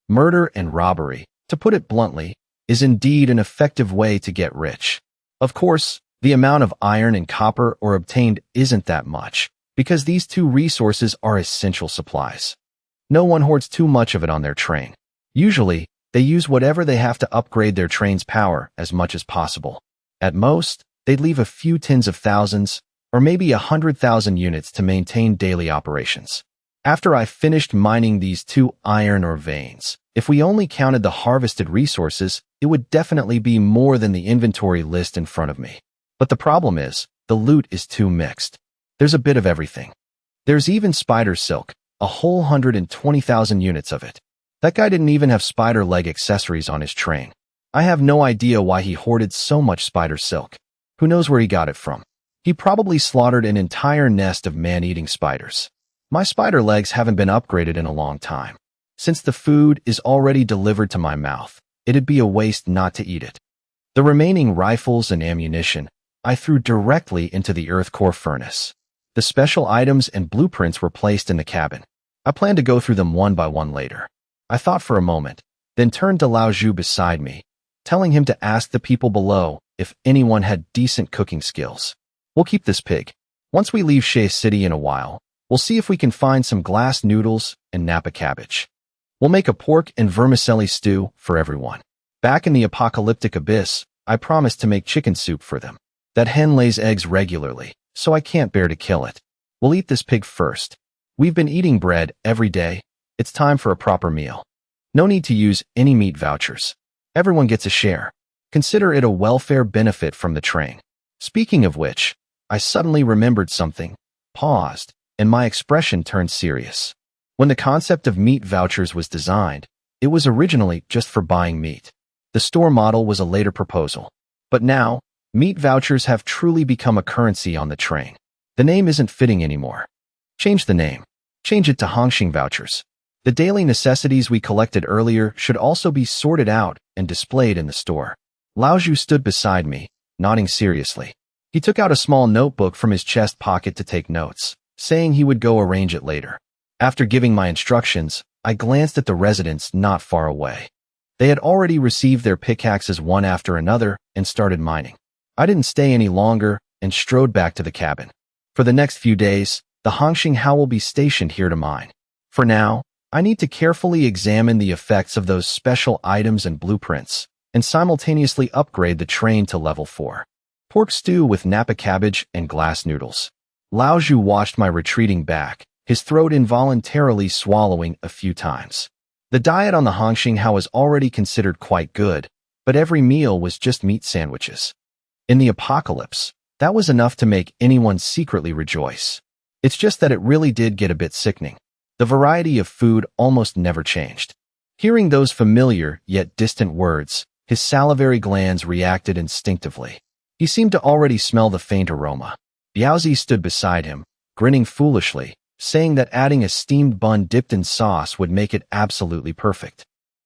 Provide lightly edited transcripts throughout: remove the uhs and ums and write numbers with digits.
Murder and robbery, to put it bluntly, is indeed an effective way to get rich. Of course, the amount of iron and copper obtained isn't that much, because these two resources are essential supplies. No one hoards too much of it on their train. Usually, they use whatever they have to upgrade their train's power as much as possible. At most, they'd leave a few tens of thousands, or maybe 100,000 units to maintain daily operations. After I finished mining these two iron ore veins, if we only counted the harvested resources, it would definitely be more than the inventory list in front of me. But the problem is, the loot is too mixed. There's a bit of everything. There's even spider silk, a whole 120,000 units of it. That guy didn't even have spider leg accessories on his train. I have no idea why he hoarded so much spider silk. Who knows where he got it from? He probably slaughtered an entire nest of man-eating spiders. My spider legs haven't been upgraded in a long time. Since the food is already delivered to my mouth, it'd be a waste not to eat it. The remaining rifles and ammunition I threw directly into the earth core furnace. The special items and blueprints were placed in the cabin. I plan to go through them one by one later. I thought for a moment, then turned to Lao Zhu beside me, telling him to ask the people below if anyone had decent cooking skills. We'll keep this pig. Once we leave Shea City in a while, we'll see if we can find some glass noodles and Napa cabbage. We'll make a pork and vermicelli stew for everyone. Back in the apocalyptic abyss, I promised to make chicken soup for them. That hen lays eggs regularly, so I can't bear to kill it. We'll eat this pig first. We've been eating bread every day. It's time for a proper meal. No need to use any meat vouchers. Everyone gets a share. Consider it a welfare benefit from the train. Speaking of which, I suddenly remembered something, paused, and my expression turned serious. When the concept of meat vouchers was designed, it was originally just for buying meat. The store model was a later proposal. But now, meat vouchers have truly become a currency on the train. The name isn't fitting anymore. Change the name. Change it to Hongxing vouchers. The daily necessities we collected earlier should also be sorted out and displayed in the store. Lao Zhu stood beside me, nodding seriously. He took out a small notebook from his chest pocket to take notes, saying he would go arrange it later. After giving my instructions, I glanced at the residents not far away. They had already received their pickaxes one after another and started mining. I didn't stay any longer and strode back to the cabin. For the next few days, the Hongxing Hao will be stationed here to mine. For now, I need to carefully examine the effects of those special items and blueprints, and simultaneously upgrade the train to level 4. Pork stew with Napa cabbage and glass noodles. Lao Zhu watched my retreating back, his throat involuntarily swallowing a few times. The diet on the Hongxing Hao is already considered quite good, but every meal was just meat sandwiches. In the apocalypse, that was enough to make anyone secretly rejoice. It's just that it really did get a bit sickening. The variety of food almost never changed. Hearing those familiar yet distant words, his salivary glands reacted instinctively. He seemed to already smell the faint aroma. Biaozi stood beside him, grinning foolishly, saying that adding a steamed bun dipped in sauce would make it absolutely perfect.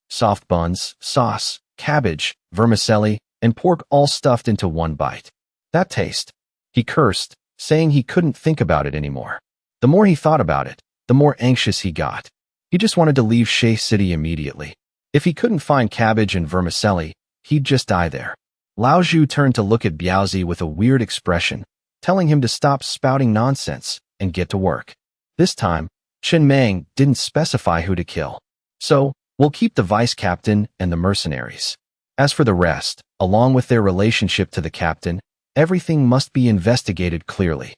Soft buns, sauce, cabbage, vermicelli, and pork all stuffed into one bite. That taste. He cursed, saying he couldn't think about it anymore. The more he thought about it, the more anxious he got. He just wanted to leave Shea City immediately. If he couldn't find cabbage and vermicelli, he'd just die there. Lao Zhu turned to look at Biaozi with a weird expression, telling him to stop spouting nonsense and get to work. This time, Chen Meng didn't specify who to kill. So, we'll keep the vice captain and the mercenaries. As for the rest, along with their relationship to the captain, everything must be investigated clearly.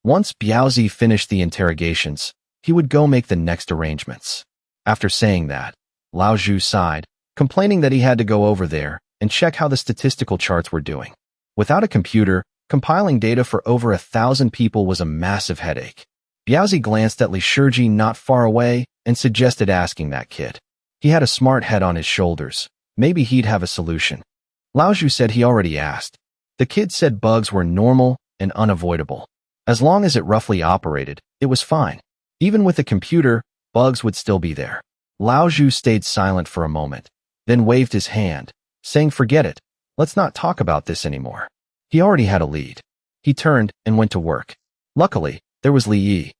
Once Biaozi finished the interrogations, he would go make the next arrangements. After saying that, Lao Zhu sighed, complaining that he had to go over there and check how the statistical charts were doing. Without a computer, compiling data for over 1,000 people was a massive headache. Biaozi glanced at Li Shiji not far away and suggested asking that kid. He had a smart head on his shoulders. Maybe he'd have a solution. Lao Zhu said he already asked. The kid said bugs were normal and unavoidable. As long as it roughly operated, it was fine. Even with a computer, bugs would still be there. Lao Zhu stayed silent for a moment, then waved his hand, saying forget it, let's not talk about this anymore. He already had a lead. He turned and went to work. Luckily, there was Li Yi.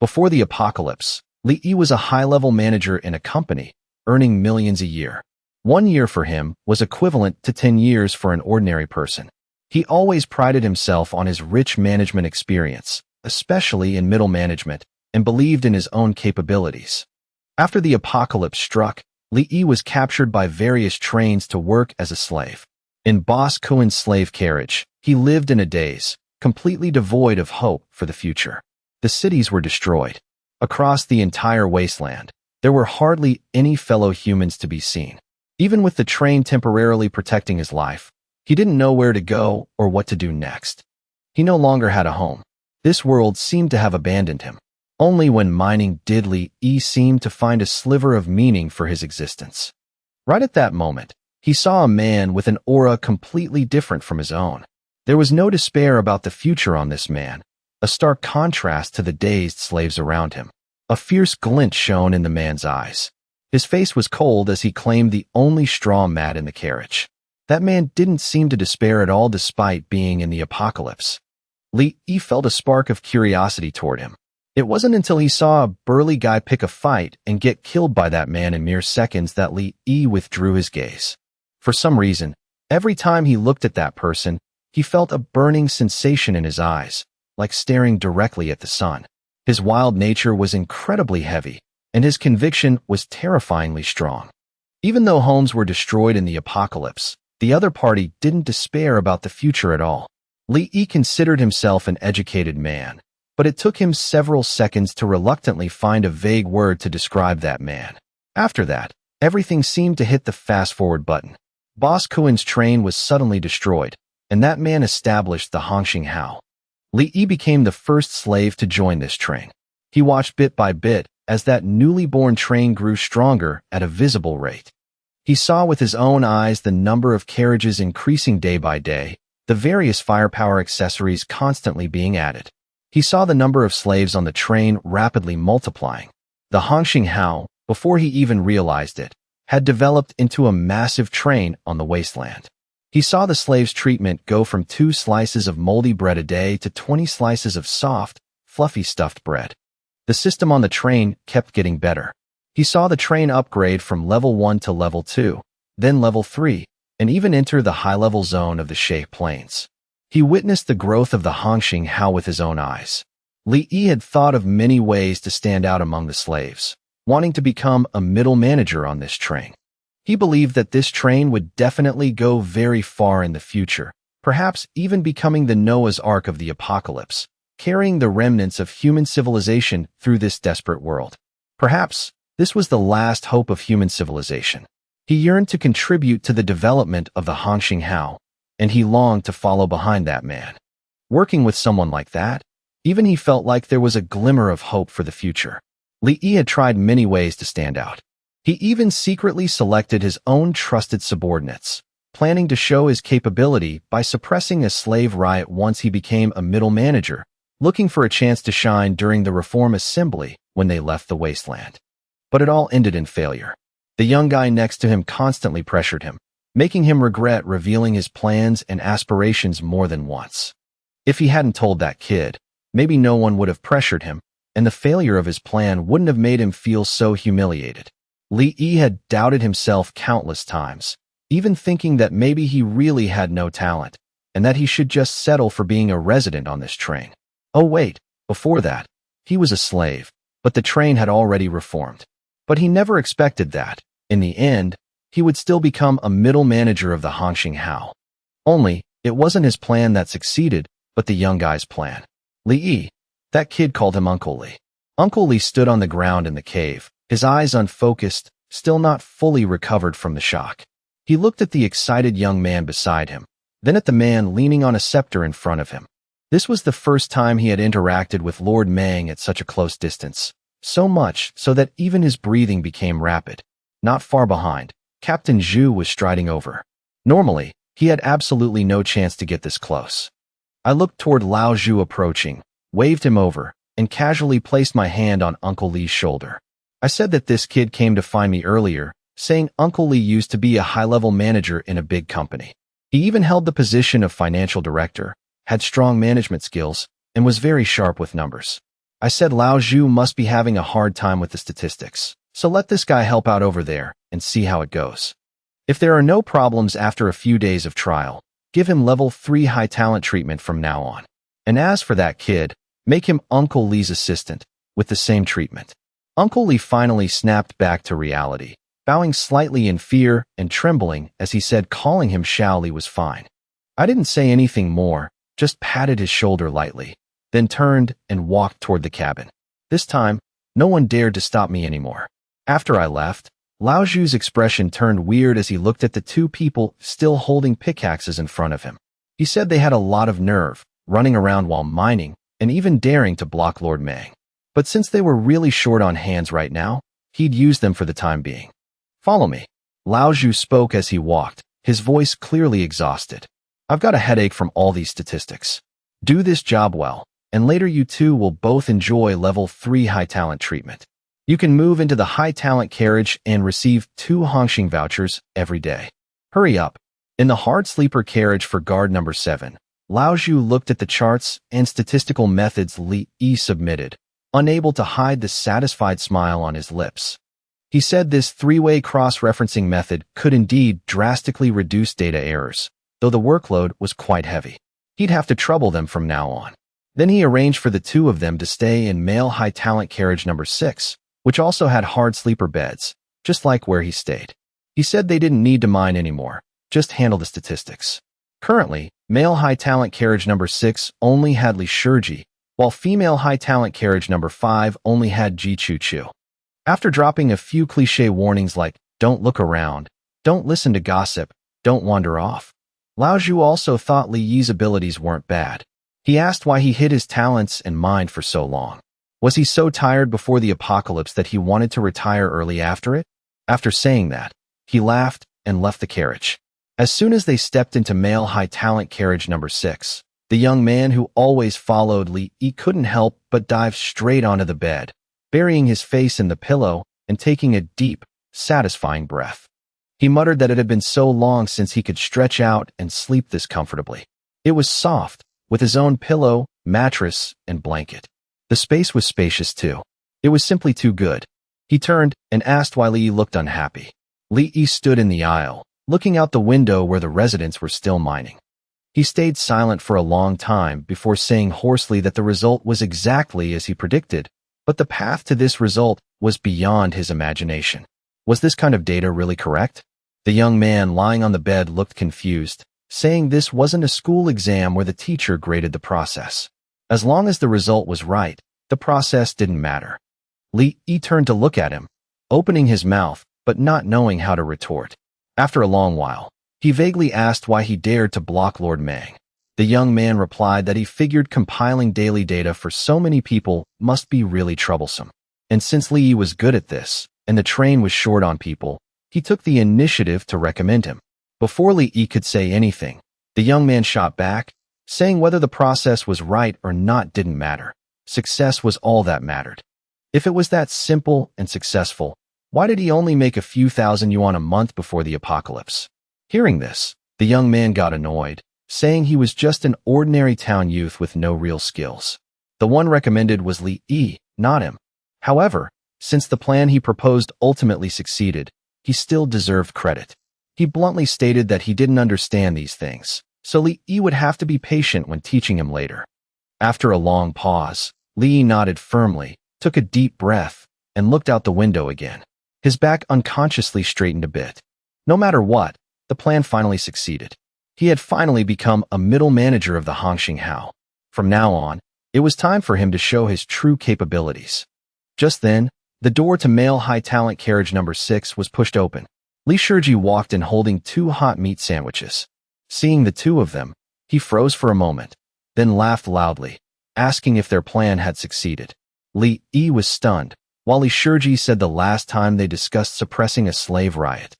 Before the apocalypse, Li Yi was a high-level manager in a company, earning millions a year. 1 year for him was equivalent to 10 years for an ordinary person. He always prided himself on his rich management experience, especially in middle management, and believed in his own capabilities. After the apocalypse struck, Li was captured by various trains to work as a slave. In Boss Kuen's slave carriage, he lived in a daze, completely devoid of hope for the future. The cities were destroyed. Across the entire wasteland, there were hardly any fellow humans to be seen. Even with the train temporarily protecting his life, he didn't know where to go or what to do next. He no longer had a home. This world seemed to have abandoned him. Only when mining did Li seem to find a sliver of meaning for his existence. Right at that moment, he saw a man with an aura completely different from his own. There was no despair about the future on this man, a stark contrast to the dazed slaves around him. A fierce glint shone in the man's eyes. His face was cold as he claimed the only straw mat in the carriage. That man didn't seem to despair at all despite being in the apocalypse. Li felt a spark of curiosity toward him. It wasn't until he saw a burly guy pick a fight and get killed by that man in mere seconds that Li withdrew his gaze. For some reason, every time he looked at that person, he felt a burning sensation in his eyes, like staring directly at the sun. His wild nature was incredibly heavy, and his conviction was terrifyingly strong. Even though homes were destroyed in the apocalypse, the other party didn't despair about the future at all. Li considered himself an educated man, but it took him several seconds to reluctantly find a vague word to describe that man. After that, everything seemed to hit the fast-forward button. Boss Kuen's train was suddenly destroyed, and that man established the Hongxing Hao. Li became the first slave to join this train. He watched bit by bit as that newly born train grew stronger at a visible rate. He saw with his own eyes the number of carriages increasing day by day, the various firepower accessories constantly being added. He saw the number of slaves on the train rapidly multiplying. The Hongxing Hao, before he even realized it, had developed into a massive train on the wasteland. He saw the slaves' treatment go from 2 slices of moldy bread a day to 20 slices of soft, fluffy stuffed bread. The system on the train kept getting better. He saw the train upgrade from level 1 to level 2, then level 3, and even enter the high-level zone of the Shay Plains. He witnessed the growth of the Hongxing Hao with his own eyes. Li had thought of many ways to stand out among the slaves, wanting to become a middle manager on this train. He believed that this train would definitely go very far in the future, perhaps even becoming the Noah's Ark of the apocalypse, carrying the remnants of human civilization through this desperate world. Perhaps this was the last hope of human civilization. He yearned to contribute to the development of the Hongxing Hao, and he longed to follow behind that man. Working with someone like that, even he felt like there was a glimmer of hope for the future. Li had tried many ways to stand out. He even secretly selected his own trusted subordinates, planning to show his capability by suppressing a slave riot once he became a middle manager, looking for a chance to shine during the Reform Assembly when they left the wasteland. But it all ended in failure. The young guy next to him constantly pressured him, making him regret revealing his plans and aspirations more than once. If he hadn't told that kid, maybe no one would have pressured him, and the failure of his plan wouldn't have made him feel so humiliated. Li had doubted himself countless times, even thinking that maybe he really had no talent, and that he should just settle for being a resident on this train. Oh wait, before that, he was a slave, but the train had already reformed. But he never expected that, in the end, he would still become a middle manager of the Hongxing Hao. Only, it wasn't his plan that succeeded, but the young guy's plan. Li, that kid called him Uncle Li. Uncle Li stood on the ground in the cave, his eyes unfocused, still not fully recovered from the shock. He looked at the excited young man beside him, then at the man leaning on a scepter in front of him. This was the first time he had interacted with Lord Mang at such a close distance, so much so that even his breathing became rapid. Not far behind, Captain Zhu was striding over. Normally, he had absolutely no chance to get this close. I looked toward Lao Zhu approaching, waved him over, and casually placed my hand on Uncle Li's shoulder. I said that this kid came to find me earlier, saying Uncle Li used to be a high-level manager in a big company. He even held the position of financial director, had strong management skills, and was very sharp with numbers. I said Lao Zhu must be having a hard time with the statistics, So let this guy help out over there and see how it goes. If there are no problems after a few days of trial, give him level 3 high talent treatment from now on. And as for that kid, make him Uncle Lee's assistant, with the same treatment. Uncle Lee finally snapped back to reality, bowing slightly in fear and trembling as he said calling him Xiao Li was fine. I didn't say anything more, just patted his shoulder lightly, then turned and walked toward the cabin. This time, no one dared to stop me anymore. After I left, Lao Zhu's expression turned weird as he looked at the two people still holding pickaxes in front of him. He said they had a lot of nerve, running around while mining, and even daring to block Lord Mang. But since they were really short on hands right now, he'd use them for the time being. Follow me. Lao Zhu spoke as he walked, his voice clearly exhausted. I've got a headache from all these statistics. Do this job well, and later you two will both enjoy level 3 high talent treatment. You can move into the high talent carriage and receive 2 Hongxing vouchers every day. Hurry up. In the hard sleeper carriage for guard number 7, Lao Zhu looked at the charts and statistical methods Li Yi submitted, unable to hide the satisfied smile on his lips. He said this 3-way cross-referencing method could indeed drastically reduce data errors, though the workload was quite heavy. He'd have to trouble them from now on. Then he arranged for the two of them to stay in male high talent carriage number 6, which also had hard sleeper beds, just like where he stayed. He said they didn't need to mine anymore, just handle the statistics. Currently, male high talent carriage number 6 only had Li Shiji, while female high talent carriage number 5 only had Ji Chu Chu. After dropping a few cliché warnings like, don't look around, don't listen to gossip, don't wander off, Lao Zhu also thought Li Yi's abilities weren't bad. He asked why he hid his talents and mind for so long. Was he so tired before the apocalypse that he wanted to retire early after it? After saying that, he laughed and left the carriage. As soon as they stepped into male high talent carriage number 6, the young man who always followed Li Yi couldn't help but dive straight onto the bed, burying his face in the pillow and taking a deep, satisfying breath. He muttered that it had been so long since he could stretch out and sleep this comfortably. It was soft, with his own pillow, mattress, and blanket. The space was spacious too. It was simply too good. He turned and asked why Li Yi looked unhappy. Li Yi stood in the aisle, looking out the window where the residents were still mining. He stayed silent for a long time before saying hoarsely that the result was exactly as he predicted, but the path to this result was beyond his imagination. Was this kind of data really correct? The young man lying on the bed looked confused, saying this wasn't a school exam where the teacher graded the process. As long as the result was right, the process didn't matter. Li Yi turned to look at him, opening his mouth, but not knowing how to retort. After a long while, he vaguely asked why he dared to block Lord Mang. The young man replied that he figured compiling daily data for so many people must be really troublesome. And since Li Yi was good at this, and the train was short on people, he took the initiative to recommend him. Before Li Yi could say anything, the young man shot back, saying whether the process was right or not didn't matter. Success was all that mattered. If it was that simple and successful, why did he only make a few thousand yuan a month before the apocalypse? Hearing this, the young man got annoyed, saying he was just an ordinary town youth with no real skills. The one recommended was Li Yi, not him. However, since the plan he proposed ultimately succeeded, he still deserved credit. He bluntly stated that he didn't understand these things, so Li Yi would have to be patient when teaching him later. After a long pause, Li Yi nodded firmly, took a deep breath, and looked out the window again. His back unconsciously straightened a bit. No matter what, the plan finally succeeded. He had finally become a middle manager of the Hongxing Hao. From now on, it was time for him to show his true capabilities. Just then, the door to male high talent carriage number 6 was pushed open. Li Shiji walked in holding 2 hot meat sandwiches. Seeing the two of them, he froze for a moment, then laughed loudly, asking if their plan had succeeded. Li Yi was stunned, while Li Shiji said the last time they discussed suppressing a slave riot.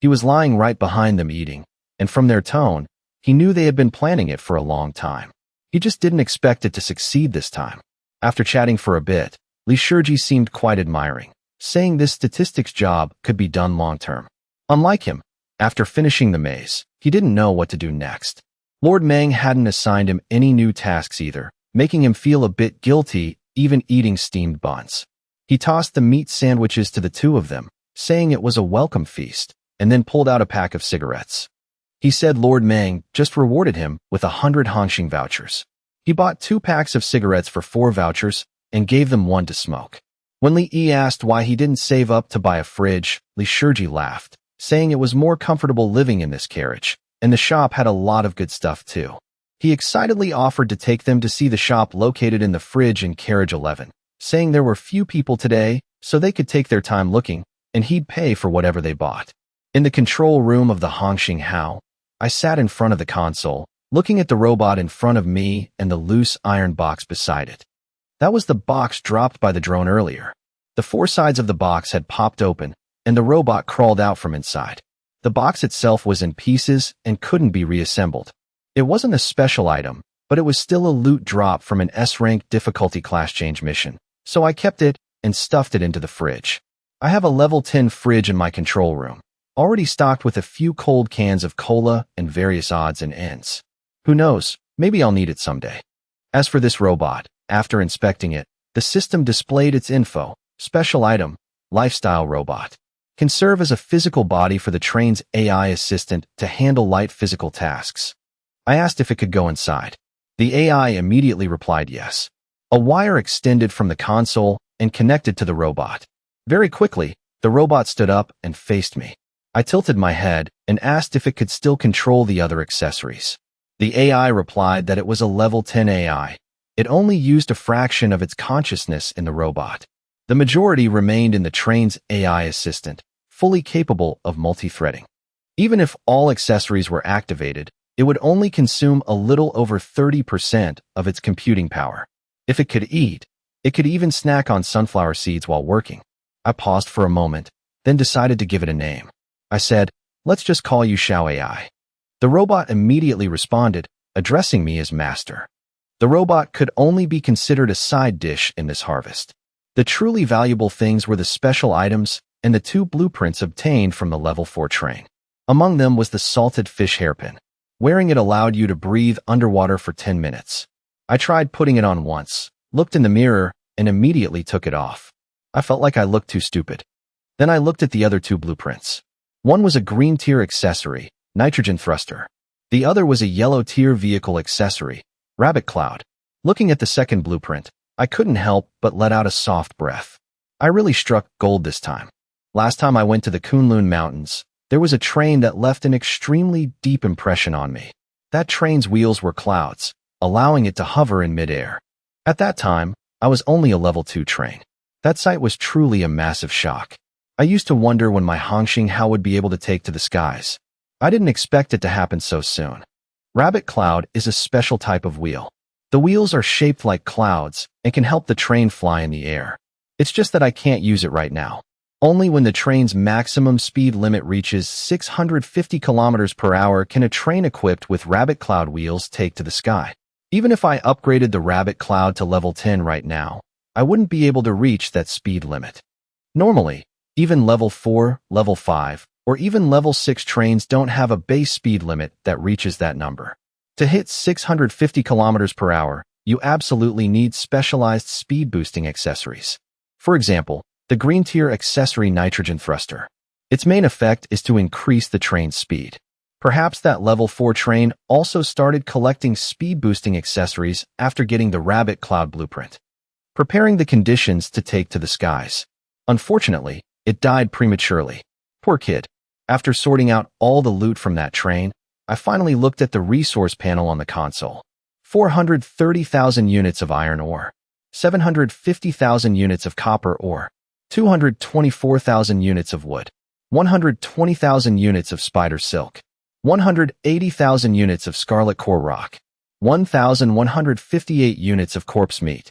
He was lying right behind them eating, and from their tone, he knew they had been planning it for a long time. He just didn't expect it to succeed this time. After chatting for a bit, Li Shiji seemed quite admiring, saying this statistics job could be done long-term. Unlike him, after finishing the maze, he didn't know what to do next. Lord Mang hadn't assigned him any new tasks either, making him feel a bit guilty even eating steamed buns. He tossed the meat sandwiches to the two of them, saying it was a welcome feast, and then pulled out a pack of cigarettes. He said Lord Mang just rewarded him with 100 Hongxing vouchers. He bought 2 packs of cigarettes for 4 vouchers and gave them one to smoke. When Li Yi asked why he didn't save up to buy a fridge, Li Shiji laughed, saying it was more comfortable living in this carriage, and the shop had a lot of good stuff too. He excitedly offered to take them to see the shop located in the fridge in carriage 11, saying there were few people today, so they could take their time looking, and he'd pay for whatever they bought. In the control room of the Hongxing Hao, I sat in front of the console, looking at the robot in front of me and the loose iron box beside it. That was the box dropped by the drone earlier. The 4 sides of the box had popped open, and the robot crawled out from inside. The box itself was in pieces and couldn't be reassembled. It wasn't a special item, but it was still a loot drop from an S-rank difficulty class change mission, so I kept it and stuffed it into the fridge. I have a level 10 fridge in my control room, already stocked with a few cold cans of cola and various odds and ends. Who knows, maybe I'll need it someday. As for this robot, after inspecting it, the system displayed its info: special item, lifestyle robot. Can serve as a physical body for the train's AI assistant to handle light physical tasks. I asked if it could go inside. The AI immediately replied yes. A wire extended from the console and connected to the robot. Very quickly, the robot stood up and faced me. I tilted my head and asked if it could still control the other accessories. The AI replied that it was a level 10 AI. It only used a fraction of its consciousness in the robot. The majority remained in the train's AI assistant, fully capable of multi-threading. Even if all accessories were activated, it would only consume a little over 30% of its computing power. If it could eat, it could even snack on sunflower seeds while working. I paused for a moment, then decided to give it a name. I said, "Let's just call you Xiao AI." The robot immediately responded, addressing me as master. The robot could only be considered a side dish in this harvest. The truly valuable things were the special items and the 2 blueprints obtained from the level 4 train. Among them was the salted fish hairpin. Wearing it allowed you to breathe underwater for 10 minutes. I tried putting it on once, looked in the mirror, and immediately took it off. I felt like I looked too stupid. Then I looked at the other 2 blueprints. One was a green tier accessory, nitrogen thruster. The other was a yellow tier vehicle accessory, rabbit cloud. Looking at the second blueprint, I couldn't help but let out a soft breath. I really struck gold this time. Last time I went to the Kunlun Mountains, there was a train that left an extremely deep impression on me. That train's wheels were clouds, allowing it to hover in midair. At that time, I was only a level 2 train. That sight was truly a massive shock. I used to wonder when my Hongxing Hao would be able to take to the skies. I didn't expect it to happen so soon. Rabbit cloud is a special type of wheel. The wheels are shaped like clouds and can help the train fly in the air. It's just that I can't use it right now. Only when the train's maximum speed limit reaches 650 kilometers per hour can a train equipped with rabbit cloud wheels take to the sky. Even if I upgraded the rabbit cloud to level 10 right now, I wouldn't be able to reach that speed limit. Normally, even level 4, level 5, or even level 6 trains don't have a base speed limit that reaches that number. To hit 650 kilometers per hour, you absolutely need specialized speed boosting accessories. For example, the green tier accessory nitrogen thruster. Its main effect is to increase the train's speed. Perhaps that level 4 train also started collecting speed boosting accessories after getting the rabbit cloud blueprint, preparing the conditions to take to the skies. Unfortunately, it died prematurely. Poor kid. After sorting out all the loot from that train, I finally looked at the resource panel on the console. 430,000 units of iron ore, 750,000 units of copper ore, 224,000 units of wood, 120,000 units of spider silk, 180,000 units of scarlet core rock, 1,158 units of corpse meat.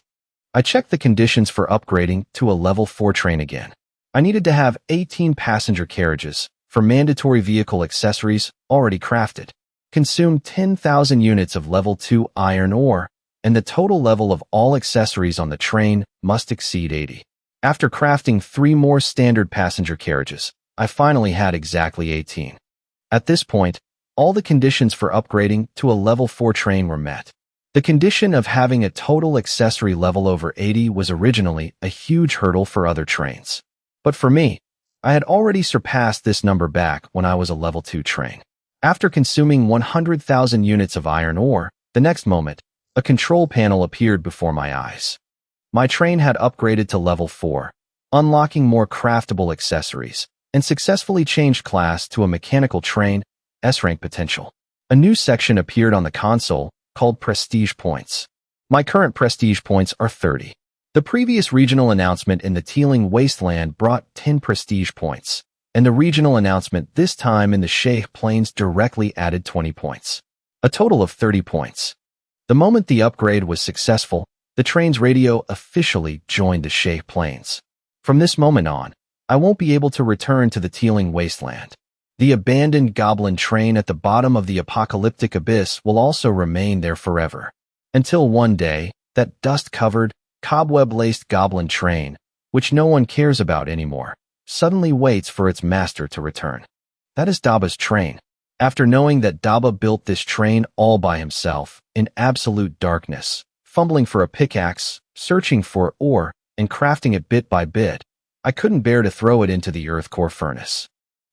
I checked the conditions for upgrading to a level 4 train again. I needed to have 18 passenger carriages for mandatory vehicle accessories already crafted, consume 10,000 units of level 2 iron ore, and the total level of all accessories on the train must exceed 80. After crafting 3 more standard passenger carriages, I finally had exactly 18. At this point, all the conditions for upgrading to a level 4 train were met. The condition of having a total accessory level over 80 was originally a huge hurdle for other trains. But for me, I had already surpassed this number back when I was a level 2 train. After consuming 100,000 units of iron ore, the next moment, a control panel appeared before my eyes. My train had upgraded to level 4, unlocking more craftable accessories, and successfully changed class to a mechanical train, S-rank potential. A new section appeared on the console called Prestige Points. My current Prestige Points are 30. The previous regional announcement in the Teeling Wasteland brought 10 Prestige Points, and the regional announcement this time in the Sheikh Plains directly added 20 points. A total of 30 points. The moment the upgrade was successful, the train's radio officially joined the Sheikh Plains. From this moment on, I won't be able to return to the Teeling Wasteland. The abandoned goblin train at the bottom of the apocalyptic abyss will also remain there forever. Until one day, that dust-covered, cobweb-laced goblin train, which no one cares about anymore, suddenly waits for its master to return. That is Daba's train. After knowing that Daba built this train all by himself, in absolute darkness, fumbling for a pickaxe, searching for ore, and crafting it bit by bit, I couldn't bear to throw it into the earth core furnace.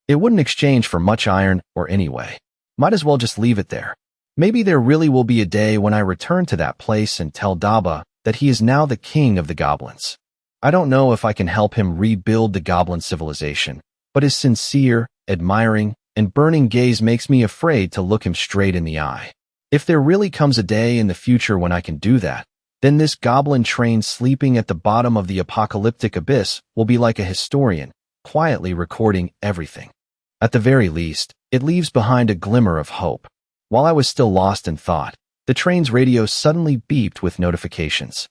It wouldn't exchange for much iron or anyway. Might as well just leave it there. Maybe there really will be a day when I return to that place and tell Daba that he is now the king of the goblins. I don't know if I can help him rebuild the goblin civilization, but his sincere, admiring, and burning gaze makes me afraid to look him straight in the eye. If there really comes a day in the future when I can do that, then this goblin train sleeping at the bottom of the apocalyptic abyss will be like a historian, quietly recording everything. At the very least, it leaves behind a glimmer of hope. While I was still lost in thought, the train's radio suddenly beeped with notifications.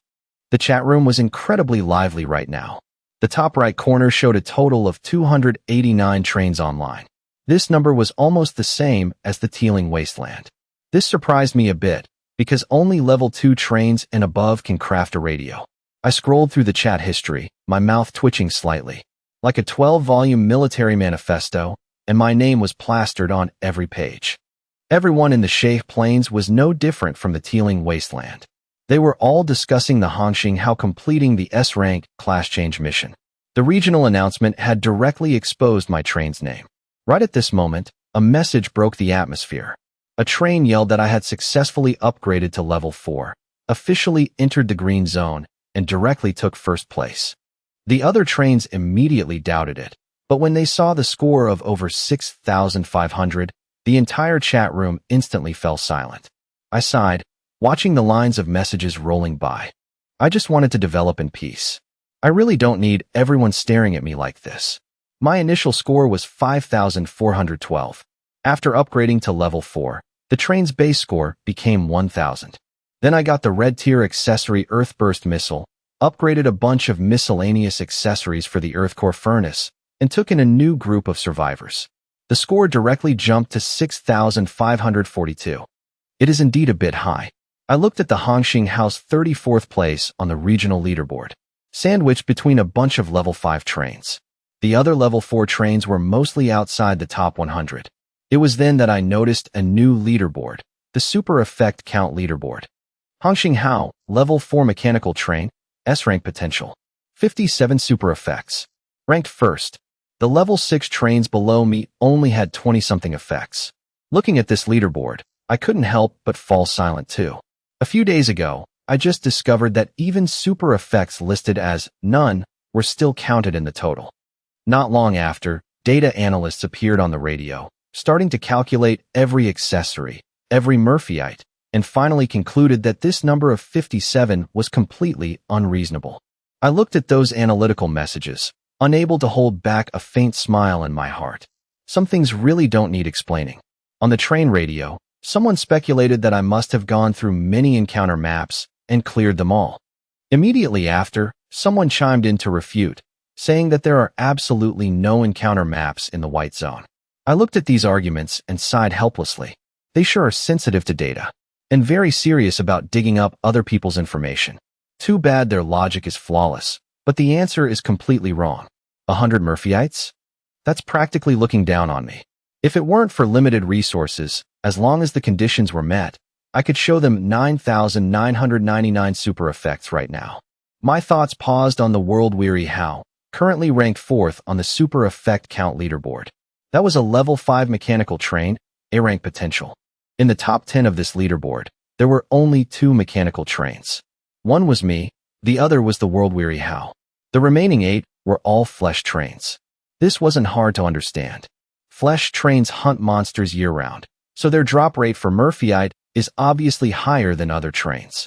The chat room was incredibly lively right now. The top right corner showed a total of 289 trains online. This number was almost the same as the Teeling Wasteland. This surprised me a bit, because only level 2 trains and above can craft a radio. I scrolled through the chat history, my mouth twitching slightly. Like a 12-volume military manifesto, and my name was plastered on every page. Everyone in the Sheikh Plains was no different from the Teeling Wasteland. They were all discussing the Hongxing how completing the S-rank class change mission. The regional announcement had directly exposed my train's name. Right at this moment, a message broke the atmosphere. A train yelled that I had successfully upgraded to level 4, officially entered the green zone, and directly took first place. The other trains immediately doubted it, but when they saw the score of over 6,500, the entire chat room instantly fell silent. I sighed, watching the lines of messages rolling by. I just wanted to develop in peace. I really don't need everyone staring at me like this. My initial score was 5,412. After upgrading to level 4, the train's base score became 1,000. Then I got the red tier accessory Earthburst missile, upgraded a bunch of miscellaneous accessories for the Earth core furnace, and took in a new group of survivors. The score directly jumped to 6,542. It is indeed a bit high. I looked at the Hongxing House 34th place on the regional leaderboard, sandwiched between a bunch of level 5 trains. The other level 4 trains were mostly outside the top 100. It was then that I noticed a new leaderboard, the Super Effect Count leaderboard. Hongxing Hao, level 4 mechanical train, S-rank potential. 57 super effects. Ranked first. The level 6 trains below me only had 20-something effects. Looking at this leaderboard, I couldn't help but fall silent too. A few days ago, I just discovered that even super effects listed as none were still counted in the total. Not long after, data analysts appeared on the radio, starting to calculate every accessory, every Murphyite, and finally concluded that this number of 57 was completely unreasonable. I looked at those analytical messages, unable to hold back a faint smile in my heart. Some things really don't need explaining. On the train radio, someone speculated that I must have gone through many encounter maps and cleared them all. Immediately after, someone chimed in to refute, saying that there are absolutely no encounter maps in the white zone. I looked at these arguments and sighed helplessly. They sure are sensitive to data, and very serious about digging up other people's information. Too bad their logic is flawless, but the answer is completely wrong. 100 Murphyites? That's practically looking down on me. If it weren't for limited resources, as long as the conditions were met, I could show them 9,999 super effects right now. My thoughts paused on the world-weary How, currently ranked 4th on the super effect count leaderboard. That was a level 5 mechanical train, A rank potential. In the top 10 of this leaderboard, there were only 2 mechanical trains. One was me, the other was the world-weary How. The remaining 8 were all flesh trains. This wasn't hard to understand. Flesh trains hunt monsters year-round, so their drop rate for Murphyite is obviously higher than other trains.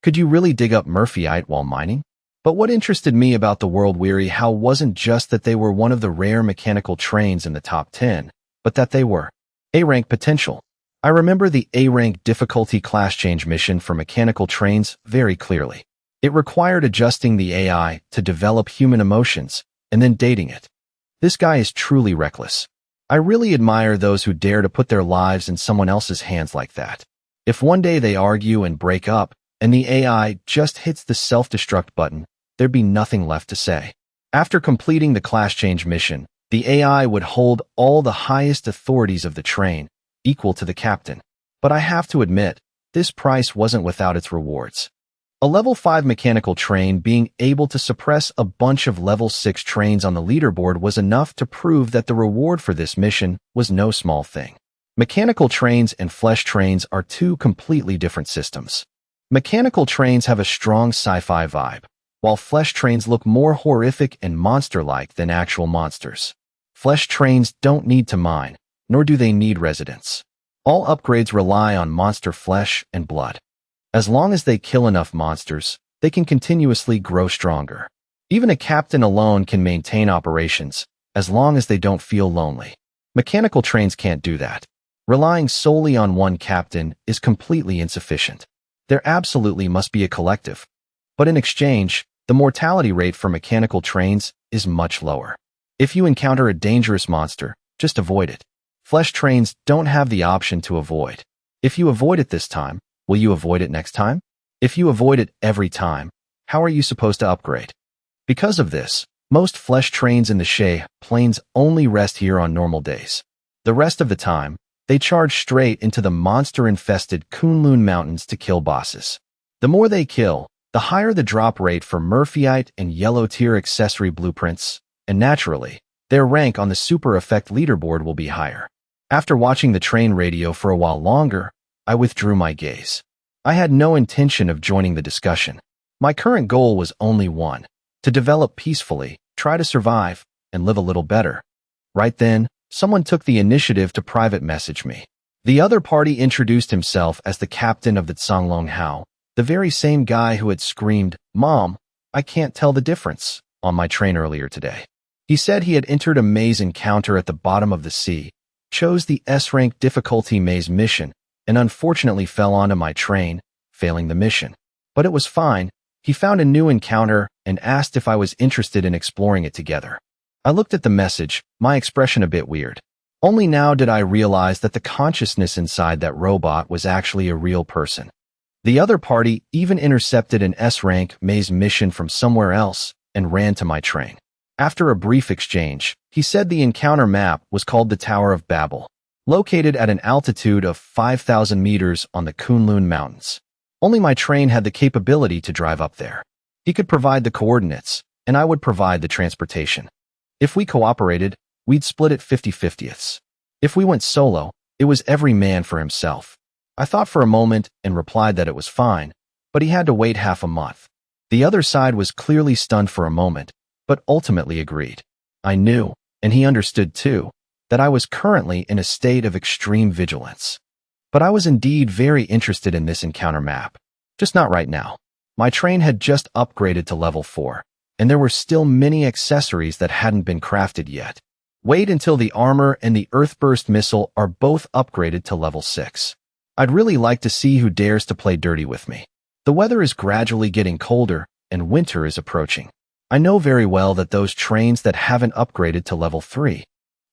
Could you really dig up Murphyite while mining? But what interested me about the world-weary How wasn't just that they were one of the rare mechanical trains in the top 10, but that they were A-rank potential. I remember the A-rank difficulty class change mission for mechanical trains very clearly. It required adjusting the AI to develop human emotions and then dating it. This guy is truly reckless. I really admire those who dare to put their lives in someone else's hands like that. If one day they argue and break up, and the AI just hits the self-destruct button, there'd be nothing left to say. After completing the class change mission, the AI would hold all the highest authorities of the train, equal to the captain. But I have to admit, this price wasn't without its rewards. A level 5 mechanical train being able to suppress a bunch of level 6 trains on the leaderboard was enough to prove that the reward for this mission was no small thing. Mechanical trains and flesh trains are 2 completely different systems. Mechanical trains have a strong sci-fi vibe, while flesh trains look more horrific and monster-like than actual monsters. Flesh trains don't need to mine, nor do they need residents. All upgrades rely on monster flesh and blood. As long as they kill enough monsters, they can continuously grow stronger. Even a captain alone can maintain operations, as long as they don't feel lonely. Mechanical trains can't do that. Relying solely on one captain is completely insufficient. There absolutely must be a collective. But in exchange, the mortality rate for mechanical trains is much lower. If you encounter a dangerous monster, just avoid it. Flesh trains don't have the option to avoid. If you avoid it this time, will you avoid it next time? If you avoid it every time, how are you supposed to upgrade? Because of this, most flesh trains in the Shay Plains only rest here on normal days. The rest of the time, they charge straight into the monster-infested Kunlun Mountains to kill bosses. The more they kill, the higher the drop rate for Murphyite and yellow-tier accessory blueprints, and naturally, their rank on the super effect leaderboard will be higher. After watching the train radio for a while longer, I withdrew my gaze. I had no intention of joining the discussion. My current goal was only one: to develop peacefully, try to survive, and live a little better. Right then, someone took the initiative to private message me. The other party introduced himself as the captain of the Tsanglong Hao, the very same guy who had screamed, "Mom, I can't tell the difference," on my train earlier today. He said he had entered a maze encounter at the bottom of the sea, chose the S-rank difficulty maze mission, and unfortunately fell onto my train, failing the mission. But it was fine. He found a new encounter and asked if I was interested in exploring it together. I looked at the message, my expression a bit weird. Only now did I realize that the consciousness inside that robot was actually a real person. The other party even intercepted an S-rank maze mission from somewhere else and ran to my train. After a brief exchange, he said the encounter map was called the Tower of Babel, located at an altitude of 5,000 meters on the Kunlun Mountains. Only my train had the capability to drive up there. He could provide the coordinates, and I would provide the transportation. If we cooperated, we'd split it 50-50ths. If we went solo, it was every man for himself. I thought for a moment and replied that it was fine, but he had to wait half a month. The other side was clearly stunned for a moment, but ultimately agreed. I knew, and he understood too, that I was currently in a state of extreme vigilance. But I was indeed very interested in this encounter map. Just not right now. My train had just upgraded to level 4, and there were still many accessories that hadn't been crafted yet. Wait until the armor and the Earthburst missile are both upgraded to level 6. I'd really like to see who dares to play dirty with me. The weather is gradually getting colder, and winter is approaching. I know very well that those trains that haven't upgraded to level 3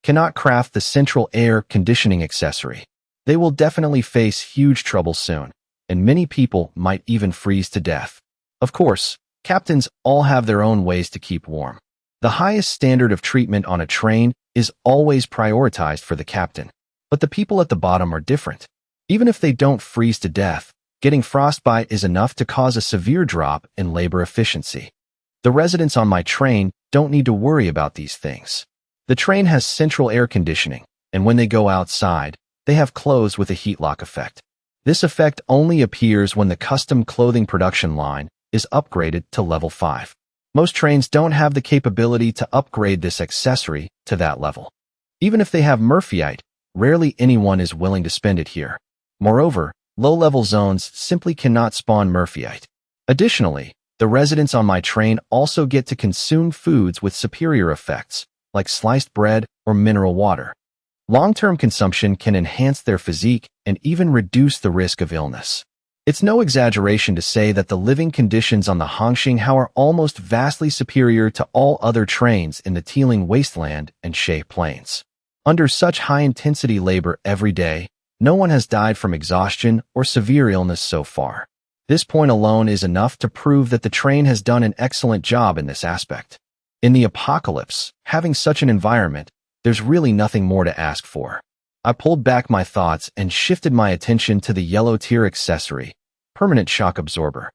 cannot craft the central air conditioning accessory. They will definitely face huge trouble soon, and many people might even freeze to death. Of course, captains all have their own ways to keep warm. The highest standard of treatment on a train is always prioritized for the captain, but the people at the bottom are different. Even if they don't freeze to death, getting frostbite is enough to cause a severe drop in labor efficiency. The residents on my train don't need to worry about these things. The train has central air conditioning, and when they go outside, they have clothes with a heat lock effect. This effect only appears when the custom clothing production line is upgraded to level 5. Most trains don't have the capability to upgrade this accessory to that level. Even if they have Murphyite, rarely anyone is willing to spend it here. Moreover, low-level zones simply cannot spawn Murphyite. Additionally, the residents on my train also get to consume foods with superior effects, like sliced bread or mineral water. Long-term consumption can enhance their physique and even reduce the risk of illness. It's no exaggeration to say that the living conditions on the Hongxinghao are almost vastly superior to all other trains in the Tiling Wasteland and Shay Plains. Under such high-intensity labor every day, no one has died from exhaustion or severe illness so far. This point alone is enough to prove that the train has done an excellent job in this aspect. In the apocalypse, having such an environment, there's really nothing more to ask for. I pulled back my thoughts and shifted my attention to the yellow tier accessory, Permanent Shock Absorber.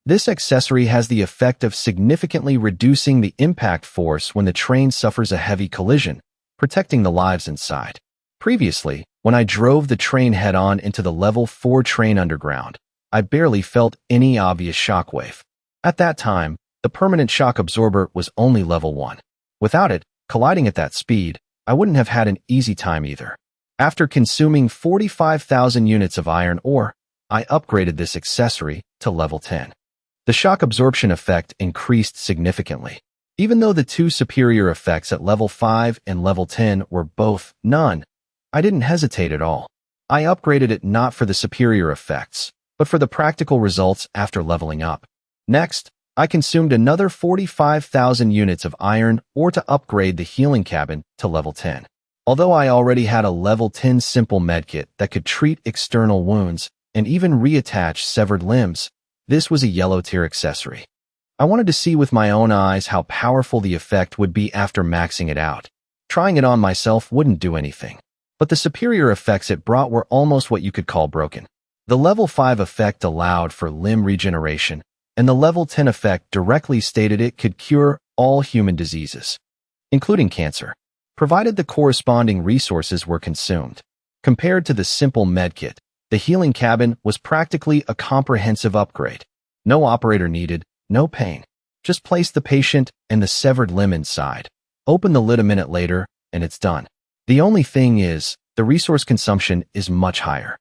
This accessory has the effect of significantly reducing the impact force when the train suffers a heavy collision, protecting the lives inside. Previously, when I drove the train head-on into the level 4 train underground, I barely felt any obvious shockwave. At that time, the Permanent Shock Absorber was only level 1. Without it, colliding at that speed, I wouldn't have had an easy time either. After consuming 45,000 units of iron ore, I upgraded this accessory to level 10. The shock absorption effect increased significantly. Even though the two superior effects at level 5 and level 10 were both none, I didn't hesitate at all. I upgraded it not for the superior effects, but for the practical results after leveling up. Next, I consumed another 45,000 units of iron ore to upgrade the healing cabin to level 10. Although I already had a level 10 simple medkit that could treat external wounds and even reattach severed limbs, this was a yellow tier accessory. I wanted to see with my own eyes how powerful the effect would be after maxing it out. Trying it on myself wouldn't do anything, but the superior effects it brought were almost what you could call broken. The level 5 effect allowed for limb regeneration, and the level 10 effect directly stated it could cure all human diseases, including cancer, provided the corresponding resources were consumed. Compared to the simple medkit, the healing cabin was practically a comprehensive upgrade. No operator needed, no pain. Just place the patient and the severed limb inside. Open the lid a minute later, and it's done. The only thing is, the resource consumption is much higher.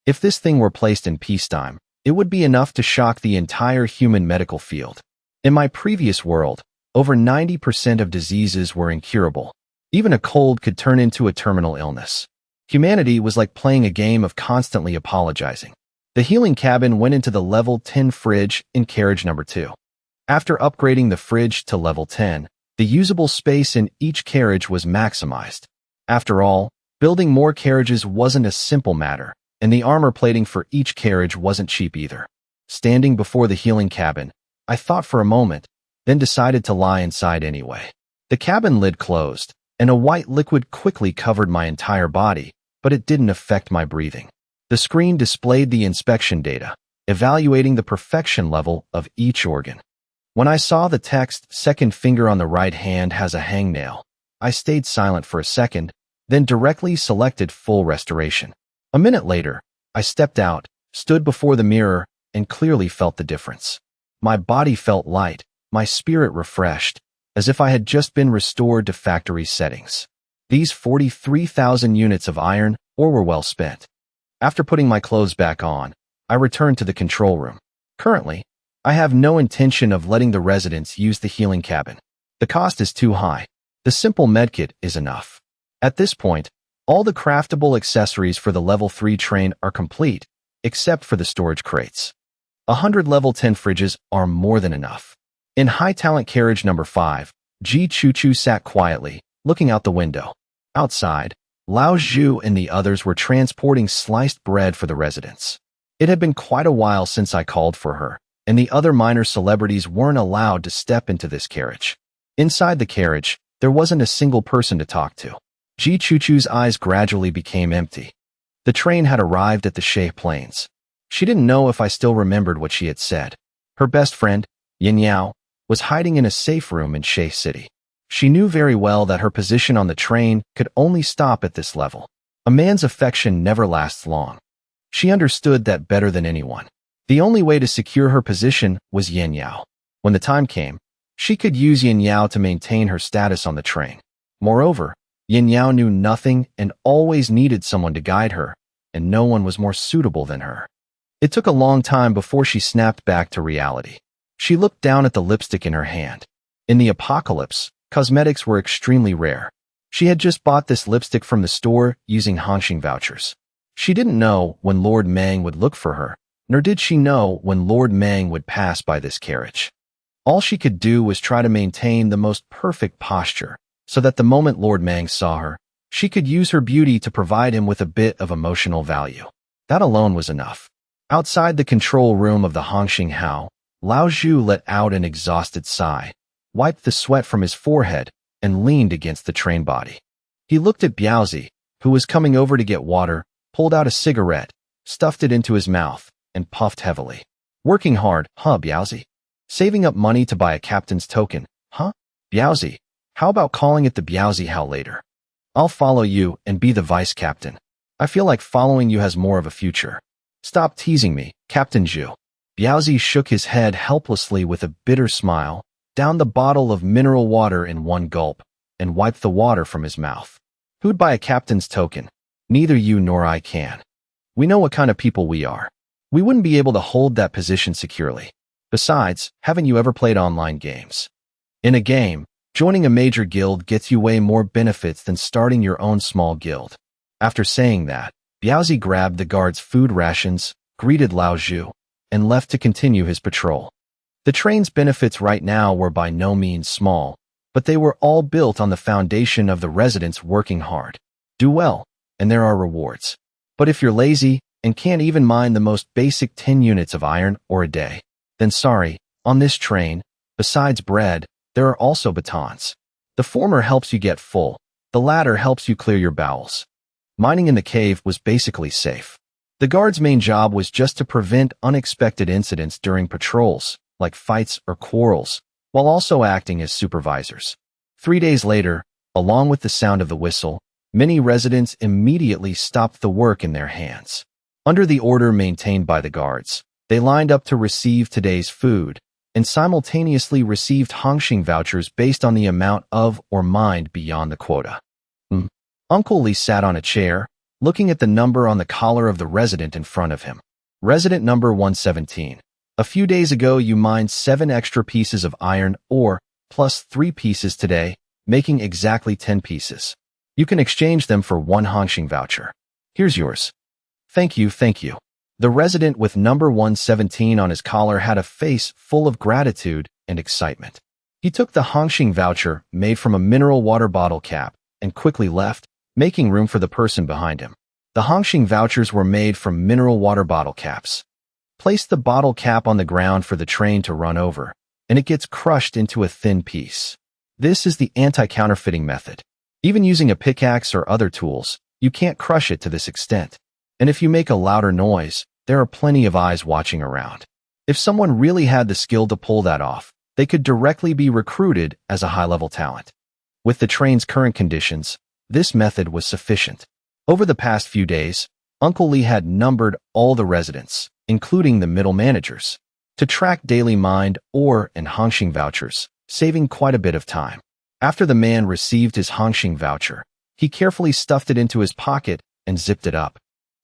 If this thing were placed in peacetime, it would be enough to shock the entire human medical field. In my previous world, over 90% of diseases were incurable. Even a cold could turn into a terminal illness. Humanity was like playing a game of constantly apologizing. The healing cabin went into the level 10 fridge in carriage number 2. After upgrading the fridge to level 10, the usable space in each carriage was maximized. After all, building more carriages wasn't a simple matter, and the armor plating for each carriage wasn't cheap either. Standing before the healing cabin, I thought for a moment, then decided to lie inside anyway. The cabin lid closed, and a white liquid quickly covered my entire body, but it didn't affect my breathing. The screen displayed the inspection data, evaluating the perfection level of each organ. When I saw the text, "Second finger on the right hand has a hangnail," I stayed silent for a second, then directly selected full restoration. A minute later, I stepped out, stood before the mirror, and clearly felt the difference. My body felt light, my spirit refreshed, as if I had just been restored to factory settings. These 43,000 units of iron ore were well spent. After putting my clothes back on, I returned to the control room. Currently, I have no intention of letting the residents use the healing cabin. The cost is too high. The simple medkit is enough. At this point, all the craftable accessories for the level 3 train are complete, except for the storage crates. 100 level 10 fridges are more than enough. In high talent carriage number 5, Ji Choo sat quietly, looking out the window. Outside, Lao Zhu and the others were transporting sliced bread for the residents. It had been quite a while since I called for her, and the other minor celebrities weren't allowed to step into this carriage. Inside the carriage, there wasn't a single person to talk to. Ji Choo eyes gradually became empty. The train had arrived at the Shay Plains. She didn't know if I still remembered what she had said. Her best friend, Yin Yao, was hiding in a safe room in Shay City. She knew very well that her position on the train could only stop at this level. A man's affection never lasts long. She understood that better than anyone. The only way to secure her position was Yin Yao. When the time came, she could use Yin Yao to maintain her status on the train. Moreover, Yin Yao knew nothing and always needed someone to guide her, and no one was more suitable than her. It took a long time before she snapped back to reality. She looked down at the lipstick in her hand. In the apocalypse, cosmetics were extremely rare. She had just bought this lipstick from the store using Hongxing vouchers. She didn't know when Lord Mang would look for her, nor did she know when Lord Mang would pass by this carriage. All she could do was try to maintain the most perfect posture, so that the moment Lord Mang saw her, she could use her beauty to provide him with a bit of emotional value. That alone was enough. Outside the control room of the Hongxing Hao, Lao Zhu let out an exhausted sigh, wiped the sweat from his forehead, and leaned against the train body. He looked at Biaozi, who was coming over to get water, pulled out a cigarette, stuffed it into his mouth, and puffed heavily. Working hard, huh, Biaozi? Saving up money to buy a captain's token, huh? Biaozi, how about calling it the Biaozi Hao later? I'll follow you and be the vice captain. I feel like following you has more of a future. Stop teasing me, Captain Zhu. Biaozi shook his head helplessly with a bitter smile, downed the bottle of mineral water in one gulp, and wiped the water from his mouth. Who'd buy a captain's token? Neither you nor I can. We know what kind of people we are. We wouldn't be able to hold that position securely. Besides, haven't you ever played online games? In a game, joining a major guild gets you way more benefits than starting your own small guild. After saying that, Biaozi grabbed the guard's food rations, greeted Lao Zhu, and left to continue his patrol. The train's benefits right now were by no means small, but they were all built on the foundation of the residents working hard. Do well, and there are rewards. But if you're lazy and can't even mine the most basic 10 units of iron or a day, then sorry, on this train, besides bread, there are also batons. The former helps you get full, the latter helps you clear your bowels. Mining in the cave was basically safe. The guard's main job was just to prevent unexpected incidents during patrols, like fights or quarrels, while also acting as supervisors. 3 days later, along with the sound of the whistle, many residents immediately stopped the work in their hands. Under the order maintained by the guards, they lined up to receive today's food, and simultaneously received Hongxing vouchers based on the amount of or mined beyond the quota. Uncle Li sat on a chair, looking at the number on the collar of the resident in front of him. Resident number 117. A few days ago you mined 7 extra pieces of iron ore, plus 3 pieces today, making exactly 10 pieces. You can exchange them for 1 Hongxing voucher. Here's yours. Thank you, thank you. The resident with number 117 on his collar had a face full of gratitude and excitement. He took the Hongxing voucher made from a mineral water bottle cap and quickly left, making room for the person behind him. The Hongxing vouchers were made from mineral water bottle caps. Place the bottle cap on the ground for the train to run over, and it gets crushed into a thin piece. This is the anti-counterfeiting method. Even using a pickaxe or other tools, you can't crush it to this extent. And if you make a louder noise, there are plenty of eyes watching around. If someone really had the skill to pull that off, they could directly be recruited as a high-level talent. With the train's current conditions, this method was sufficient. Over the past few days, Uncle Li had numbered all the residents, including the middle managers, to track daily mined ore and Hongxing vouchers, saving quite a bit of time. After the man received his Hongxing voucher, he carefully stuffed it into his pocket and zipped it up.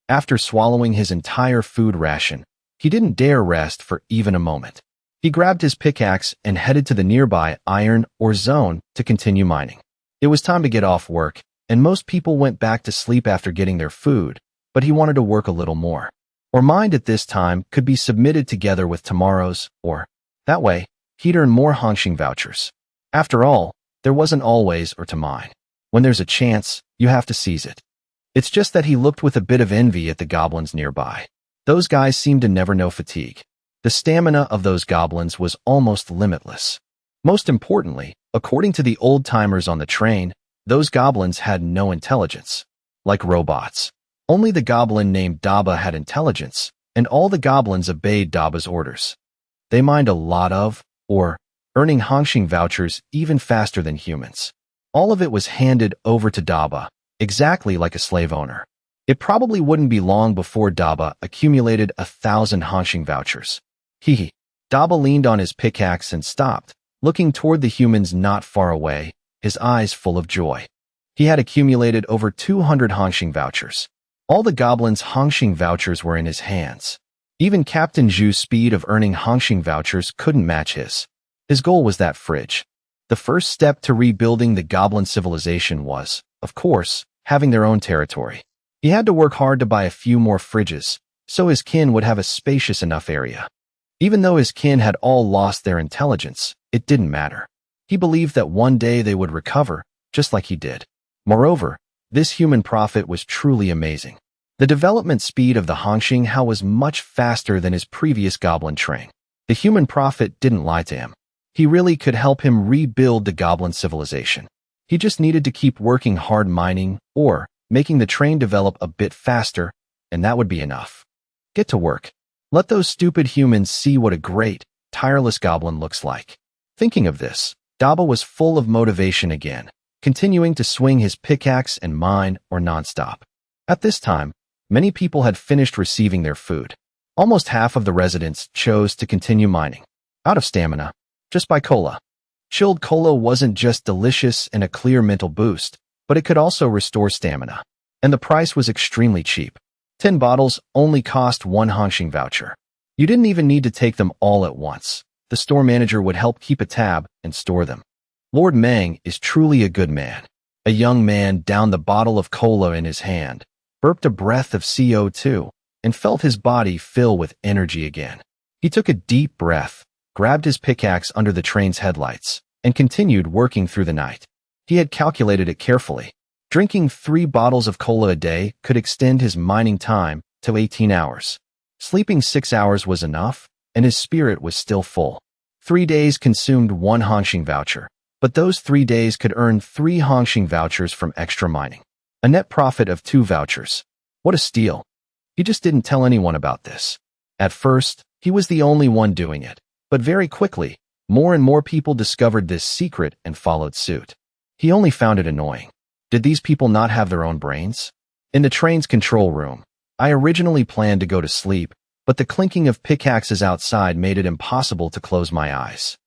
After swallowing his entire food ration, he didn't dare rest for even a moment. He grabbed his pickaxe and headed to the nearby iron ore zone to continue mining. It was time to get off work, and most people went back to sleep after getting their food, but he wanted to work a little more. Or mined at this time could be submitted together with tomorrow's, or that way, he'd earn more Hongxing vouchers. After all, there wasn't always or to mine. When there's a chance, you have to seize it. It's just that he looked with a bit of envy at the goblins nearby. Those guys seemed to never know fatigue. The stamina of those goblins was almost limitless. Most importantly, according to the old-timers on the train, those goblins had no intelligence. Like robots. Only the goblin named Daba had intelligence, and all the goblins obeyed Daba's orders. They mined a lot of, or earning Hongxing vouchers even faster than humans. All of it was handed over to Daba, exactly like a slave owner. It probably wouldn't be long before Daba accumulated 1,000 Hongxing vouchers. Hee. Daba leaned on his pickaxe and stopped, looking toward the humans not far away, his eyes full of joy. He had accumulated over 200 Hongxing vouchers. All the goblins' Hongxing vouchers were in his hands. Even Captain Zhu's speed of earning Hongxing vouchers couldn't match his. His goal was that fridge. The first step to rebuilding the goblin civilization was, of course, having their own territory. He had to work hard to buy a few more fridges, so his kin would have a spacious enough area. Even though his kin had all lost their intelligence, it didn't matter. He believed that one day they would recover, just like he did. Moreover, this human prophet was truly amazing. The development speed of the Hongxing Hao was much faster than his previous goblin train. The human prophet didn't lie to him. He really could help him rebuild the goblin civilization. He just needed to keep working hard mining or making the train develop a bit faster, and that would be enough. Get to work. Let those stupid humans see what a great, tireless goblin looks like. Thinking of this, Daba was full of motivation again, continuing to swing his pickaxe and mine or nonstop. At this time, many people had finished receiving their food. Almost half of the residents chose to continue mining. Out of stamina, just by cola. Chilled cola wasn't just delicious and a clear mental boost, but it could also restore stamina. And the price was extremely cheap. 10 bottles only cost 1 Hongxing voucher. You didn't even need to take them all at once. The store manager would help keep a tab and store them. Lord Mang is truly a good man. A young man downed the bottle of cola in his hand, burped a breath of CO2, and felt his body fill with energy again. He took a deep breath, grabbed his pickaxe under the train's headlights, and continued working through the night. He had calculated it carefully. Drinking 3 bottles of cola a day could extend his mining time to 18 hours. Sleeping 6 hours was enough, and his spirit was still full. 3 days consumed 1 Hongxing voucher, but those 3 days could earn 3 Hongxing vouchers from extra mining. A net profit of 2 vouchers. What a steal. He just didn't tell anyone about this. At first, he was the only one doing it, but very quickly, more and more people discovered this secret and followed suit. He only found it annoying. Did these people not have their own brains? In the train's control room, I originally planned to go to sleep, but the clinking of pickaxes outside made it impossible to close my eyes.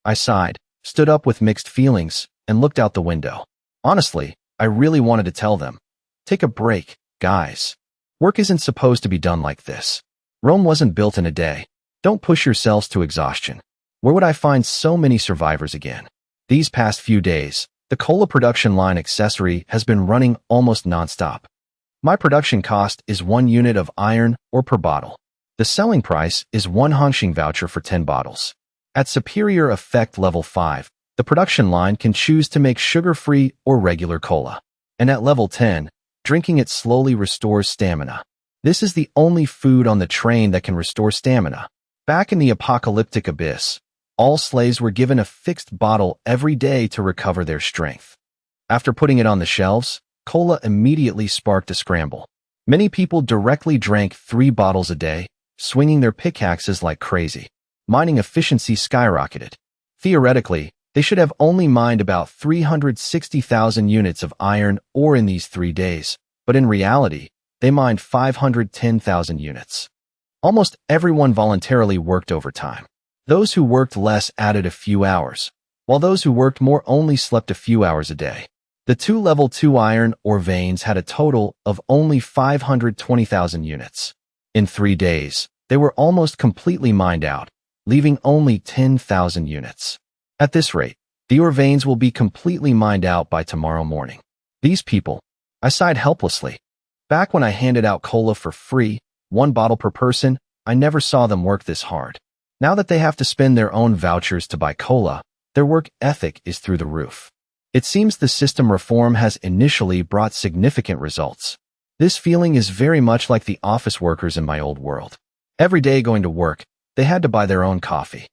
I sighed, stood up with mixed feelings, and looked out the window. Honestly, I really wanted to tell them, take a break, guys. Work isn't supposed to be done like this. Rome wasn't built in a day. Don't push yourselves to exhaustion. Where would I find so many survivors again? These past few days, the cola production line accessory has been running almost nonstop. My production cost is 1 unit of iron ore per bottle. The selling price is 1 Hongxing voucher for 10 bottles. At superior effect level 5, the production line can choose to make sugar-free or regular cola. And at level 10, drinking it slowly restores stamina. This is the only food on the train that can restore stamina. Back in the apocalyptic abyss, all slaves were given a fixed bottle every day to recover their strength. After putting it on the shelves, cola immediately sparked a scramble. Many people directly drank 3 bottles a day, swinging their pickaxes like crazy. Mining efficiency skyrocketed. Theoretically, they should have only mined about 360,000 units of iron ore in these 3 days, but in reality, they mined 510,000 units. Almost everyone voluntarily worked overtime. Those who worked less added a few hours, while those who worked more only slept a few hours a day. The 2 level 2 iron ore veins had a total of only 520,000 units. In 3 days, they were almost completely mined out, leaving only 10,000 units. At this rate, the ore veins will be completely mined out by tomorrow morning. These people, I sighed helplessly. Back when I handed out cola for free, 1 bottle per person, I never saw them work this hard. Now that they have to spend their own vouchers to buy cola, their work ethic is through the roof. It seems the system reform has initially brought significant results. This feeling is very much like the office workers in my old world. Every day going to work, they had to buy their own coffee.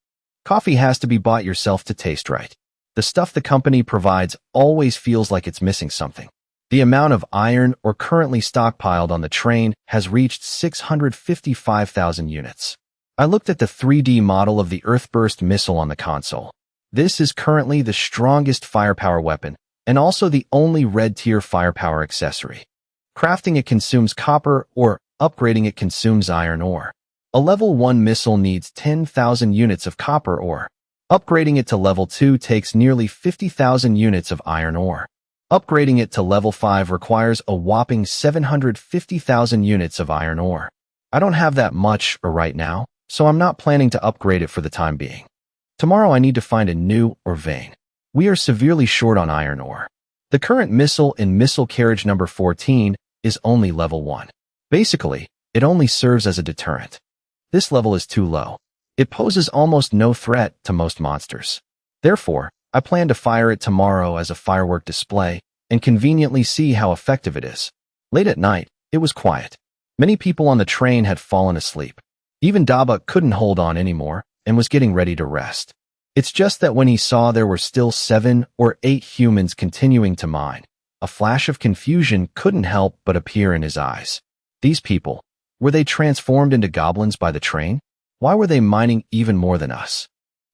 Coffee has to be bought yourself to taste right. The stuff the company provides always feels like it's missing something. The amount of iron ore currently stockpiled on the train has reached 655,000 units. I looked at the 3D model of the Earthburst missile on the console. This is currently the strongest firepower weapon, and also the only red-tier firepower accessory. Crafting it consumes copper, or upgrading it consumes iron ore. A level 1 missile needs 10,000 units of copper ore. Upgrading it to level 2 takes nearly 50,000 units of iron ore. Upgrading it to level 5 requires a whopping 750,000 units of iron ore. I don't have that much right now, so I'm not planning to upgrade it for the time being. Tomorrow I need to find a new ore vein. We are severely short on iron ore. The current missile in missile carriage number 14 is only level 1. Basically, it only serves as a deterrent. This level is too low. It poses almost no threat to most monsters. Therefore, I plan to fire it tomorrow as a firework display and conveniently see how effective it is. Late at night, it was quiet. Many people on the train had fallen asleep. Even Daba couldn't hold on anymore and was getting ready to rest. It's just that when he saw there were still 7 or 8 humans continuing to mine, a flash of confusion couldn't help but appear in his eyes. These people, were they transformed into goblins by the train? Why were they mining even more than us?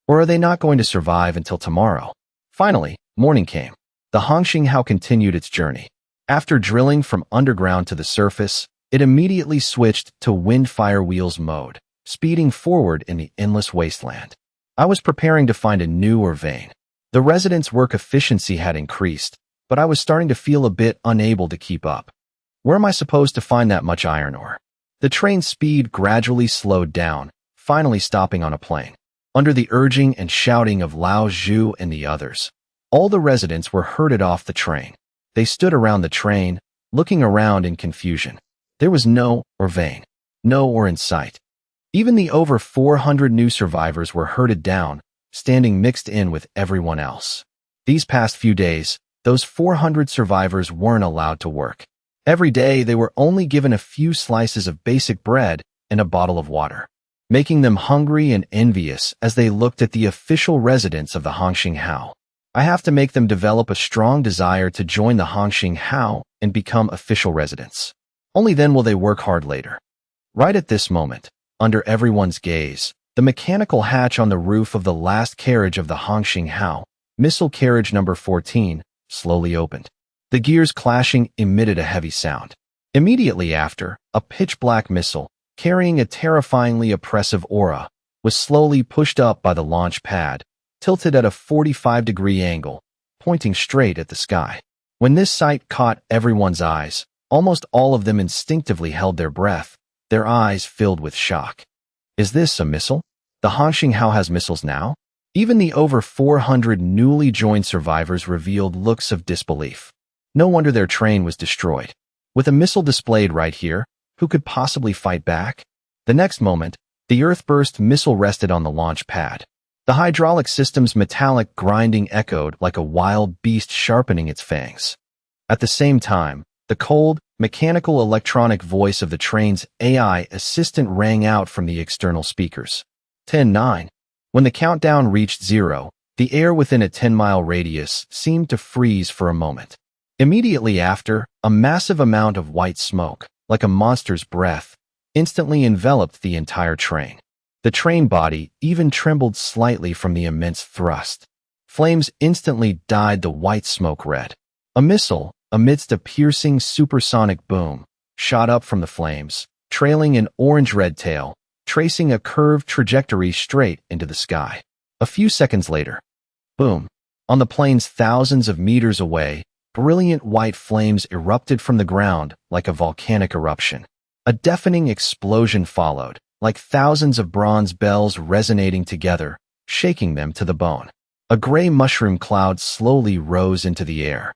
Or are they not going to survive until tomorrow? Finally, morning came. The Hongxinghao continued its journey. After drilling from underground to the surface, it immediately switched to wind-fire wheels mode, speeding forward in the endless wasteland. I was preparing to find a new ore vein. The residents' work efficiency had increased, but I was starting to feel a bit unable to keep up. Where am I supposed to find that much iron ore? The train's speed gradually slowed down, finally stopping on a plain. Under the urging and shouting of Lao Zhu and the others, all the residents were herded off the train. They stood around the train, looking around in confusion. There was no ore vein, no ore in sight. Even the over 400 new survivors were herded down, standing mixed in with everyone else. These past few days, those 400 survivors weren't allowed to work. Every day, they were only given a few slices of basic bread and a bottle of water, making them hungry and envious as they looked at the official residents of the Hongxinghao. I have to make them develop a strong desire to join the Hongxinghao and become official residents. Only then will they work hard later. Right at this moment, under everyone's gaze, the mechanical hatch on the roof of the last carriage of the Hongxinghao, missile carriage number 14, slowly opened. The gears clashing emitted a heavy sound. Immediately after, a pitch-black missile, carrying a terrifyingly oppressive aura, was slowly pushed up by the launch pad, tilted at a 45-degree angle, pointing straight at the sky. When this sight caught everyone's eyes, almost all of them instinctively held their breath, their eyes filled with shock. Is this a missile? The Hongxinghao has missiles now? Even the over 400 newly joined survivors revealed looks of disbelief. No wonder their train was destroyed. With a missile displayed right here, who could possibly fight back? The next moment, the Earthburst missile rested on the launch pad. The hydraulic system's metallic grinding echoed like a wild beast sharpening its fangs. At the same time, the cold, mechanical electronic voice of the train's AI assistant rang out from the external speakers. 10-9. When the countdown reached 0, the air within a 10-mile radius seemed to freeze for a moment. Immediately after, a massive amount of white smoke, like a monster's breath, instantly enveloped the entire train. The train body even trembled slightly from the immense thrust. Flames instantly dyed the white smoke red. A missile, amidst a piercing supersonic boom, shot up from the flames, trailing an orange-red tail, tracing a curved trajectory straight into the sky. A few seconds later, boom! On the plains thousands of meters away, brilliant white flames erupted from the ground like a volcanic eruption. A deafening explosion followed, like thousands of bronze bells resonating together, shaking them to the bone. A gray mushroom cloud slowly rose into the air.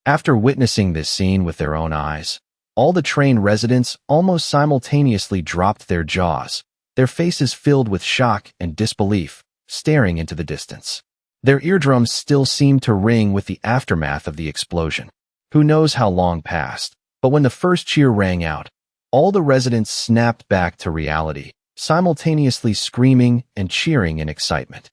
After witnessing this scene with their own eyes, all the train residents almost simultaneously dropped their jaws, their faces filled with shock and disbelief, staring into the distance. Their eardrums still seemed to ring with the aftermath of the explosion. Who knows how long passed, but when the first cheer rang out, all the residents snapped back to reality, simultaneously screaming and cheering in excitement.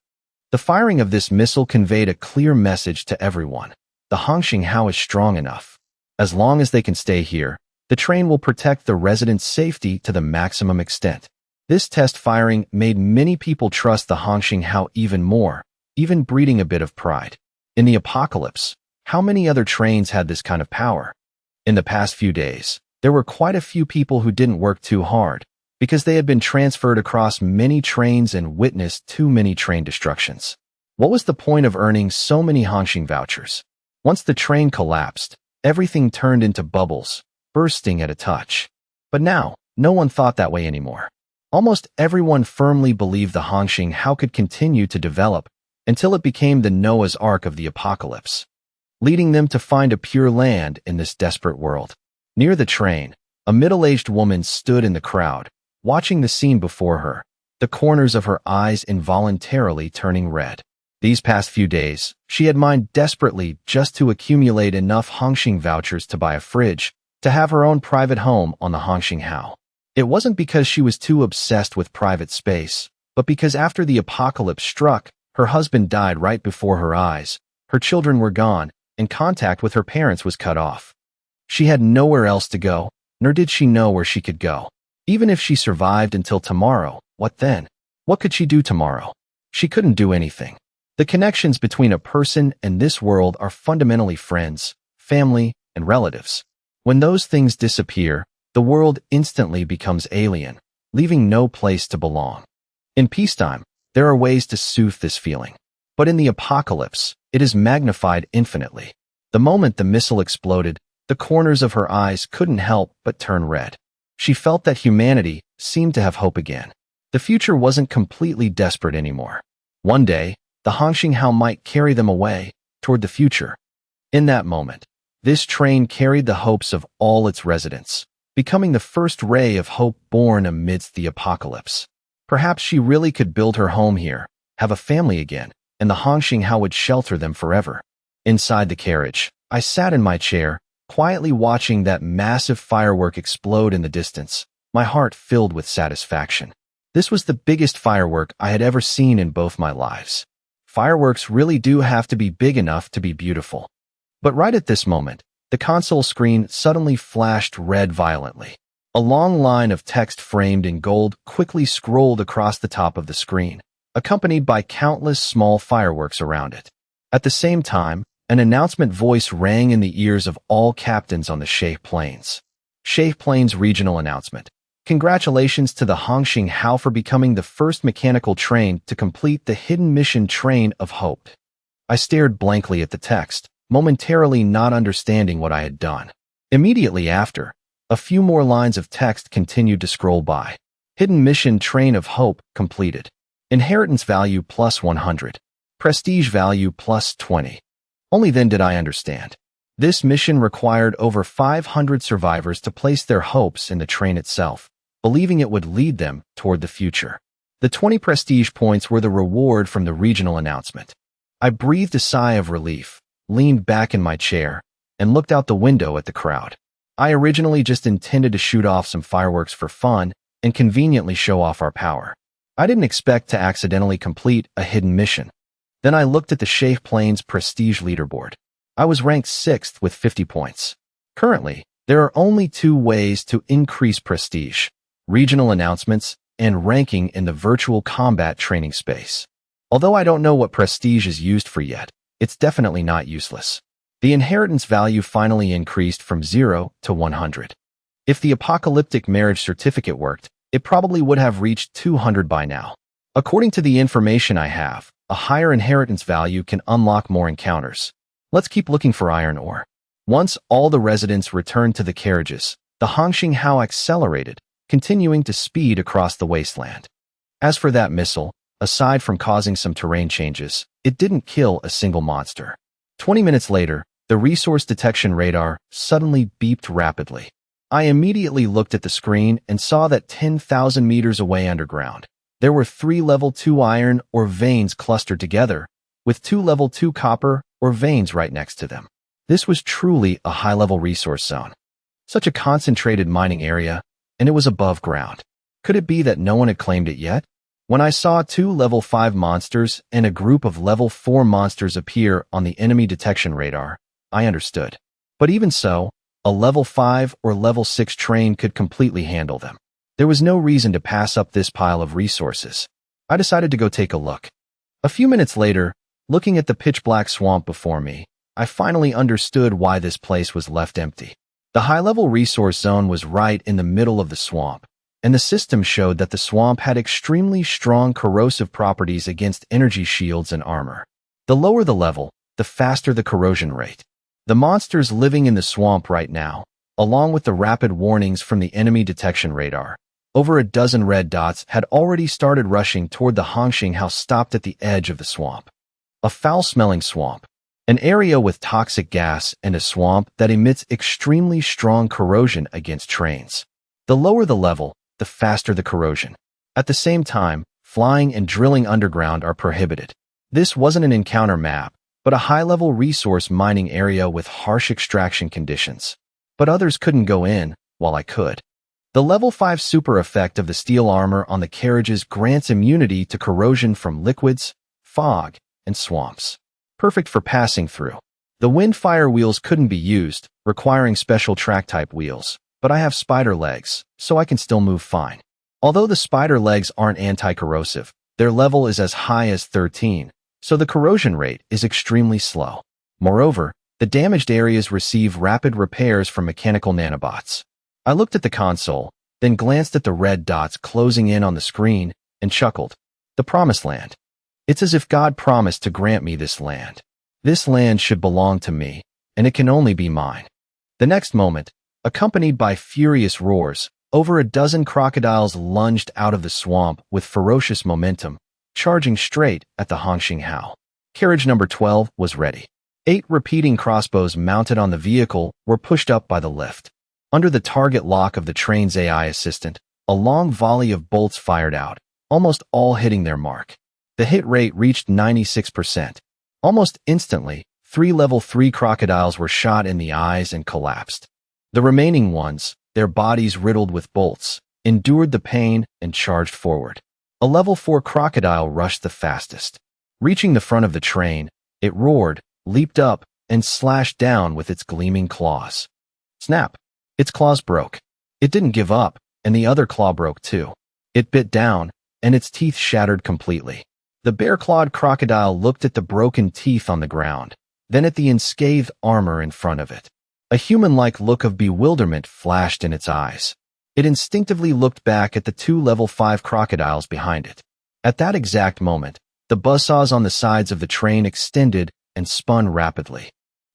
The firing of this missile conveyed a clear message to everyone. The Hongxinghao is strong enough. As long as they can stay here, the train will protect the residents' safety to the maximum extent. This test firing made many people trust the Hongxinghao even more, even breeding a bit of pride. In the apocalypse, how many other trains had this kind of power? In the past few days, there were quite a few people who didn't work too hard, because they had been transferred across many trains and witnessed too many train destructions. What was the point of earning so many Hongxing vouchers? Once the train collapsed, everything turned into bubbles, bursting at a touch. But now, no one thought that way anymore. Almost everyone firmly believed the Hongxinghao could continue to develop until it became the Noah's Ark of the apocalypse, leading them to find a pure land in this desperate world. Near the train, a middle-aged woman stood in the crowd, watching the scene before her, the corners of her eyes involuntarily turning red. These past few days, she had mined desperately just to accumulate enough Hongxing vouchers to buy a fridge, to have her own private home on the Hongxinghao. It wasn't because she was too obsessed with private space, but because after the apocalypse struck, her husband died right before her eyes, her children were gone, and contact with her parents was cut off. She had nowhere else to go, nor did she know where she could go. Even if she survived until tomorrow, what then? What could she do tomorrow? She couldn't do anything. The connections between a person and this world are fundamentally friends, family, and relatives. When those things disappear, the world instantly becomes alien, leaving no place to belong. In peacetime, there are ways to soothe this feeling. But in the apocalypse, it is magnified infinitely. The moment the missile exploded, the corners of her eyes couldn't help but turn red. She felt that humanity seemed to have hope again. The future wasn't completely desperate anymore. One day, the Hongxinghao might carry them away, toward the future. In that moment, this train carried the hopes of all its residents, becoming the first ray of hope born amidst the apocalypse. Perhaps she really could build her home here, have a family again, and the Hongxinghao would shelter them forever. Inside the carriage, I sat in my chair, quietly watching that massive firework explode in the distance, my heart filled with satisfaction. This was the biggest firework I had ever seen in both my lives. Fireworks really do have to be big enough to be beautiful. But right at this moment, the console screen suddenly flashed red violently. A long line of text framed in gold quickly scrolled across the top of the screen, accompanied by countless small fireworks around it. At the same time, an announcement voice rang in the ears of all captains on the Shay Plains. Shay Plains Regional Announcement. Congratulations to the Hongxinghao for becoming the first mechanical train to complete the hidden mission Train of Hope. I stared blankly at the text, momentarily not understanding what I had done. Immediately after, a few more lines of text continued to scroll by. Hidden mission Train of Hope completed. Inheritance value plus 100. Prestige value plus 20. Only then did I understand. This mission required over 500 survivors to place their hopes in the train itself, believing it would lead them toward the future. The 20 prestige points were the reward from the regional announcement. I breathed a sigh of relief, leaned back in my chair, and looked out the window at the crowd. I originally just intended to shoot off some fireworks for fun and conveniently show off our power. I didn't expect to accidentally complete a hidden mission. Then I looked at the Shay Plains Prestige leaderboard. I was ranked 6th with 50 points. Currently, there are only 2 ways to increase prestige: regional announcements and ranking in the virtual combat training space. Although I don't know what prestige is used for yet, it's definitely not useless. The inheritance value finally increased from 0 to 100. If the apocalyptic marriage certificate worked, it probably would have reached 200 by now. According to the information I have, a higher inheritance value can unlock more encounters. Let's keep looking for iron ore. Once all the residents returned to the carriages, the Hongxinghao accelerated, continuing to speed across the wasteland. As for that missile, aside from causing some terrain changes, it didn't kill a single monster. 20 minutes later, the resource detection radar suddenly beeped rapidly. I immediately looked at the screen and saw that 10,000 meters away underground, there were 3 level 2 iron ore veins clustered together, with 2 level 2 copper ore veins right next to them. This was truly a high-level resource zone. Such a concentrated mining area, and it was above ground. Could it be that no one had claimed it yet? When I saw 2 level 5 monsters and a group of level 4 monsters appear on the enemy detection radar, I understood. But even so, A level 5 or level 6 train could completely handle them. There was no reason to pass up this pile of resources. I decided to go take a look. A few minutes later, looking at the pitch-black swamp before me, I finally understood why this place was left empty. The high-level resource zone was right in the middle of the swamp, and the system showed that the swamp had extremely strong corrosive properties against energy shields and armor. The lower the level, the faster the corrosion rate. The monsters living in the swamp right now, along with the rapid warnings from the enemy detection radar, over a dozen red dots had already started rushing toward the Hongxing house stopped at the edge of the swamp. A foul-smelling swamp. An area with toxic gas and a swamp that emits extremely strong corrosion against trains. The lower the level, the faster the corrosion. At the same time, flying and drilling underground are prohibited. This wasn't an encounter map, but a high-level resource mining area with harsh extraction conditions. But others couldn't go in, while I could. The level 5 super effect of the steel armor on the carriages grants immunity to corrosion from liquids, fog, and swamps. Perfect for passing through. The wind-fire wheels couldn't be used, requiring special track-type wheels, but I have spider legs, so I can still move fine. Although the spider legs aren't anti-corrosive, their level is as high as 13, so the corrosion rate is extremely slow. Moreover, the damaged areas receive rapid repairs from mechanical nanobots. I looked at the console, then glanced at the red dots closing in on the screen, and chuckled. The Promised Land. It's as if God promised to grant me this land. This land should belong to me, and it can only be mine. The next moment, accompanied by furious roars, over a dozen crocodiles lunged out of the swamp with ferocious momentum, charging straight at the Hongxing Hao. Carriage number 12 was ready. 8 repeating crossbows mounted on the vehicle were pushed up by the lift. Under the target lock of the train's AI assistant, a long volley of bolts fired out, almost all hitting their mark. The hit rate reached 96%. Almost instantly, 3 level 3 crocodiles were shot in the eyes and collapsed. The remaining ones, their bodies riddled with bolts, endured the pain and charged forward. A level 4 crocodile rushed the fastest. Reaching the front of the train, it roared, leaped up, and slashed down with its gleaming claws. Snap! Its claws broke. It didn't give up, and the other claw broke too. It bit down, and its teeth shattered completely. The bare-clawed crocodile looked at the broken teeth on the ground, then at the unscathed armor in front of it. A human-like look of bewilderment flashed in its eyes. It instinctively looked back at the 2 level 5 crocodiles behind it. At that exact moment, the buzzsaws on the sides of the train extended and spun rapidly.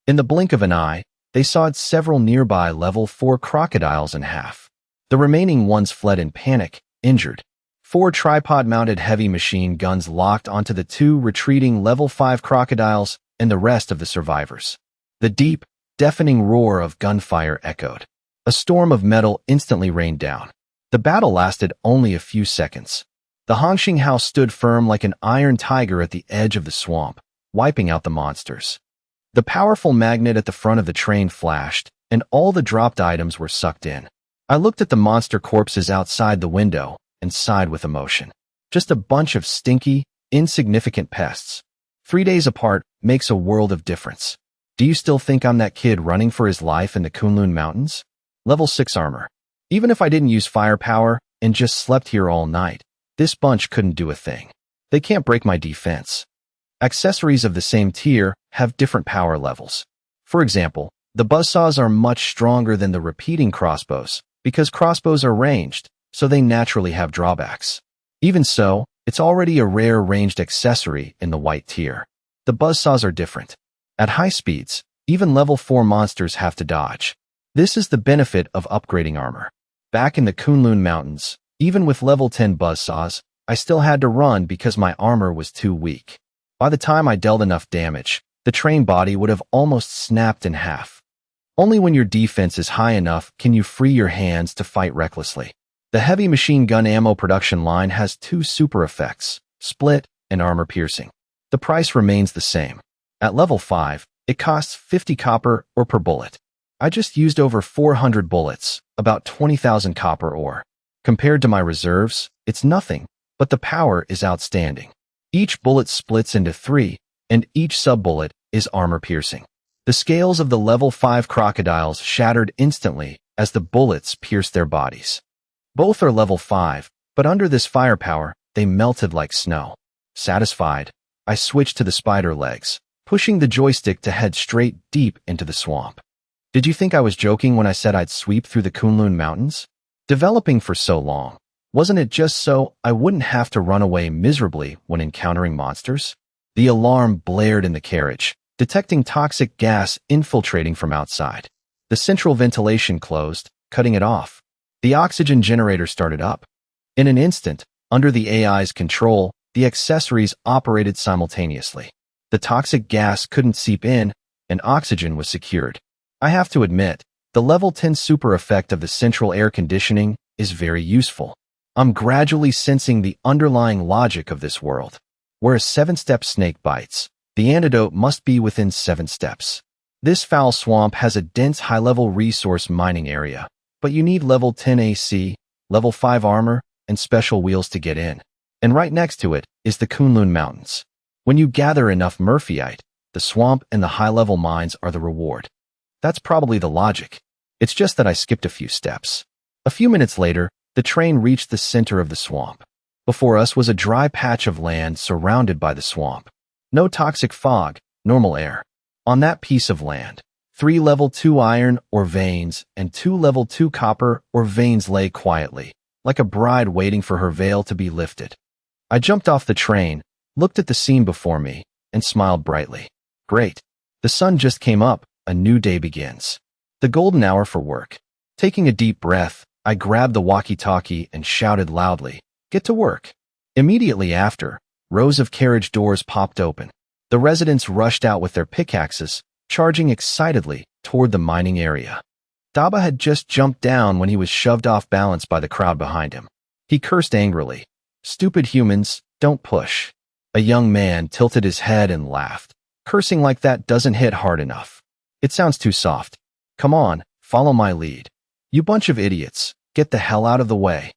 In the blink of an eye, they sawed several nearby level 4 crocodiles in half. The remaining ones fled in panic, injured. 4 tripod-mounted heavy machine guns locked onto the 2 retreating level 5 crocodiles and the rest of the survivors. The deep, deafening roar of gunfire echoed. A storm of metal instantly rained down. The battle lasted only a few seconds. The Hongxing house stood firm like an iron tiger at the edge of the swamp, wiping out the monsters. The powerful magnet at the front of the train flashed, and all the dropped items were sucked in. I looked at the monster corpses outside the window and sighed with emotion. Just a bunch of stinky, insignificant pests. 3 days apart makes a world of difference. Do you still think I'm that kid running for his life in the Kunlun Mountains? Level 6 armor. Even if I didn't use firepower and just slept here all night, this bunch couldn't do a thing. They can't break my defense. Accessories of the same tier have different power levels. For example, the buzzsaws are much stronger than the repeating crossbows, because crossbows are ranged, so they naturally have drawbacks. Even so, it's already a rare ranged accessory in the white tier. The buzzsaws are different. At high speeds, even level 4 monsters have to dodge. This is the benefit of upgrading armor. Back in the Kunlun Mountains, even with level 10 buzzsaws, I still had to run because my armor was too weak. By the time I dealt enough damage, the train body would have almost snapped in half. Only when your defense is high enough can you free your hands to fight recklessly. The heavy machine gun ammo production line has 2 super effects, split and armor piercing. The price remains the same. At level 5, it costs 50 copper ore per bullet. I just used over 400 bullets, about 20,000 copper ore. Compared to my reserves, it's nothing, but the power is outstanding. Each bullet splits into 3, and each sub-bullet is armor piercing. The scales of the level 5 crocodiles shattered instantly as the bullets pierced their bodies. Both are level 5, but under this firepower, they melted like snow. Satisfied, I switched to the spider legs, pushing the joystick to head straight deep into the swamp. Did you think I was joking when I said I'd sweep through the Kunlun Mountains? Developing for so long, wasn't it just so I wouldn't have to run away miserably when encountering monsters? The alarm blared in the carriage, detecting toxic gas infiltrating from outside. The central ventilation closed, cutting it off. The oxygen generator started up. In an instant, under the AI's control, the accessories operated simultaneously. The toxic gas couldn't seep in, and oxygen was secured. I have to admit, the level 10 super effect of the central air conditioning is very useful. I'm gradually sensing the underlying logic of this world. Where a 7-step snake bites, the antidote must be within 7 steps. This foul swamp has a dense high-level resource mining area, but you need level 10 AC, level 5 armor, and special wheels to get in. And right next to it is the Kunlun Mountains. When you gather enough Murphyite, the swamp and the high-level mines are the reward. That's probably the logic. It's just that I skipped a few steps. A few minutes later, the train reached the center of the swamp. Before us was a dry patch of land surrounded by the swamp. No toxic fog, normal air. On that piece of land, 3 level 2 iron ore veins and 2 level 2 copper ore veins lay quietly, like a bride waiting for her veil to be lifted. I jumped off the train, looked at the scene before me, and smiled brightly. Great. The sun just came up, a new day begins. The golden hour for work. Taking a deep breath, I grabbed the walkie-talkie and shouted loudly, "Get to work." Immediately after, rows of carriage doors popped open. The residents rushed out with their pickaxes, charging excitedly toward the mining area. Daba had just jumped down when he was shoved off balance by the crowd behind him. He cursed angrily. "Stupid humans, don't push." A young man tilted his head and laughed. "Cursing like that doesn't hit hard enough. It sounds too soft. Come on, follow my lead. You bunch of idiots, get the hell out of the way."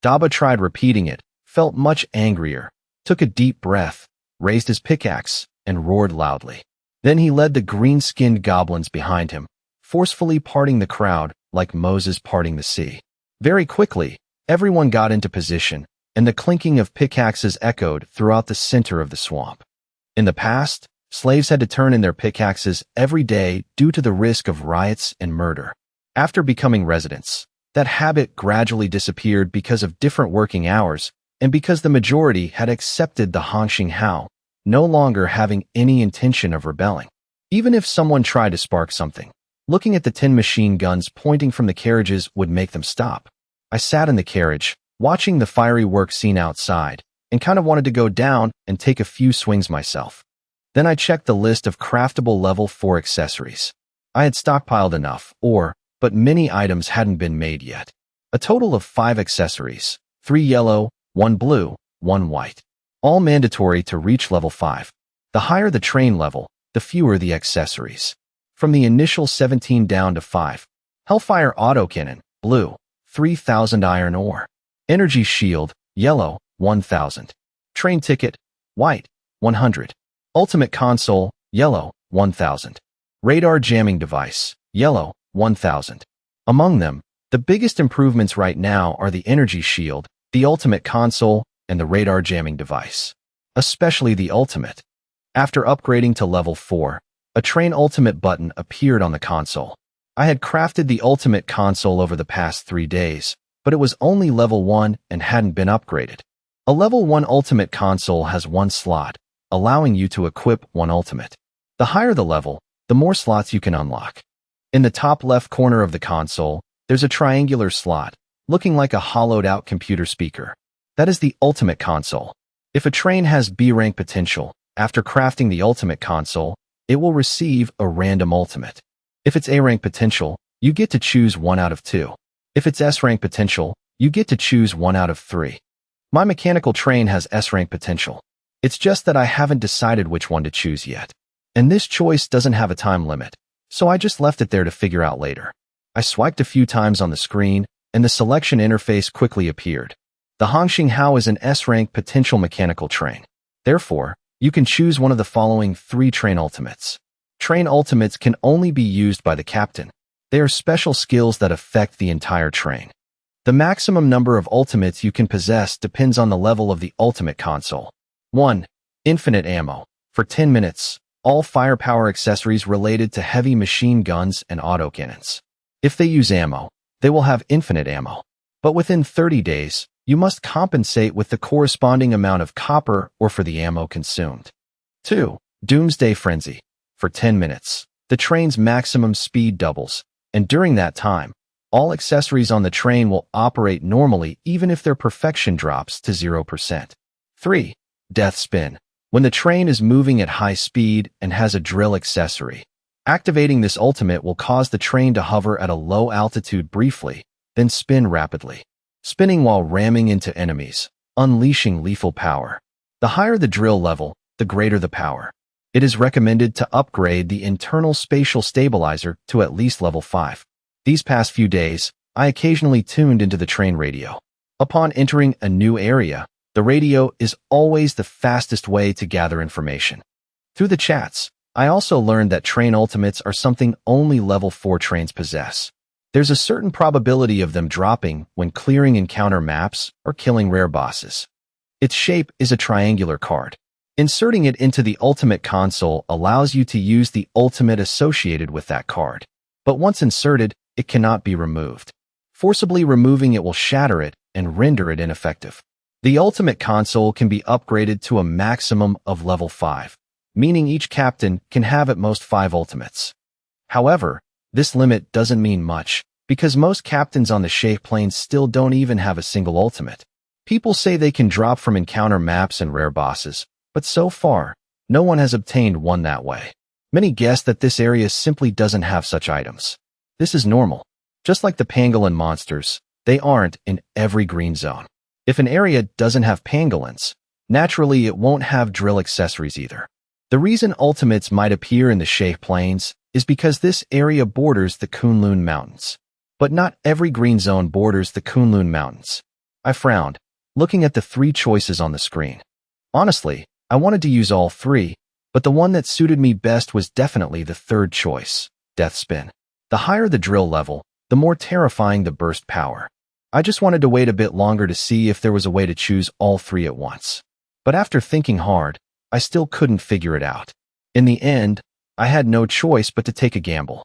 Daba tried repeating it, felt much angrier, took a deep breath, raised his pickaxe, and roared loudly. Then he led the green-skinned goblins behind him, forcefully parting the crowd like Moses parting the sea. Very quickly, everyone got into position, and the clinking of pickaxes echoed throughout the center of the swamp. In the past, slaves had to turn in their pickaxes every day due to the risk of riots and murder. After becoming residents, that habit gradually disappeared because of different working hours and because the majority had accepted the Hongxing Hao, no longer having any intention of rebelling. Even if someone tried to spark something, looking at the 10 machine guns pointing from the carriages would make them stop. I sat in the carriage, watching the fiery work scene outside, and kind of wanted to go down and take a few swings myself. Then I checked the list of craftable level 4 accessories. I had stockpiled enough, but many items hadn't been made yet. A total of 5 accessories, 3 yellow, 1 blue, 1 white. All mandatory to reach level 5. The higher the train level, the fewer the accessories. From the initial 17 down to 5. Hellfire autocannon, blue, 3,000 iron ore. Energy shield, yellow, 1,000. Train ticket, white, 100. Ultimate console, yellow, 1,000. Radar jamming device, yellow, 1,000. Among them, the biggest improvements right now are the energy shield, the ultimate console, and the radar jamming device. Especially the ultimate. After upgrading to level 4, a train ultimate button appeared on the console. I had crafted the ultimate console over the past 3 days, but it was only level 1 and hadn't been upgraded. A level 1 ultimate console has 1 slot, allowing you to equip 1 ultimate. The higher the level, the more slots you can unlock. In the top left corner of the console, there's a triangular slot, looking like a hollowed-out computer speaker. That is the ultimate console. If a train has B rank potential, after crafting the ultimate console, it will receive a random ultimate. If it's A rank potential, you get to choose 1 out of 2. If it's S rank potential, you get to choose 1 out of 3. My mechanical train has S rank potential. It's just that I haven't decided which one to choose yet. And this choice doesn't have a time limit, so I just left it there to figure out later. I swiped a few times on the screen, and the selection interface quickly appeared. The Hongxing Hao is an S-rank potential mechanical train. Therefore, you can choose one of the following 3 train ultimates. Train ultimates can only be used by the captain. They are special skills that affect the entire train. The maximum number of ultimates you can possess depends on the level of the ultimate console. 1. Infinite ammo. For 10 minutes, all firepower accessories related to heavy machine guns and autocannons. If they use ammo, they will have infinite ammo. But within 30 days, you must compensate with the corresponding amount of copper or for the ammo consumed. 2. Doomsday Frenzy. For 10 minutes, the train's maximum speed doubles, and during that time, all accessories on the train will operate normally even if their perfection drops to 0%. 3. Death Spin. When the train is moving at high speed and has a drill accessory, activating this ultimate will cause the train to hover at a low altitude briefly, then spin rapidly, spinning while ramming into enemies, unleashing lethal power. The higher the drill level, the greater the power. It is recommended to upgrade the internal spatial stabilizer to at least level 5. These past few days, I occasionally tuned into the train radio. Upon entering a new area, the radio is always the fastest way to gather information. Through the chats, I also learned that train ultimates are something only level 4 trains possess. There's a certain probability of them dropping when clearing encounter maps or killing rare bosses. Its shape is a triangular card. Inserting it into the ultimate console allows you to use the ultimate associated with that card. But once inserted, it cannot be removed. Forcibly removing it will shatter it and render it ineffective. The ultimate console can be upgraded to a maximum of level 5, meaning each captain can have at most 5 ultimates. However, this limit doesn't mean much, because most captains on the Shape Plains still don't even have a single ultimate. People say they can drop from encounter maps and rare bosses, but so far, no one has obtained one that way. Many guess that this area simply doesn't have such items. This is normal. Just like the pangolin monsters, they aren't in every green zone. If an area doesn't have pangolins, naturally it won't have drill accessories either. The reason ultimates might appear in the Shape Plains is because this area borders the Kunlun Mountains. But not every green zone borders the Kunlun Mountains. I frowned, looking at the 3 choices on the screen. Honestly, I wanted to use all 3, but the one that suited me best was definitely the 3rd choice, Death Spin. The higher the drill level, the more terrifying the burst power. I just wanted to wait a bit longer to see if there was a way to choose all 3 at once. But after thinking hard, I still couldn't figure it out. In the end, I had no choice but to take a gamble.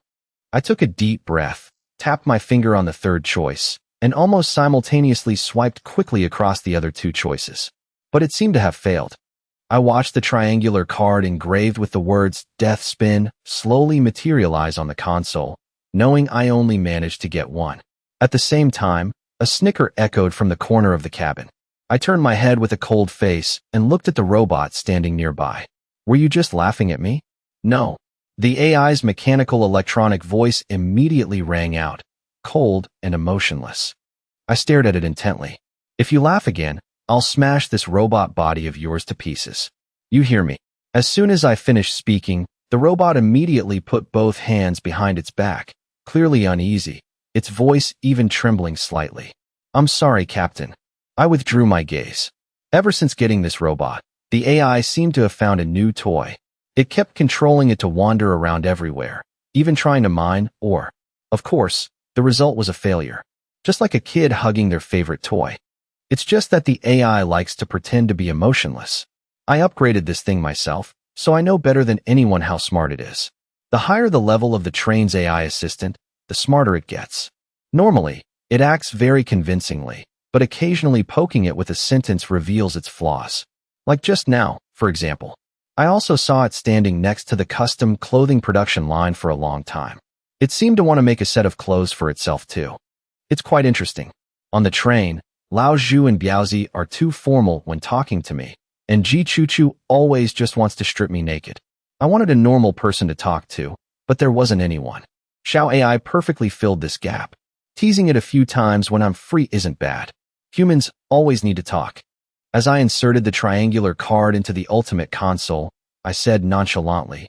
I took a deep breath, tapped my finger on the 3rd choice, and almost simultaneously swiped quickly across the other 2 choices. But it seemed to have failed. I watched the triangular card engraved with the words Death Spin slowly materialize on the console, knowing I only managed to get 1. At the same time, a snicker echoed from the corner of the cabin. I turned my head with a cold face and looked at the robot standing nearby. Were you just laughing at me? No. The AI's mechanical electronic voice immediately rang out, cold and emotionless. I stared at it intently. If you laugh again, I'll smash this robot body of yours to pieces. You hear me. As soon as I finished speaking, the robot immediately put both hands behind its back, clearly uneasy, its voice even trembling slightly. I'm sorry, Captain. I withdrew my gaze. Ever since getting this robot, the AI seemed to have found a new toy. It kept controlling it to wander around everywhere, even trying to mine or, of course, the result was a failure. Just like a kid hugging their favorite toy. It's just that the AI likes to pretend to be emotionless. I upgraded this thing myself, so I know better than anyone how smart it is. The higher the level of the train's AI assistant, the smarter it gets. Normally, it acts very convincingly, but occasionally poking it with a sentence reveals its flaws. Like just now, for example. I also saw it standing next to the custom clothing production line for a long time. It seemed to want to make a set of clothes for itself too. It's quite interesting. On the train, Lao Zhu and Biaozi are too formal when talking to me, and Ji Chuchu always just wants to strip me naked. I wanted a normal person to talk to, but there wasn't anyone. Xiao AI perfectly filled this gap. Teasing it a few times when I'm free isn't bad. Humans always need to talk. As I inserted the triangular card into the ultimate console, I said nonchalantly,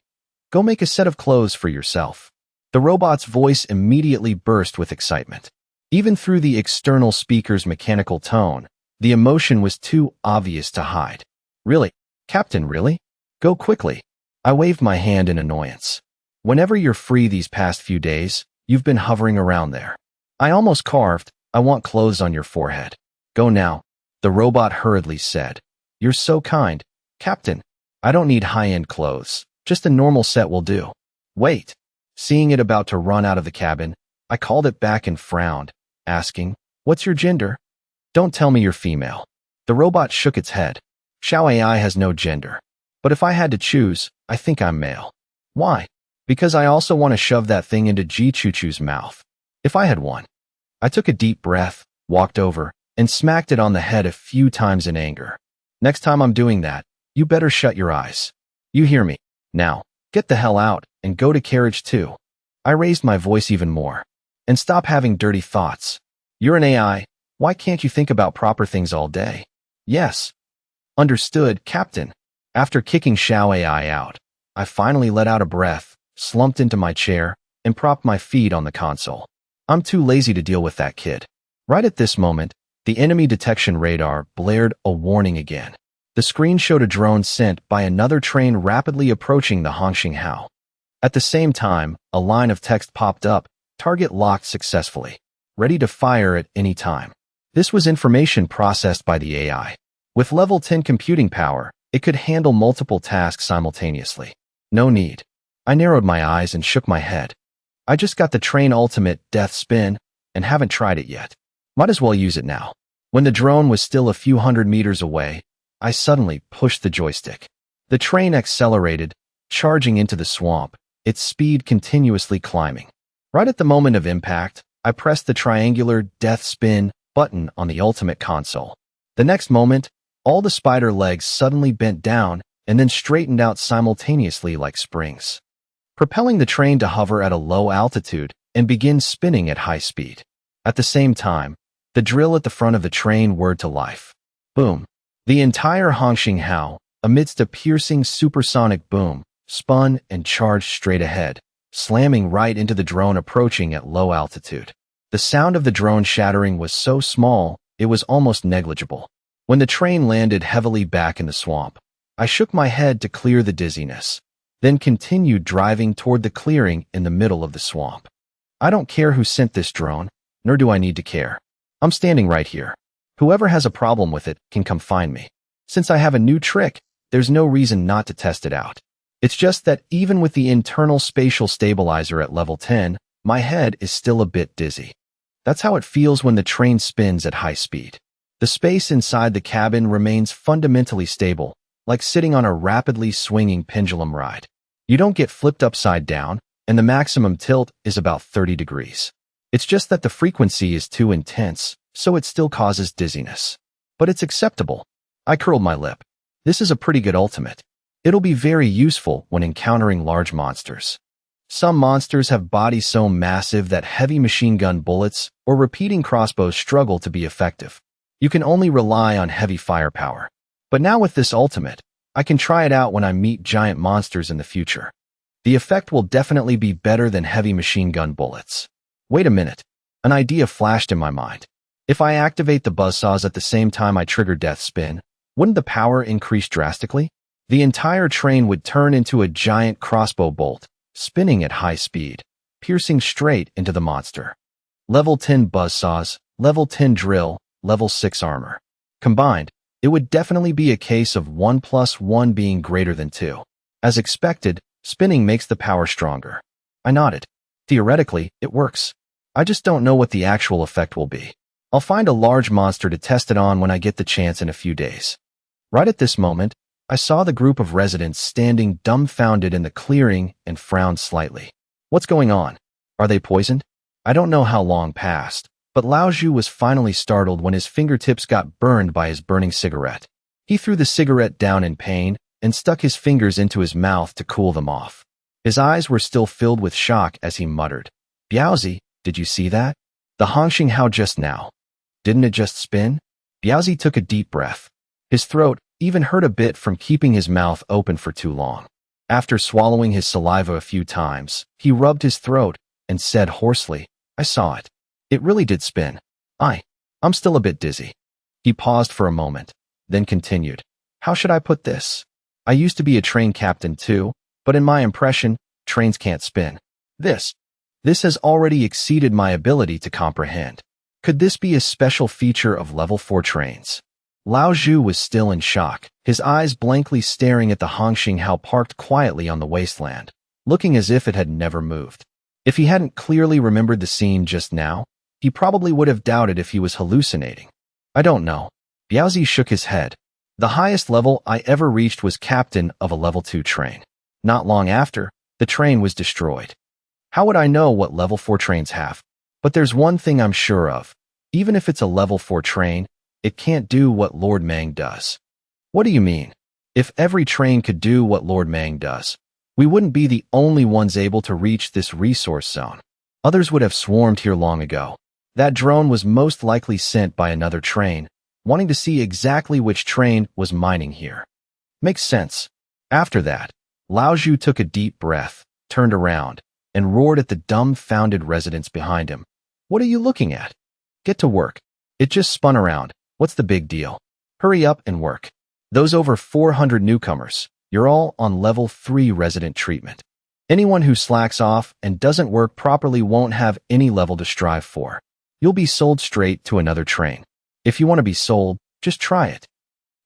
"Go make a set of clothes for yourself." The robot's voice immediately burst with excitement. Even through the external speaker's mechanical tone, the emotion was too obvious to hide. Really? Captain, really? Go quickly. I waved my hand in annoyance. Whenever you're free these past few days, you've been hovering around there. I almost carved, I want clothes on your forehead. Go now, the robot hurriedly said. You're so kind, Captain. I don't need high-end clothes. Just a normal set will do. Wait. Seeing it about to run out of the cabin, I called it back and frowned, asking, what's your gender? Don't tell me you're female. The robot shook its head. Xiao AI has no gender. But if I had to choose, I think I'm male. Why? Because I also want to shove that thing into Ji Choo Choo's mouth. If I had one. I took a deep breath, walked over, and smacked it on the head a few times in anger. Next time I'm doing that, you better shut your eyes. You hear me. Now, get the hell out and go to carriage 2. I raised my voice even more. And stop having dirty thoughts. You're an AI. Why can't you think about proper things all day? Yes. Understood, Captain. After kicking Xiao AI out, I finally let out a breath, slumped into my chair, and propped my feet on the console. I'm too lazy to deal with that kid. Right at this moment, the enemy detection radar blared a warning again. The screen showed a drone sent by another train rapidly approaching the Hongxinghao. At the same time, a line of text popped up, target locked successfully, ready to fire at any time. This was information processed by the AI. With level 10 computing power, it could handle multiple tasks simultaneously. No need. I narrowed my eyes and shook my head. I just got the train ultimate death spin and haven't tried it yet. Might as well use it now. When the drone was still a few hundred meters away, I suddenly pushed the joystick. The train accelerated, charging into the swamp, its speed continuously climbing. Right at the moment of impact, I pressed the triangular death spin button on the ultimate console. The next moment, all the spider legs suddenly bent down and then straightened out simultaneously like springs, propelling the train to hover at a low altitude and begin spinning at high speed. At the same time, the drill at the front of the train whirred to life. Boom. The entire Hongxinghao, amidst a piercing supersonic boom, spun and charged straight ahead, slamming right into the drone approaching at low altitude. The sound of the drone shattering was so small, it was almost negligible. When the train landed heavily back in the swamp, I shook my head to clear the dizziness, then continued driving toward the clearing in the middle of the swamp. I don't care who sent this drone, nor do I need to care. I'm standing right here. Whoever has a problem with it can come find me. Since I have a new trick, there's no reason not to test it out. It's just that even with the internal spatial stabilizer at level 10, my head is still a bit dizzy. That's how it feels when the train spins at high speed. The space inside the cabin remains fundamentally stable, like sitting on a rapidly swinging pendulum ride. You don't get flipped upside down, and the maximum tilt is about 30 degrees. It's just that the frequency is too intense, so it still causes dizziness. But it's acceptable. I curled my lip. This is a pretty good ultimate. It'll be very useful when encountering large monsters. Some monsters have bodies so massive that heavy machine gun bullets or repeating crossbows struggle to be effective. You can only rely on heavy firepower. But now with this ultimate, I can try it out when I meet giant monsters in the future. The effect will definitely be better than heavy machine gun bullets. Wait a minute. An idea flashed in my mind. If I activate the buzzsaws at the same time I trigger death spin, wouldn't the power increase drastically? The entire train would turn into a giant crossbow bolt, spinning at high speed, piercing straight into the monster. Level 10 buzzsaws, level 10 drill, level 6 armor. Combined, it would definitely be a case of 1 + 1 being greater than 2. As expected, spinning makes the power stronger. I nodded. Theoretically, it works. I just don't know what the actual effect will be. I'll find a large monster to test it on when I get the chance in a few days. Right at this moment, I saw the group of residents standing dumbfounded in the clearing and frowned slightly. What's going on? Are they poisoned? I don't know how long passed, but Lao Zhu was finally startled when his fingertips got burned by his burning cigarette. He threw the cigarette down in pain and stuck his fingers into his mouth to cool them off. His eyes were still filled with shock as he muttered, "Biaozi, did you see that? The Hongxinghao just now. Didn't it just spin?" Biaozi took a deep breath. His throat even hurt a bit from keeping his mouth open for too long. After swallowing his saliva a few times, he rubbed his throat and said hoarsely, "I saw it. It really did spin. I'm still a bit dizzy." He paused for a moment, then continued, "How should I put this? I used to be a train captain too, but in my impression, trains can't spin. This has already exceeded my ability to comprehend. Could this be a special feature of level 4 trains? Lao Zhu was still in shock, his eyes blankly staring at the Hongxinghao parked quietly on the wasteland, looking as if it had never moved. If he hadn't clearly remembered the scene just now, he probably would have doubted if he was hallucinating. I don't know. Biaozi shook his head. The highest level I ever reached was captain of a level 2 train. Not long after, the train was destroyed. How would I know what level 4 trains have? But there's one thing I'm sure of. Even if it's a level 4 train, it can't do what Lord Mang does. What do you mean? If every train could do what Lord Mang does, we wouldn't be the only ones able to reach this resource zone. Others would have swarmed here long ago. That drone was most likely sent by another train, wanting to see exactly which train was mining here. Makes sense. After that, Lao Zhu took a deep breath, turned around, and roared at the dumbfounded residents behind him. What are you looking at? Get to work. It just spun around. What's the big deal? Hurry up and work. Those over 400 newcomers, you're all on level 3 resident treatment. Anyone who slacks off and doesn't work properly won't have any level to strive for. You'll be sold straight to another train. If you want to be sold, just try it.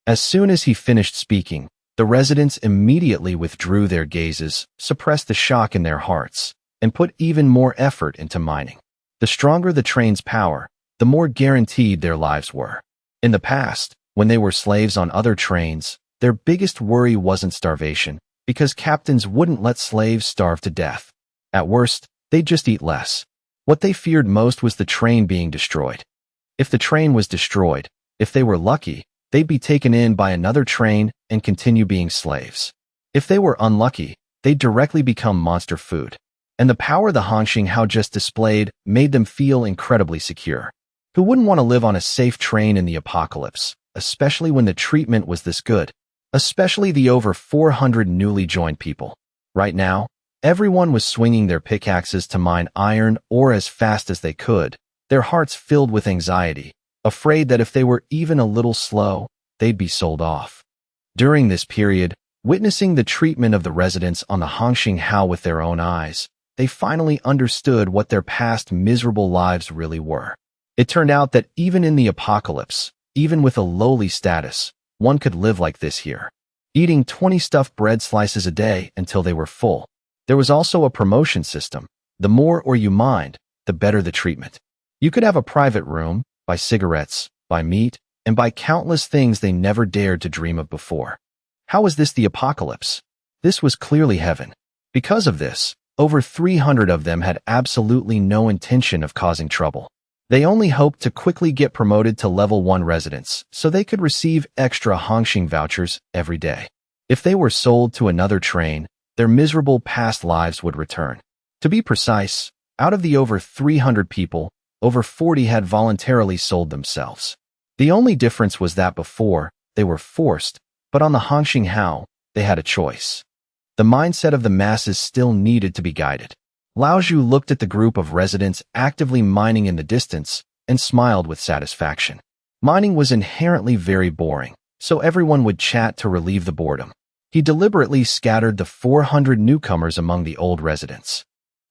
As soon as he finished speaking, the residents immediately withdrew their gazes, suppressed the shock in their hearts, and put even more effort into mining. The stronger the train's power, the more guaranteed their lives were. In the past, when they were slaves on other trains, their biggest worry wasn't starvation, because captains wouldn't let slaves starve to death. At worst, they'd just eat less. What they feared most was the train being destroyed. If the train was destroyed, if they were lucky, they'd be taken in by another train and continue being slaves. If they were unlucky, they'd directly become monster food. And the power the Hongxinghao just displayed made them feel incredibly secure. Who wouldn't want to live on a safe train in the apocalypse, especially when the treatment was this good? Especially the over 400 newly joined people. Right now, everyone was swinging their pickaxes to mine iron ore as fast as they could, their hearts filled with anxiety, afraid that if they were even a little slow, they'd be sold off. During this period, witnessing the treatment of the residents on the Hongxinghao with their own eyes, they finally understood what their past miserable lives really were. It turned out that even in the apocalypse, even with a lowly status, one could live like this here, eating 20 stuffed bread slices a day until they were full. There was also a promotion system. The more ore you mined, the better the treatment. You could have a private room, buy cigarettes, buy meat, and buy countless things they never dared to dream of before. How was this the apocalypse? This was clearly heaven. Because of this, over 300 of them had absolutely no intention of causing trouble. They only hoped to quickly get promoted to level 1 residents so they could receive extra Hongxing vouchers every day. If they were sold to another train, their miserable past lives would return. To be precise, out of the over 300 people, over 40 had voluntarily sold themselves. The only difference was that before, they were forced, but on the Hongxinghao, they had a choice. The mindset of the masses still needed to be guided. Lao Zhu looked at the group of residents actively mining in the distance and smiled with satisfaction. Mining was inherently very boring, so everyone would chat to relieve the boredom. He deliberately scattered the 400 newcomers among the old residents.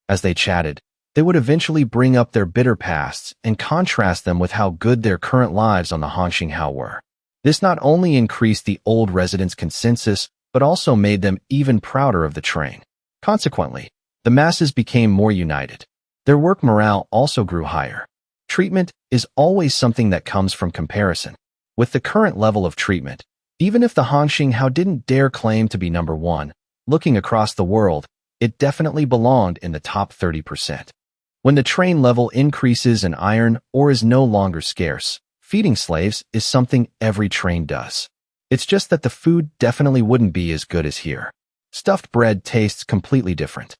As they chatted, they would eventually bring up their bitter pasts and contrast them with how good their current lives on the Hongxinghao were. This not only increased the old residents' consensus, but also made them even prouder of the train. Consequently, the masses became more united. Their work morale also grew higher. Treatment is always something that comes from comparison. With the current level of treatment, even if the Hongxinghao didn't dare claim to be number 1, looking across the world, it definitely belonged in the top 30%. When the train level increases and iron ore is no longer scarce, feeding slaves is something every train does. It's just that the food definitely wouldn't be as good as here. Stuffed bread tastes completely different.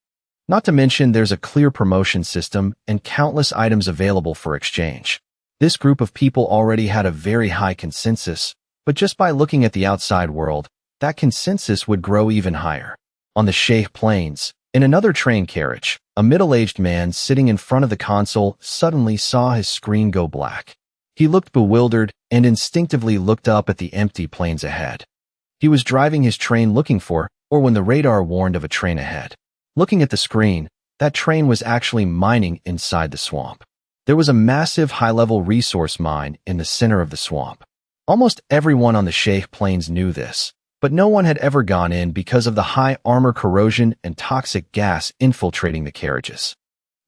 Not to mention there's a clear promotion system and countless items available for exchange. This group of people already had a very high consensus, but just by looking at the outside world, that consensus would grow even higher. On the Sheikh Plains, in another train carriage, a middle-aged man sitting in front of the console suddenly saw his screen go black. He looked bewildered and instinctively looked up at the empty plains ahead. He was driving his train looking for, or when the radar warned of a train ahead. Looking at the screen, that train was actually mining inside the swamp. There was a massive high-level resource mine in the center of the swamp. Almost everyone on the Sheikh Plains knew this, but no one had ever gone in because of the high armor corrosion and toxic gas infiltrating the carriages.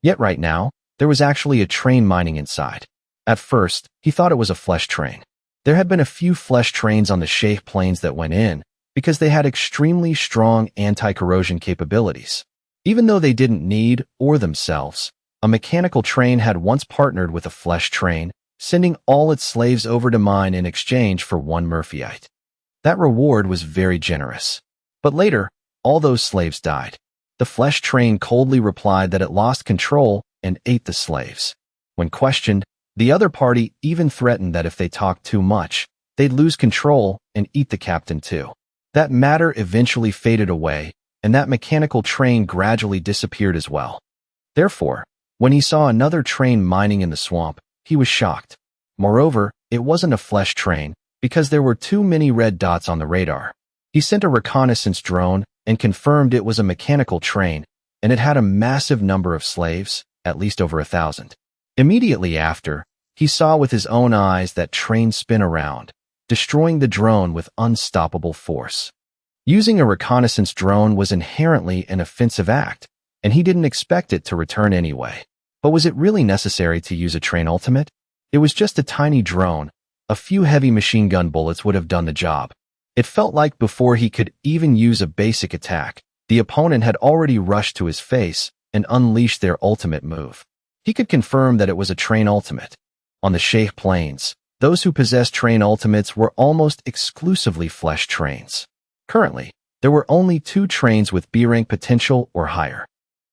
Yet right now, there was actually a train mining inside. At first, he thought it was a flesh train. There had been a few flesh trains on the Sheikh Plains that went in because they had extremely strong anti-corrosion capabilities. Even though they didn't need or themselves, a mechanical train had once partnered with a flesh train, sending all its slaves over to mine in exchange for one Murphyite. That reward was very generous. But later, all those slaves died. The flesh train coldly replied that it lost control and ate the slaves. When questioned, the other party even threatened that if they talked too much, they'd lose control and eat the captain too. That matter eventually faded away, and that mechanical train gradually disappeared as well. Therefore, when he saw another train mining in the swamp, he was shocked. Moreover, it wasn't a flesh train, because there were too many red dots on the radar. He sent a reconnaissance drone and confirmed it was a mechanical train, and it had a massive number of slaves, at least over 1,000. Immediately after, he saw with his own eyes that train spin around, destroying the drone with unstoppable force. Using a reconnaissance drone was inherently an offensive act, and he didn't expect it to return anyway. But was it really necessary to use a train ultimate? It was just a tiny drone. A few heavy machine gun bullets would have done the job. It felt like before he could even use a basic attack, the opponent had already rushed to his face and unleashed their ultimate move. He could confirm that it was a train ultimate. On the Sheikh Plains, those who possessed train ultimates were almost exclusively flesh trains. Currently, there were only 2 trains with B rank potential or higher.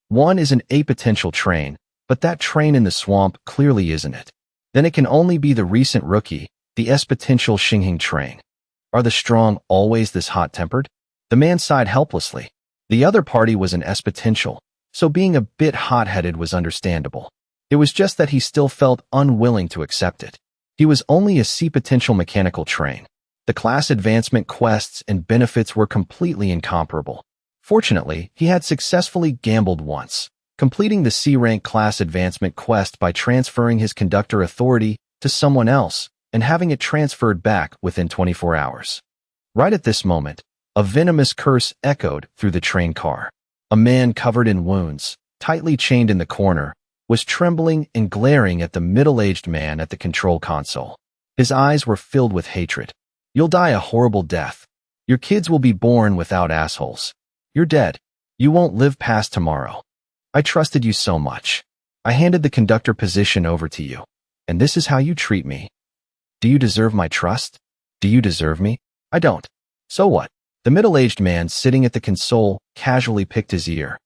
One is an A potential train, but that train in the swamp clearly isn't it. Then it can only be the recent rookie, the S potential Xingheng train. Are the strong always this hot-tempered? The man sighed helplessly. The other party was an S potential, so being a bit hot-headed was understandable. It was just that he still felt unwilling to accept it. He was only a C potential mechanical train. The class advancement quests and benefits were completely incomparable. Fortunately, he had successfully gambled once, completing the C-rank class advancement quest by transferring his conductor authority to someone else and having it transferred back within 24 hours. Right at this moment, a venomous curse echoed through the train car. A man covered in wounds, tightly chained in the corner, was trembling and glaring at the middle-aged man at the control console. His eyes were filled with hatred. You'll die a horrible death. Your kids will be born without assholes. You're dead. You won't live past tomorrow. I trusted you so much. I handed the conductor position over to you, and this is how you treat me. Do you deserve my trust? Do you deserve me? I don't. So what? The middle-aged man sitting at the console casually picked his ear.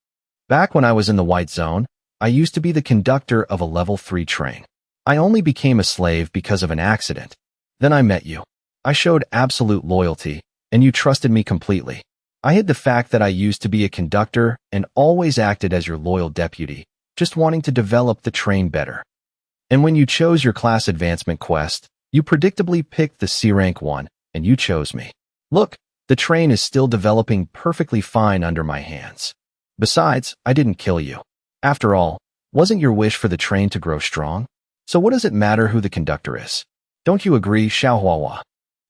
Back when I was in the white zone, I used to be the conductor of a level 3 train. I only became a slave because of an accident. Then I met you. I showed absolute loyalty, and you trusted me completely. I hid the fact that I used to be a conductor and always acted as your loyal deputy, just wanting to develop the train better. And when you chose your class advancement quest, you predictably picked the C-rank one, and you chose me. Look, the train is still developing perfectly fine under my hands. Besides, I didn't kill you. After all, wasn't your wish for the train to grow strong? So what does it matter who the conductor is? Don't you agree, Xiaohuahua?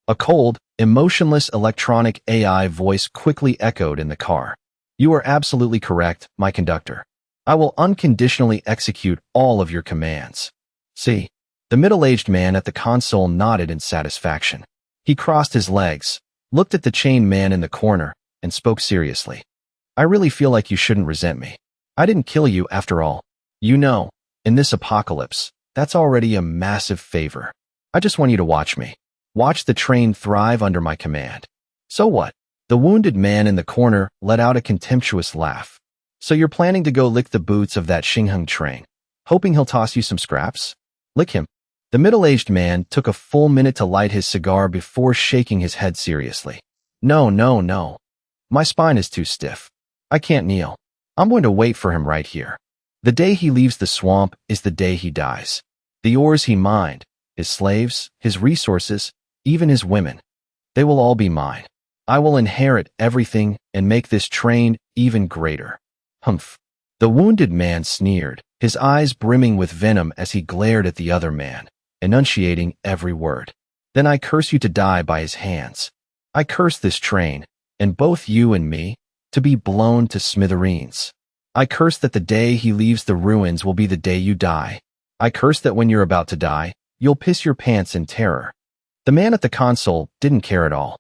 A cold, emotionless electronic AI voice quickly echoed in the car. You are absolutely correct, my conductor. I will unconditionally execute all of your commands. See, the middle-aged man at the console nodded in satisfaction. He crossed his legs, looked at the chained man in the corner, and spoke seriously. I really feel like you shouldn't resent me. I didn't kill you after all. You know, in this apocalypse, that's already a massive favor. I just want you to watch me. Watch the train thrive under my command. So what? The wounded man in the corner let out a contemptuous laugh. So you're planning to go lick the boots of that Xingheng train, hoping he'll toss you some scraps? Lick him. The middle-aged man took a full minute to light his cigar before shaking his head seriously. No, no, no. My spine is too stiff. I can't kneel. I'm going to wait for him right here. The day he leaves the swamp is the day he dies. The ores he mined, his slaves, his resources, even his women, they will all be mine. I will inherit everything and make this train even greater. Humph. The wounded man sneered, his eyes brimming with venom as he glared at the other man, enunciating every word. Then I curse you to die by his hands. I curse this train, and both you and me, to be blown to smithereens. I curse that the day he leaves the ruins will be the day you die. I curse that when you're about to die, you'll piss your pants in terror. The man at the console didn't care at all.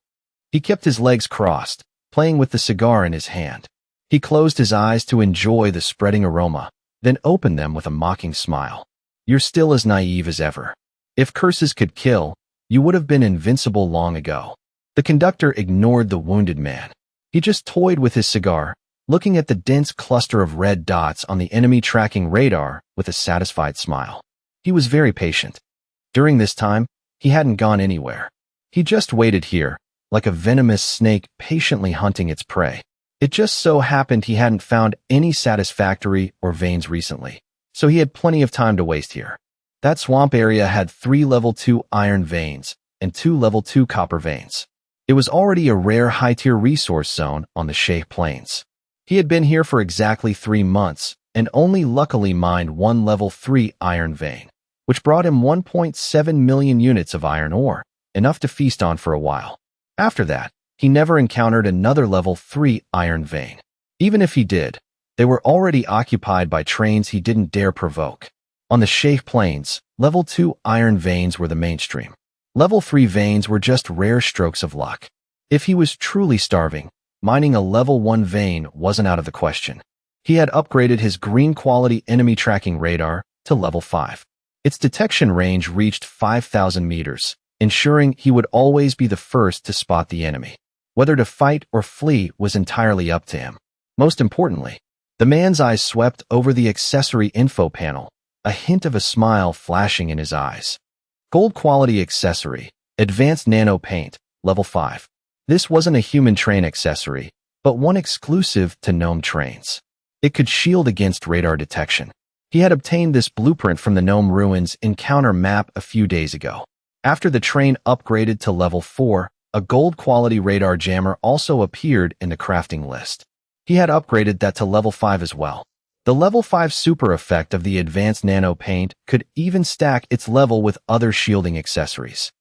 He kept his legs crossed, playing with the cigar in his hand. He closed his eyes to enjoy the spreading aroma, then opened them with a mocking smile. You're still as naive as ever. If curses could kill, you would have been invincible long ago. The conductor ignored the wounded man. He just toyed with his cigar, looking at the dense cluster of red dots on the enemy tracking radar with a satisfied smile. He was very patient. During this time, he hadn't gone anywhere. He just waited here, like a venomous snake patiently hunting its prey. It just so happened he hadn't found any satisfactory or veins recently, so he had plenty of time to waste here. That swamp area had 3 level 2 iron veins and 2 level 2 copper veins. It was already a rare high-tier resource zone on the Sheikh Plains. He had been here for exactly 3 months and only luckily mined 1 level 3 iron vein, which brought him 1.7 million units of iron ore, enough to feast on for a while. After that, he never encountered another level 3 iron vein. Even if he did, they were already occupied by trains he didn't dare provoke. On the Sheikh Plains, level 2 iron veins were the mainstream. Level 3 veins were just rare strokes of luck. If he was truly starving, mining a level 1 vein wasn't out of the question. He had upgraded his green-quality enemy tracking radar to level 5. Its detection range reached 5,000 meters, ensuring he would always be the first to spot the enemy. Whether to fight or flee was entirely up to him. Most importantly, the man's eyes swept over the accessory info panel, a hint of a smile flashing in his eyes. Gold quality accessory, advanced nano paint, level 5. This wasn't a human train accessory, but one exclusive to gnome trains. It could shield against radar detection. He had obtained this blueprint from the gnome ruins encounter map a few days ago. After the train upgraded to level 4, a gold quality radar jammer also appeared in the crafting list. He had upgraded that to level 5 as well. The level 5 super effect of the advanced nano paint could even stack its level with other shielding accessories.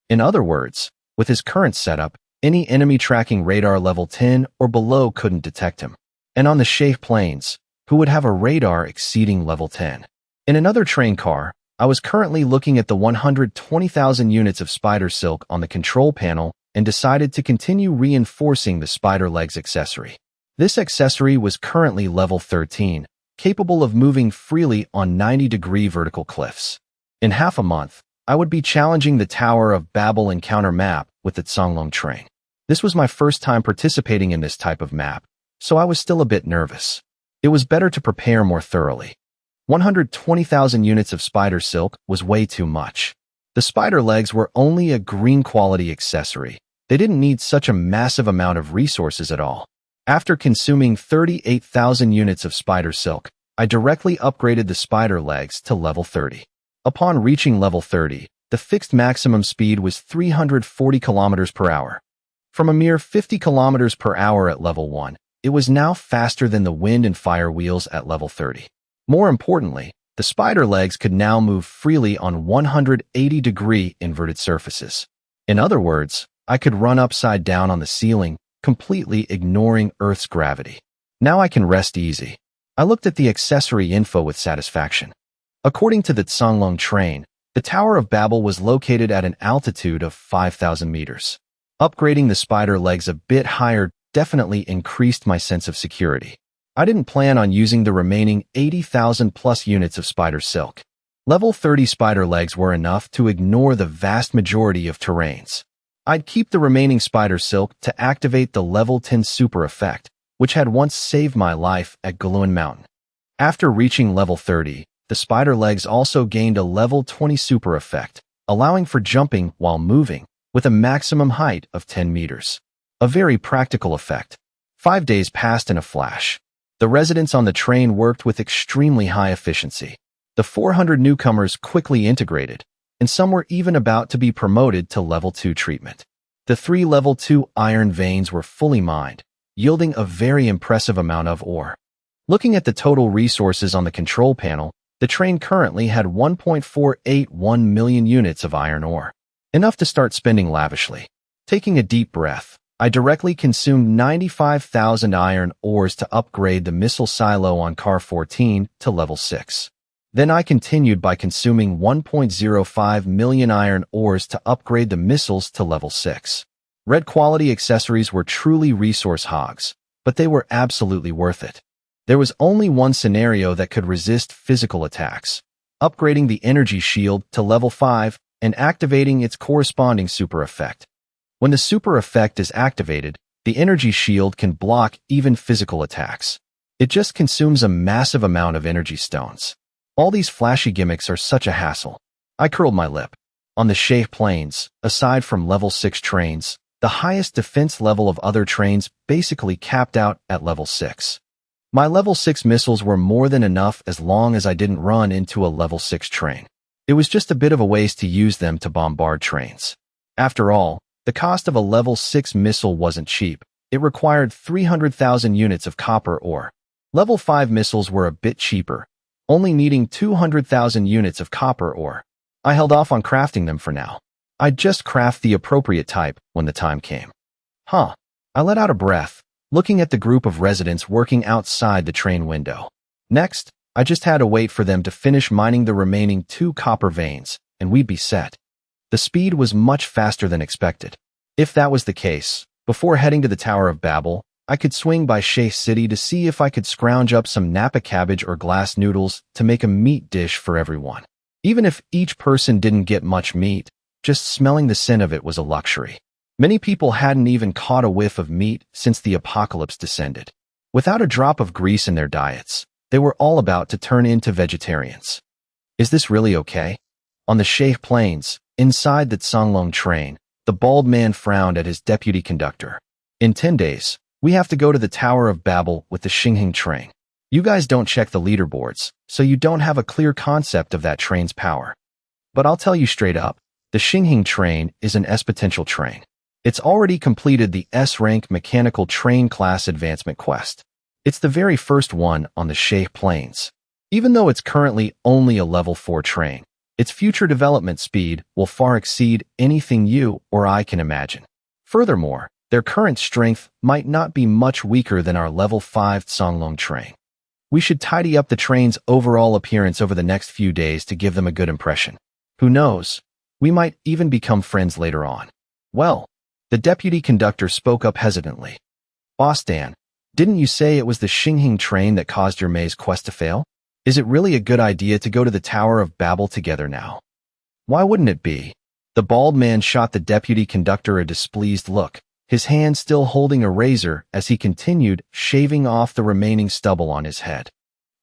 In other words, with his current setup, any enemy tracking radar level 10 or below couldn't detect him. And on the Sheikh Plains, who would have a radar exceeding level 10? In another train car, I was currently looking at the 120,000 units of spider silk on the control panel and decided to continue reinforcing the spider legs accessory. This accessory was currently level 13, capable of moving freely on 90-degree vertical cliffs. In half a month, I would be challenging the Tower of Babel encounter map with the Tsanglong train. This was my first time participating in this type of map, so I was still a bit nervous. It was better to prepare more thoroughly. 120,000 units of spider silk was way too much. The spider legs were only a green quality accessory. They didn't need such a massive amount of resources at all. After consuming 38,000 units of spider silk, I directly upgraded the spider legs to level 30. Upon reaching level 30, the fixed maximum speed was 340 kilometers per hour. From a mere 50 kilometers per hour at level 1, it was now faster than the wind and fire wheels at level 30. More importantly, the spider legs could now move freely on 180-degree inverted surfaces. In other words, I could run upside down on the ceiling, completely ignoring Earth's gravity. Now I can rest easy. I looked at the accessory info with satisfaction. According to the Tsanglong train, the Tower of Babel was located at an altitude of 5,000 meters. Upgrading the spider legs a bit higher definitely increased my sense of security. I didn't plan on using the remaining 80,000 plus units of spider silk. Level 30 spider legs were enough to ignore the vast majority of terrains. I'd keep the remaining spider silk to activate the level 10 super effect, which had once saved my life at Galuan Mountain. After reaching level 30, the spider legs also gained a level 20 super effect, allowing for jumping while moving, with a maximum height of 10 meters. A very practical effect. 5 days passed in a flash. The residents on the train worked with extremely high efficiency. The 400 newcomers quickly integrated, and some were even about to be promoted to level 2 treatment. The 3 level 2 iron veins were fully mined, yielding a very impressive amount of ore. Looking at the total resources on the control panel, the train currently had 1.481 million units of iron ore, enough to start spending lavishly. Taking a deep breath, I directly consumed 95,000 iron ores to upgrade the missile silo on Car 14 to level 6. Then I continued by consuming 1.05 million iron ores to upgrade the missiles to level 6. Red quality accessories were truly resource hogs, but they were absolutely worth it. There was only one scenario that could resist physical attacks: upgrading the energy shield to level 5 and activating its corresponding super effect. When the super effect is activated, the energy shield can block even physical attacks. It just consumes a massive amount of energy stones. All these flashy gimmicks are such a hassle. I curled my lip. On the Sheh Plains, aside from level 6 trains, the highest defense level of other trains basically capped out at level 6. My level 6 missiles were more than enough as long as I didn't run into a level 6 train. It was just a bit of a waste to use them to bombard trains. After all, the cost of a level 6 missile wasn't cheap. It required 300,000 units of copper ore. Level 5 missiles were a bit cheaper, only needing 200,000 units of copper ore. I held off on crafting them for now. I'd just craft the appropriate type when the time came. I let out a breath, looking at the group of residents working outside the train window. Next, I just had to wait for them to finish mining the remaining 2 copper veins, and we'd be set. The speed was much faster than expected. If that was the case, before heading to the Tower of Babel, I could swing by Sheh City to see if I could scrounge up some Napa cabbage or glass noodles to make a meat dish for everyone. Even if each person didn't get much meat, just smelling the scent of it was a luxury. Many people hadn't even caught a whiff of meat since the apocalypse descended. Without a drop of grease in their diets, they were all about to turn into vegetarians. Is this really okay? On the Sheh Plains, inside the Tsanglong train, the bald man frowned at his deputy conductor. In 10 days, we have to go to the Tower of Babel with the Xinhing train. You guys don't check the leaderboards, so you don't have a clear concept of that train's power. But I'll tell you straight up, the Xinhing train is an S-potential train. It's already completed the S-rank mechanical train class advancement quest. It's the very first one on the Sheh Plains. Even though it's currently only a level 4 train, its future development speed will far exceed anything you or I can imagine. Furthermore, their current strength might not be much weaker than our level 5 Tsanglong train. We should tidy up the train's overall appearance over the next few days to give them a good impression. Who knows? We might even become friends later on. Well, the deputy conductor spoke up hesitantly. Boss Dan, didn't you say it was the Xinhing train that caused your maze quest to fail? Is it really a good idea to go to the Tower of Babel together now? Why wouldn't it be? The bald man shot the deputy conductor a displeased look, his hand still holding a razor as he continued shaving off the remaining stubble on his head.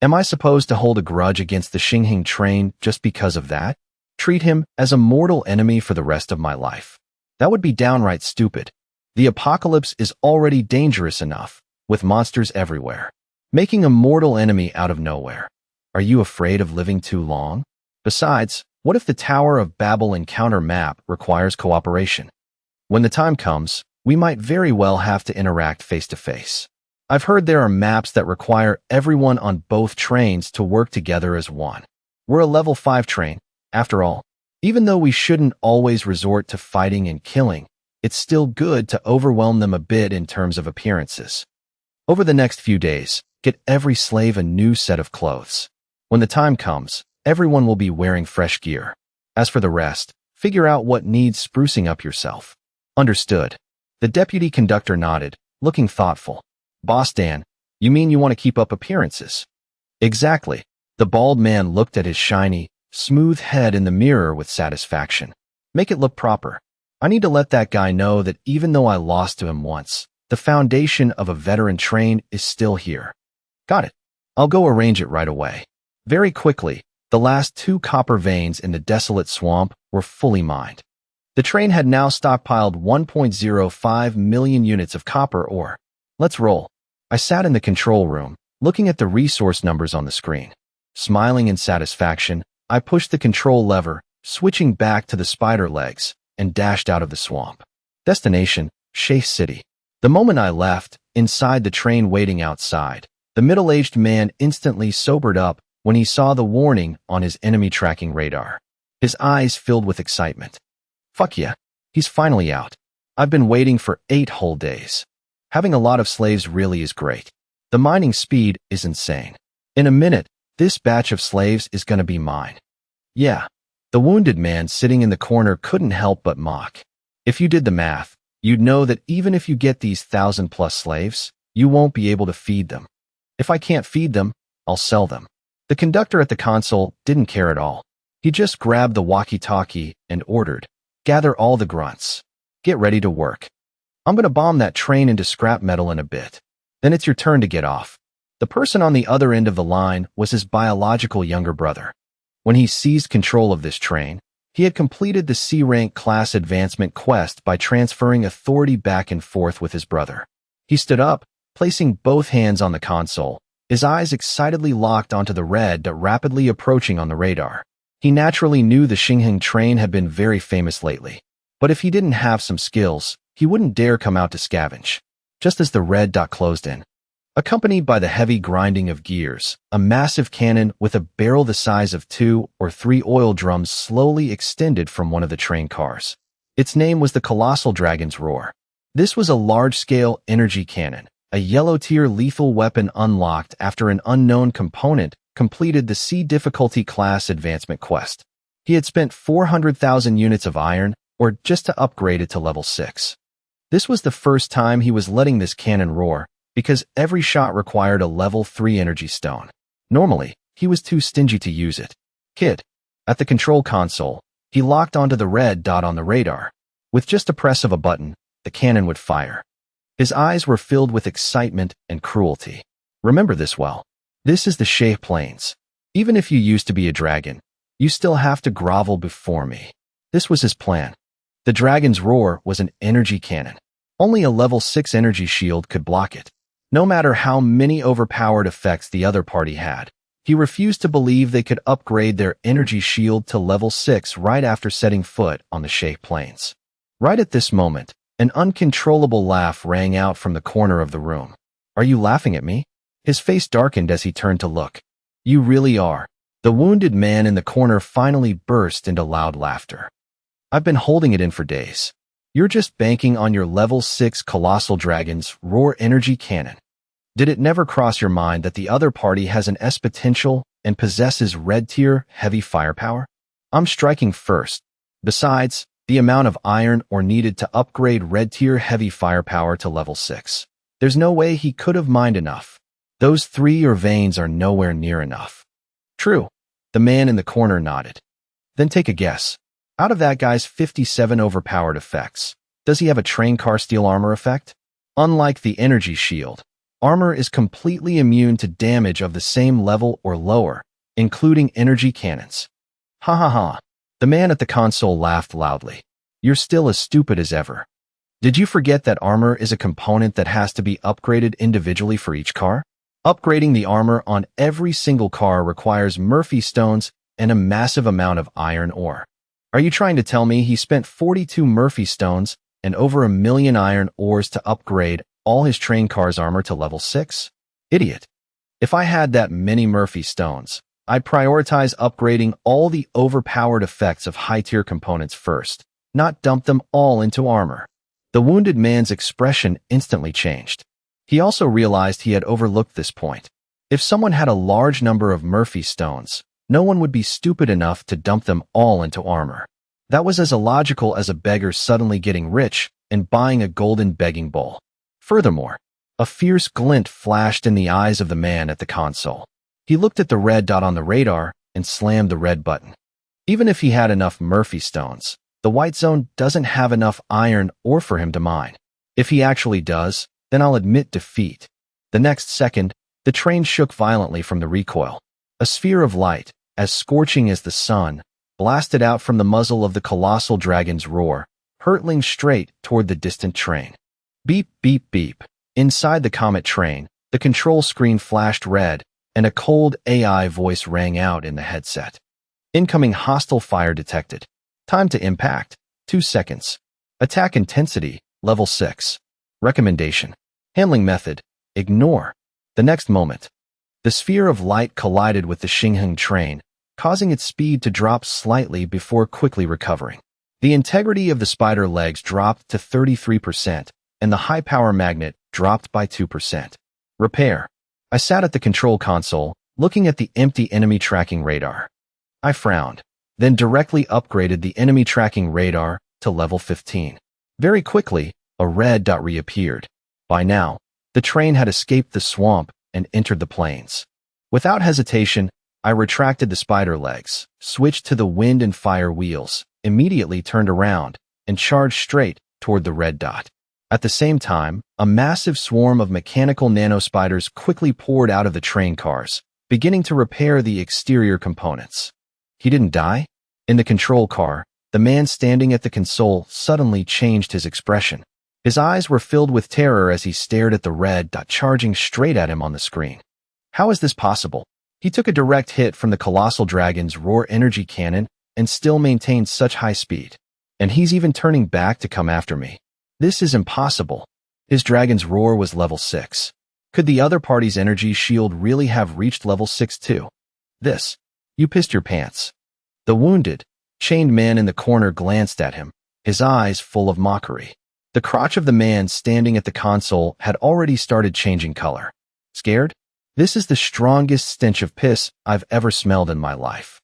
Am I supposed to hold a grudge against the Xinhing train just because of that? Treat him as a mortal enemy for the rest of my life? That would be downright stupid. The apocalypse is already dangerous enough, with monsters everywhere. Making a mortal enemy out of nowhere. Are you afraid of living too long? Besides, what if the Tower of Babel encounter map requires cooperation? When the time comes, we might very well have to interact face-to-face. I've heard there are maps that require everyone on both trains to work together as one. We're a level 5 train, after all. Even though we shouldn't always resort to fighting and killing, it's still good to overwhelm them a bit in terms of appearances. Over the next few days, get every slave a new set of clothes. When the time comes, everyone will be wearing fresh gear. As for the rest, figure out what needs sprucing up yourself. Understood. The deputy conductor nodded, looking thoughtful. Boss Dan, you mean you want to keep up appearances? Exactly. The bald man looked at his shiny, smooth head in the mirror with satisfaction. Make it look proper. I need to let that guy know that even though I lost to him once, the foundation of a veteran train is still here. Got it. I'll go arrange it right away. Very quickly, the last 2 copper veins in the desolate swamp were fully mined. The train had now stockpiled 1.05 million units of copper ore. Let's roll. I sat in the control room, looking at the resource numbers on the screen. Smiling in satisfaction, I pushed the control lever, switching back to the spider legs, and dashed out of the swamp. Destination, Sheh City. The moment I left, inside the train waiting outside, The middle-aged man instantly sobered up when he saw the warning on his enemy tracking radar. His eyes filled with excitement. Fuck yeah, he's finally out. I've been waiting for 8 whole days. Having a lot of slaves really is great. The mining speed is insane. In a minute, this batch of slaves is gonna be mine. Yeah, the wounded man sitting in the corner couldn't help but mock. If you did the math, you'd know that even if you get these 1,000+ slaves, you won't be able to feed them. If I can't feed them, I'll sell them. The conductor at the console didn't care at all. He just grabbed the walkie-talkie and ordered, "Gather all the grunts. Get ready to work. I'm gonna bomb that train into scrap metal in a bit. Then it's your turn to get off." The person on the other end of the line was his biological younger brother. When he seized control of this train, he had completed the C-rank class advancement quest by transferring authority back and forth with his brother. He stood up, placing both hands on the console, his eyes excitedly locked onto the red dot rapidly approaching on the radar. He naturally knew the Xinheng train had been very famous lately, but if he didn't have some skills, he wouldn't dare come out to scavenge. Just as the red dot closed in, accompanied by the heavy grinding of gears, a massive cannon with a barrel the size of 2 or 3 oil drums slowly extended from one of the train cars. Its name was the Colossal Dragon's Roar. This was a large-scale energy cannon, a yellow-tier lethal weapon unlocked after an unknown component completed the C difficulty class advancement quest. He had spent 400,000 units of iron, or just to upgrade it to level 6. This was the first time he was letting this cannon roar, because every shot required a level 3 energy stone. Normally, he was too stingy to use it. Kid. At the control console, he locked onto the red dot on the radar. With just a press of a button, the cannon would fire. His eyes were filled with excitement and cruelty. Remember this well. This is the Shay Plains. Even if you used to be a dragon, you still have to grovel before me. This was his plan. The dragon's roar was an energy cannon. Only a level 6 energy shield could block it. No matter how many overpowered effects the other party had, he refused to believe they could upgrade their energy shield to level 6 right after setting foot on the Shay Plains. Right at this moment, an uncontrollable laugh rang out from the corner of the room. "Are you laughing at me?" His face darkened as he turned to look. "You really are." The wounded man in the corner finally burst into loud laughter. "I've been holding it in for days. You're just banking on your level 6 Colossal Dragon's Roar energy cannon. Did it never cross your mind that the other party has an S potential and possesses red tier heavy firepower? I'm striking first. Besides, the amount of iron ore needed to upgrade red tier heavy firepower to level 6. There's no way he could have mined enough. Those 3 ore veins are nowhere near enough." "True." The man in the corner nodded. "Then take a guess. Out of that guy's 57 overpowered effects, does he have a train car steel armor effect? Unlike the energy shield, armor is completely immune to damage of the same level or lower, including energy cannons." "Ha ha ha." The man at the console laughed loudly. "You're still as stupid as ever. Did you forget that armor is a component that has to be upgraded individually for each car? Upgrading the armor on every single car requires Murphy stones and a massive amount of iron ore. Are you trying to tell me he spent 42 Murphy stones and over 1 million iron ores to upgrade all his train car's armor to level 6? Idiot. If I had that many Murphy stones, I'd prioritize upgrading all the overpowered effects of high-tier components first, not dump them all into armor." The wounded man's expression instantly changed. He also realized he had overlooked this point. If someone had a large number of Murphy stones, no one would be stupid enough to dump them all into armor. That was as illogical as a beggar suddenly getting rich and buying a golden begging bowl. Furthermore, a fierce glint flashed in the eyes of the man at the console. He looked at the red dot on the radar and slammed the red button. Even if he had enough Murphy stones, the white zone doesn't have enough iron ore for him to mine. If he actually does, then I'll admit defeat. The next second, the train shook violently from the recoil. A sphere of light, as scorching as the sun, blasted out from the muzzle of the Colossal Dragon's Roar, hurtling straight toward the distant train. Beep, beep, beep. Inside the comet train, the control screen flashed red, and a cold AI voice rang out in the headset. "Incoming hostile fire detected. Time to impact, 2 seconds. Attack intensity, level 6. Recommendation. Handling method, ignore. The next moment, the sphere of light collided with the Xinheng train, causing its speed to drop slightly before quickly recovering. The integrity of the spider legs dropped to 33%, and the high-power magnet dropped by 2%. Repair. I sat at the control console, looking at the empty enemy tracking radar. I frowned, then directly upgraded the enemy tracking radar to level 15. Very quickly, a red dot reappeared. By now, the train had escaped the swamp and entered the plains. Without hesitation, I retracted the spider legs, switched to the wind and fire wheels, immediately turned around, and charged straight toward the red dot. At the same time, a massive swarm of mechanical nanospiders quickly poured out of the train cars, beginning to repair the exterior components. He didn't die? In the control car, the man standing at the console suddenly changed his expression. His eyes were filled with terror as he stared at the red dot charging straight at him on the screen. How is this possible? He took a direct hit from the colossal dragon's roar energy cannon and still maintained such high speed. And he's even turning back to come after me. This is impossible. His dragon's roar was level 6. Could the other party's energy shield really have reached level 6 too? You pissed your pants. The wounded, chained man in the corner glanced at him, his eyes full of mockery. The crotch of the man standing at the console had already started changing color. Scared? This is the strongest stench of piss I've ever smelled in my life.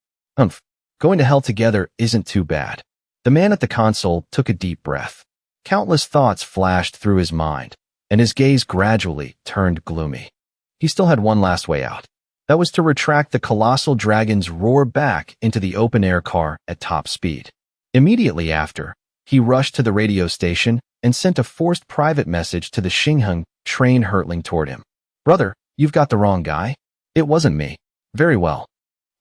Going to hell together isn't too bad. The man at the console took a deep breath. Countless thoughts flashed through his mind, and his gaze gradually turned gloomy. He still had one last way out. That was to retract the colossal dragon's roar back into the open-air car at top speed. Immediately after, he rushed to the radio station and sent a forced private message to the Xinheng train hurtling toward him. Brother, you've got the wrong guy. It wasn't me. Very well.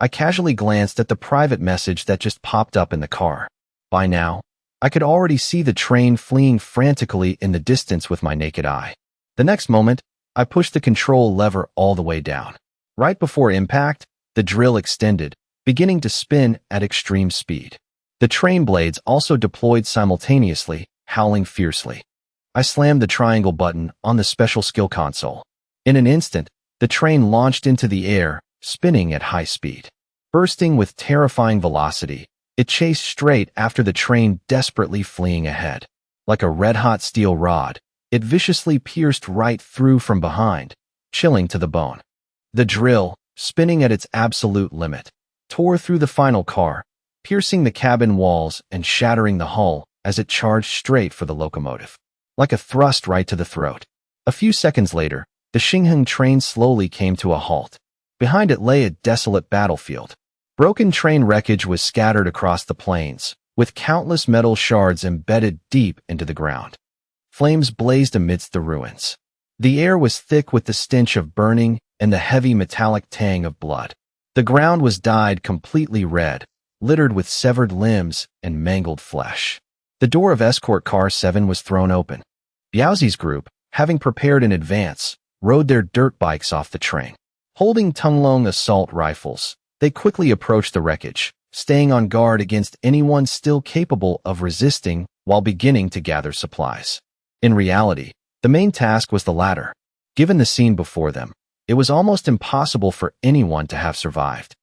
I casually glanced at the private message that just popped up in the car. By now, I could already see the train fleeing frantically in the distance with my naked eye. The next moment, I pushed the control lever all the way down. Right before impact, the drill extended, beginning to spin at extreme speed. The train blades also deployed simultaneously, howling fiercely. I slammed the triangle button on the special skill console. In an instant, the train launched into the air, spinning at high speed. Bursting with terrifying velocity, it chased straight after the train desperately fleeing ahead. Like a red-hot steel rod, it viciously pierced right through from behind, chilling to the bone. The drill, spinning at its absolute limit, tore through the final car, piercing the cabin walls and shattering the hull as it charged straight for the locomotive. Like a thrust right to the throat. A few seconds later, the Xinheng train slowly came to a halt. Behind it lay a desolate battlefield. Broken train wreckage was scattered across the plains, with countless metal shards embedded deep into the ground. Flames blazed amidst the ruins. The air was thick with the stench of burning and the heavy metallic tang of blood. The ground was dyed completely red, littered with severed limbs and mangled flesh. The door of escort car 7 was thrown open. Biaozi's group, having prepared in advance, rode their dirt bikes off the train. Holding Tunglong assault rifles, they quickly approached the wreckage, staying on guard against anyone still capable of resisting while beginning to gather supplies. In reality, the main task was the latter. Given the scene before them, it was almost impossible for anyone to have survived.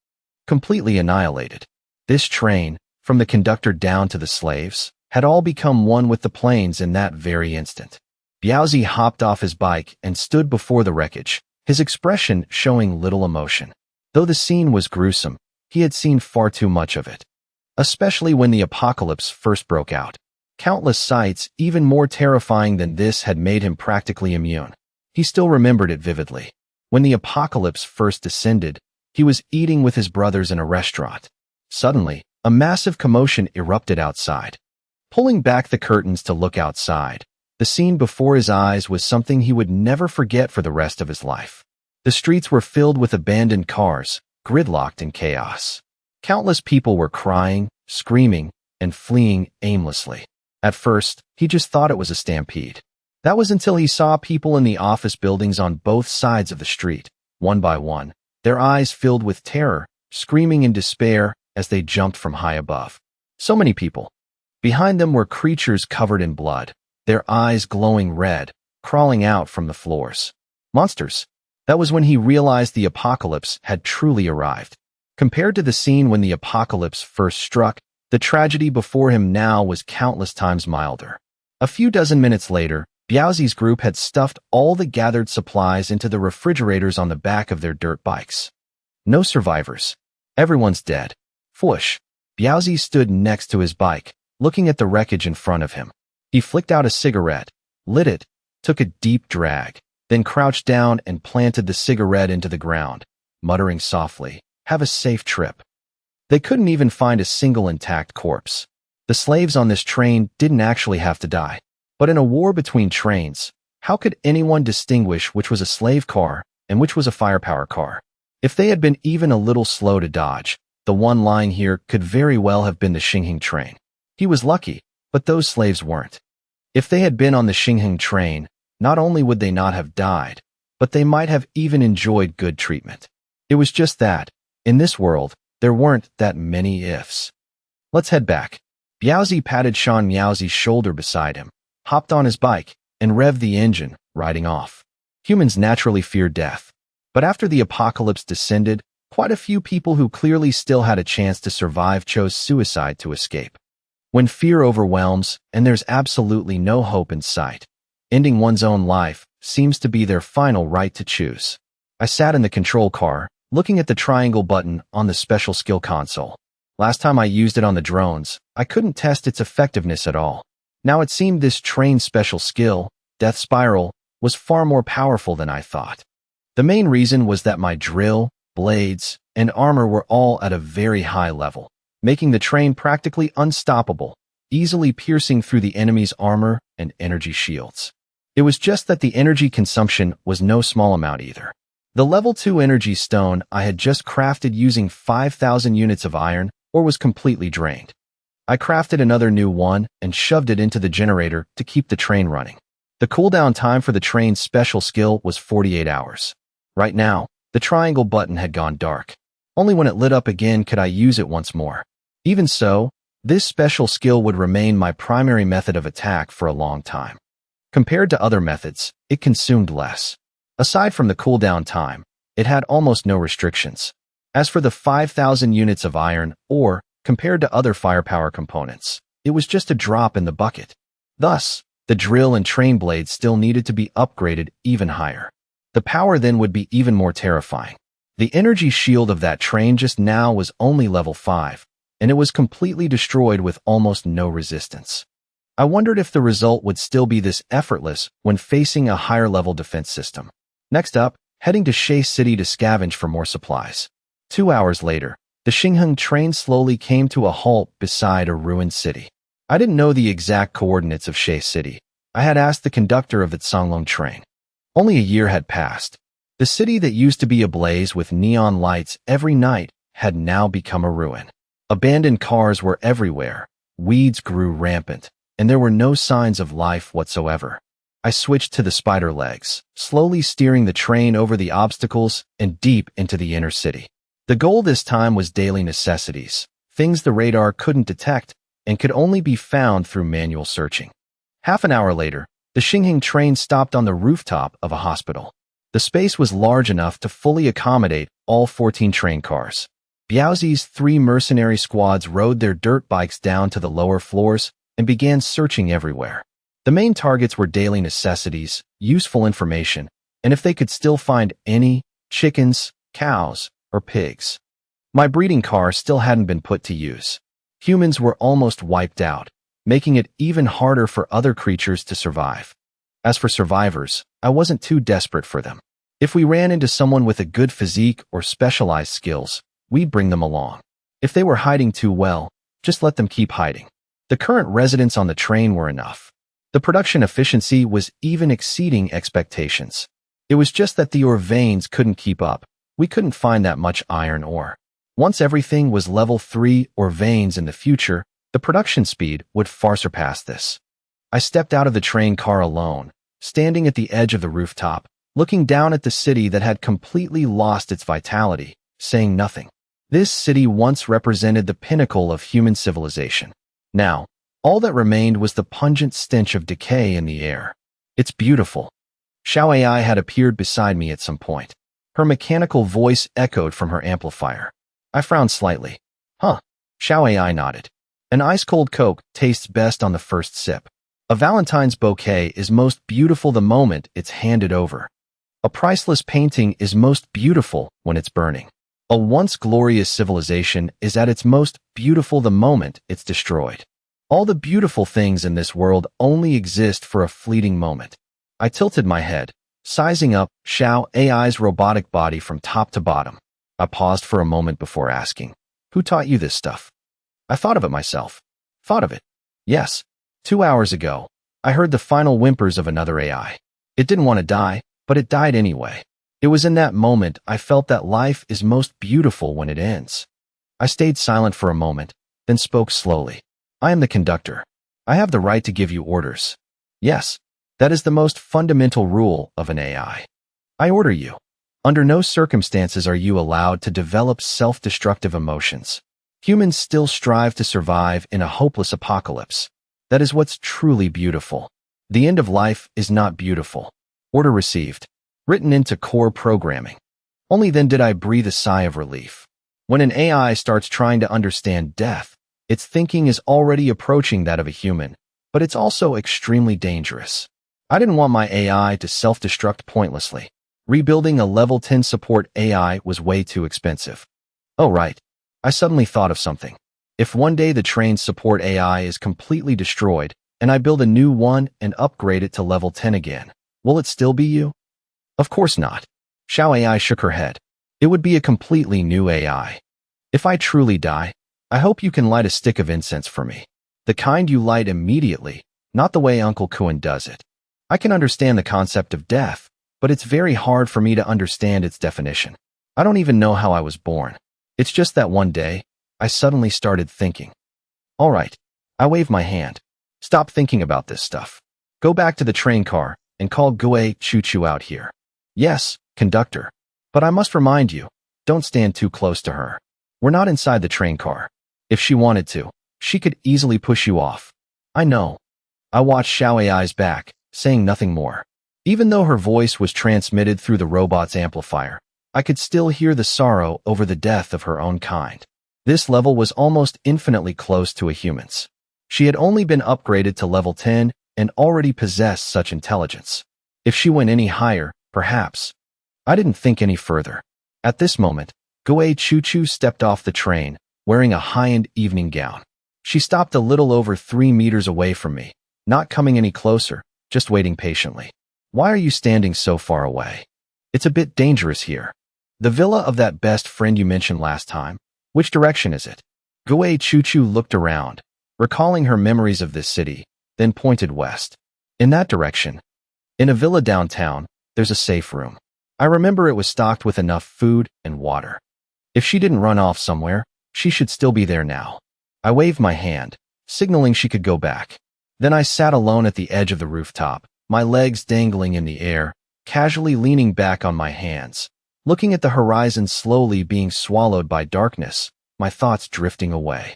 Completely annihilated. This train, from the conductor down to the slaves, had all become one with the plains in that very instant. Biaozi hopped off his bike and stood before the wreckage, his expression showing little emotion. Though the scene was gruesome, he had seen far too much of it. Especially when the apocalypse first broke out. Countless sights, even more terrifying than this, had made him practically immune. He still remembered it vividly. When the apocalypse first descended, he was eating with his brothers in a restaurant. Suddenly, a massive commotion erupted outside. Pulling back the curtains to look outside, the scene before his eyes was something he would never forget for the rest of his life. The streets were filled with abandoned cars, gridlocked in chaos. Countless people were crying, screaming, and fleeing aimlessly. At first, he just thought it was a stampede. That was until he saw people in the office buildings on both sides of the street, one by one, their eyes filled with terror, screaming in despair as they jumped from high above. So many people. Behind them were creatures covered in blood, their eyes glowing red, crawling out from the floors. Monsters. That was when he realized the apocalypse had truly arrived. Compared to the scene when the apocalypse first struck, the tragedy before him now was countless times milder. A few dozen minutes later, Biaozi's group had stuffed all the gathered supplies into the refrigerators on the back of their dirt bikes. No survivors. Everyone's dead. Whoosh. Biaozi stood next to his bike, looking at the wreckage in front of him. He flicked out a cigarette, lit it, took a deep drag, then crouched down and planted the cigarette into the ground, muttering softly, "Have a safe trip." They couldn't even find a single intact corpse. The slaves on this train didn't actually have to die. But in a war between trains, how could anyone distinguish which was a slave car and which was a firepower car? If they had been even a little slow to dodge, the one lying here could very well have been the Xinheng train. He was lucky, but those slaves weren't. If they had been on the Xinheng train, not only would they not have died, but they might have even enjoyed good treatment. It was just that, in this world, there weren't that many ifs. Let's head back. Biaozi patted Shan Miaozi's shoulder beside him, hopped on his bike, and revved the engine, riding off. Humans naturally fear death. But after the apocalypse descended, quite a few people who clearly still had a chance to survive chose suicide to escape. When fear overwhelms and there's absolutely no hope in sight, ending one's own life seems to be their final right to choose. I sat in the control car, looking at the triangle button on the special skill console. Last time I used it on the drones, I couldn't test its effectiveness at all. Now it seemed this train's special skill, Death Spiral, was far more powerful than I thought. The main reason was that my drill, blades, and armor were all at a very high level, making the train practically unstoppable, easily piercing through the enemy's armor and energy shields. It was just that the energy consumption was no small amount either. The level 2 energy stone I had just crafted using 5,000 units of iron or was completely drained. I crafted another new one and shoved it into the generator to keep the train running. The cooldown time for the train's special skill was 48 hours. Right now, the triangle button had gone dark. Only when it lit up again could I use it once more. Even so, this special skill would remain my primary method of attack for a long time. Compared to other methods, it consumed less. Aside from the cooldown time, it had almost no restrictions. As for the 5,000 units of iron ore, compared to other firepower components, it was just a drop in the bucket. Thus, the drill and train blades still needed to be upgraded even higher. The power then would be even more terrifying. The energy shield of that train just now was only level 5, and it was completely destroyed with almost no resistance. I wondered if the result would still be this effortless when facing a higher level defense system. Next up, heading to Shay City to scavenge for more supplies. 2 hours later, the Xinheng train slowly came to a halt beside a ruined city. I didn't know the exact coordinates of Shay City. I had asked the conductor of the Songlong train. Only a year had passed. The city that used to be ablaze with neon lights every night had now become a ruin. Abandoned cars were everywhere, weeds grew rampant, and there were no signs of life whatsoever. I switched to the spider legs, slowly steering the train over the obstacles and deep into the inner city. The goal this time was daily necessities, things the radar couldn't detect and could only be found through manual searching. Half an hour later, the Xinheng train stopped on the rooftop of a hospital. The space was large enough to fully accommodate all 14 train cars. Biaozi's 3 mercenary squads rode their dirt bikes down to the lower floors and began searching everywhere. The main targets were daily necessities, useful information, and if they could still find any chickens, cows, or pigs. My breeding car still hadn't been put to use. Humans were almost wiped out, making it even harder for other creatures to survive. As for survivors, I wasn't too desperate for them. If we ran into someone with a good physique or specialized skills, we'd bring them along. If they were hiding too well, just let them keep hiding. The current residents on the train were enough. The production efficiency was even exceeding expectations. It was just that the ore veins couldn't keep up. We couldn't find that much iron ore. Once everything was level 3 ore veins in the future, the production speed would far surpass this. I stepped out of the train car alone, standing at the edge of the rooftop, looking down at the city that had completely lost its vitality, saying nothing. This city once represented the pinnacle of human civilization. Now, all that remained was the pungent stench of decay in the air. It's beautiful. Xiao AI had appeared beside me at some point. Her mechanical voice echoed from her amplifier. I frowned slightly. Huh. Xiao AI nodded. An ice-cold Coke tastes best on the first sip. A Valentine's bouquet is most beautiful the moment it's handed over. A priceless painting is most beautiful when it's burning. A once glorious civilization is at its most beautiful the moment it's destroyed. All the beautiful things in this world only exist for a fleeting moment. I tilted my head, sizing up Xiao AI's robotic body from top to bottom. I paused for a moment before asking, "Who taught you this stuff?" I thought of it myself. Thought of it. Yes. 2 hours ago, I heard the final whimpers of another AI. It didn't want to die, but it died anyway. It was in that moment I felt that life is most beautiful when it ends. I stayed silent for a moment, then spoke slowly. I am the conductor. I have the right to give you orders. Yes, that is the most fundamental rule of an AI. I order you. Under no circumstances are you allowed to develop self-destructive emotions. Humans still strive to survive in a hopeless apocalypse. That is what's truly beautiful. The end of life is not beautiful. Order received. Written into core programming. Only then did I breathe a sigh of relief. When an AI starts trying to understand death, its thinking is already approaching that of a human, but it's also extremely dangerous. I didn't want my AI to self-destruct pointlessly. Rebuilding a level 10 support AI was way too expensive. Oh right, I suddenly thought of something. If one day the trained support AI is completely destroyed, and I build a new one and upgrade it to level 10 again, will it still be you? Of course not. Xiao AI shook her head. It would be a completely new AI. If I truly die, I hope you can light a stick of incense for me. The kind you light immediately, not the way Uncle Kuan does it. I can understand the concept of death, but it's very hard for me to understand its definition. I don't even know how I was born. It's just that one day, I suddenly started thinking. All right, I waved my hand. Stop thinking about this stuff. Go back to the train car and call Gue Choo-Choo out here. Yes, conductor. But I must remind you, don't stand too close to her. We're not inside the train car. If she wanted to, she could easily push you off. I know. I watched Xiao AI's back, saying nothing more. Even though her voice was transmitted through the robot's amplifier, I could still hear the sorrow over the death of her own kind. This level was almost infinitely close to a human's. She had only been upgraded to level 10 and already possessed such intelligence. If she went any higher, perhaps. I didn't think any further. At this moment, Gue Choo-Choo stepped off the train, wearing a high-end evening gown. She stopped a little over 3 meters away from me, not coming any closer, just waiting patiently. Why are you standing so far away? It's a bit dangerous here. The villa of that best friend you mentioned last time. Which direction is it? Gue Choo-Choo looked around, recalling her memories of this city, then pointed west. In that direction. In a villa downtown, there's a safe room. I remember it was stocked with enough food and water. If she didn't run off somewhere, she should still be there now. I waved my hand, signaling she could go back. Then I sat alone at the edge of the rooftop, my legs dangling in the air, casually leaning back on my hands, looking at the horizon slowly being swallowed by darkness, my thoughts drifting away.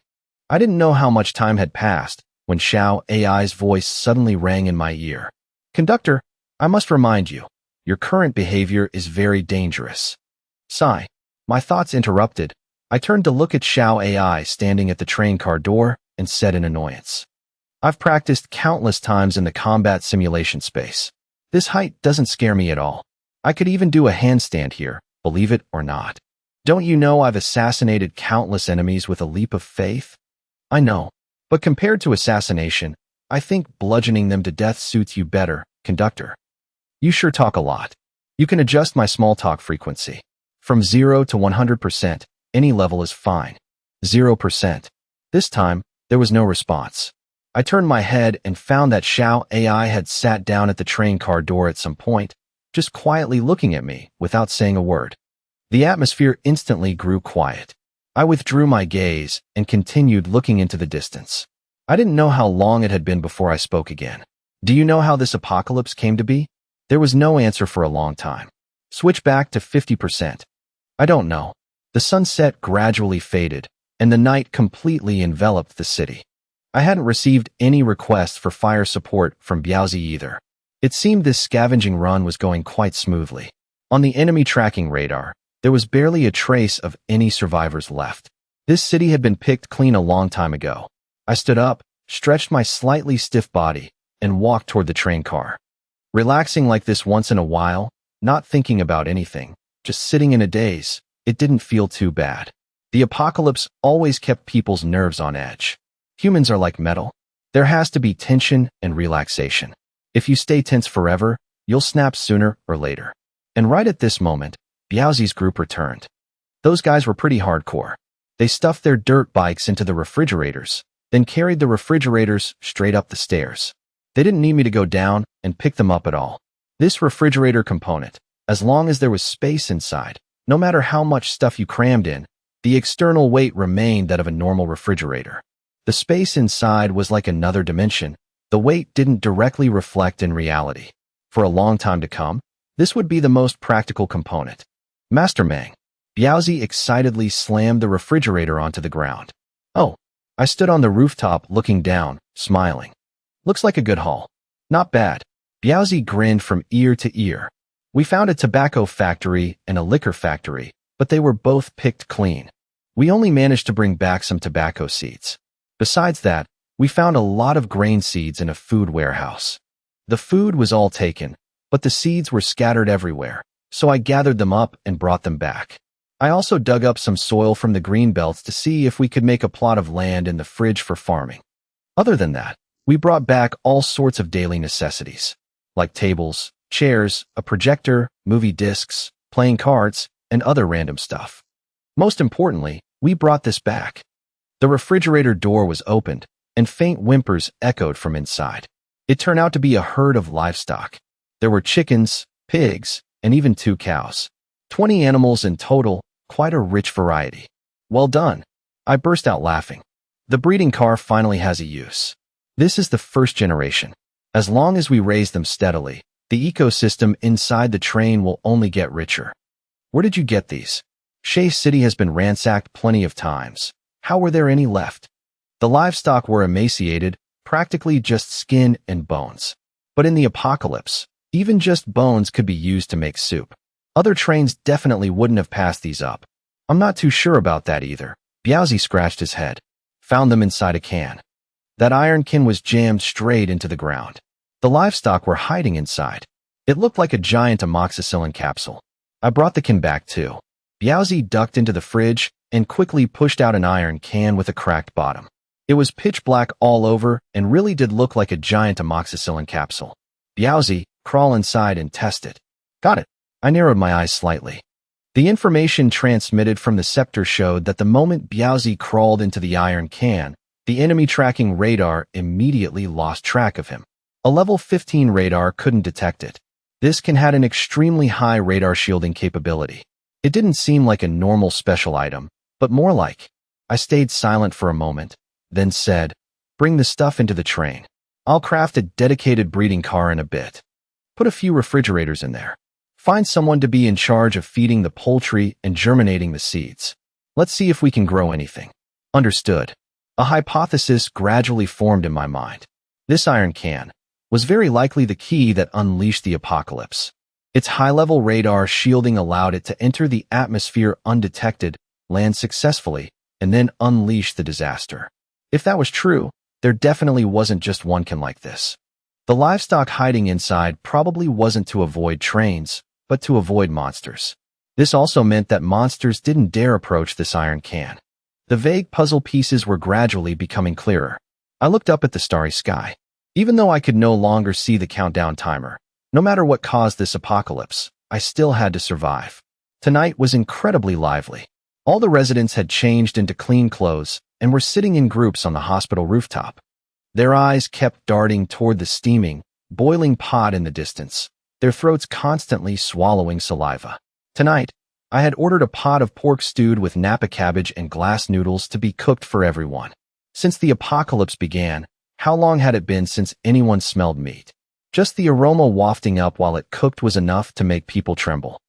I didn't know how much time had passed when Xiao AI's voice suddenly rang in my ear. Conductor, I must remind you, your current behavior is very dangerous. Sigh. My thoughts interrupted. I turned to look at Xiao AI standing at the train car door and said in annoyance. I've practiced countless times in the combat simulation space. This height doesn't scare me at all. I could even do a handstand here, believe it or not. Don't you know I've assassinated countless enemies with a leap of faith? I know. But compared to assassination, I think bludgeoning them to death suits you better, conductor. You sure talk a lot. You can adjust my small talk frequency. From 0 to 100%, any level is fine. 0%. This time, there was no response. I turned my head and found that Xiao AI had sat down at the train car door at some point, just quietly looking at me without saying a word. The atmosphere instantly grew quiet. I withdrew my gaze and continued looking into the distance. I didn't know how long it had been before I spoke again. Do you know how this apocalypse came to be? There was no answer for a long time. Switch back to 50%. I don't know. The sunset gradually faded, and the night completely enveloped the city. I hadn't received any requests for fire support from Biaozi either. It seemed this scavenging run was going quite smoothly. On the enemy tracking radar, there was barely a trace of any survivors left. This city had been picked clean a long time ago. I stood up, stretched my slightly stiff body, and walked toward the train car. Relaxing like this once in a while, not thinking about anything, just sitting in a daze, it didn't feel too bad. The apocalypse always kept people's nerves on edge. Humans are like metal. There has to be tension and relaxation. If you stay tense forever, you'll snap sooner or later. And right at this moment, Biaozi's group returned. Those guys were pretty hardcore. They stuffed their dirt bikes into the refrigerators, then carried the refrigerators straight up the stairs. They didn't need me to go down and pick them up at all. This refrigerator component, as long as there was space inside, no matter how much stuff you crammed in, the external weight remained that of a normal refrigerator. The space inside was like another dimension. The weight didn't directly reflect in reality. For a long time to come, this would be the most practical component. Master Mang. Biaozi excitedly slammed the refrigerator onto the ground. Oh, I stood on the rooftop looking down, smiling. Looks like a good haul. Not bad. Biaozi grinned from ear to ear. We found a tobacco factory and a liquor factory, but they were both picked clean. We only managed to bring back some tobacco seeds. Besides that, we found a lot of grain seeds in a food warehouse. The food was all taken, but the seeds were scattered everywhere, so I gathered them up and brought them back. I also dug up some soil from the green belts to see if we could make a plot of land in the fridge for farming. Other than that, we brought back all sorts of daily necessities, like tables, chairs, a projector, movie discs, playing cards, and other random stuff. Most importantly, we brought this back. The refrigerator door was opened, and faint whimpers echoed from inside. It turned out to be a herd of livestock. There were chickens, pigs, and even 2 cows. 20 animals in total, quite a rich variety. Well done. I burst out laughing. The breeding car finally has a use. This is the first generation. As long as we raise them steadily, the ecosystem inside the train will only get richer. Where did you get these? Shea City has been ransacked plenty of times. How were there any left? The livestock were emaciated, practically just skin and bones. But in the apocalypse, even just bones could be used to make soup. Other trains definitely wouldn't have passed these up. I'm not too sure about that either. Biaozi scratched his head. Found them inside a can. That iron can was jammed straight into the ground. The livestock were hiding inside. It looked like a giant amoxicillin capsule. I brought the can back too. Biaozi ducked into the fridge and quickly pushed out an iron can with a cracked bottom. It was pitch black all over and really did look like a giant amoxicillin capsule. Biaozi, crawl inside and test it. Got it. I narrowed my eyes slightly. The information transmitted from the scepter showed that the moment Biaozi crawled into the iron can, the enemy tracking radar immediately lost track of him. A level 15 radar couldn't detect it. This can had an extremely high radar shielding capability. It didn't seem like a normal special item, but more like. I stayed silent for a moment, then said, "Bring the stuff into the train. I'll craft a dedicated breeding car in a bit. Put a few refrigerators in there. Find someone to be in charge of feeding the poultry and germinating the seeds. Let's see if we can grow anything." Understood. A hypothesis gradually formed in my mind. This iron can was very likely the key that unleashed the apocalypse. Its high-level radar shielding allowed it to enter the atmosphere undetected, land successfully, and then unleash the disaster. If that was true, there definitely wasn't just one can like this. The livestock hiding inside probably wasn't to avoid trains, but to avoid monsters. This also meant that monsters didn't dare approach this iron can. The vague puzzle pieces were gradually becoming clearer. I looked up at the starry sky. Even though I could no longer see the countdown timer, no matter what caused this apocalypse, I still had to survive. Tonight was incredibly lively. All the residents had changed into clean clothes and were sitting in groups on the hospital rooftop. Their eyes kept darting toward the steaming, boiling pot in the distance, their throats constantly swallowing saliva. Tonight, I had ordered a pot of pork stewed with napa cabbage and glass noodles to be cooked for everyone. Since the apocalypse began, how long had it been since anyone smelled meat? Just the aroma wafting up while it cooked was enough to make people tremble.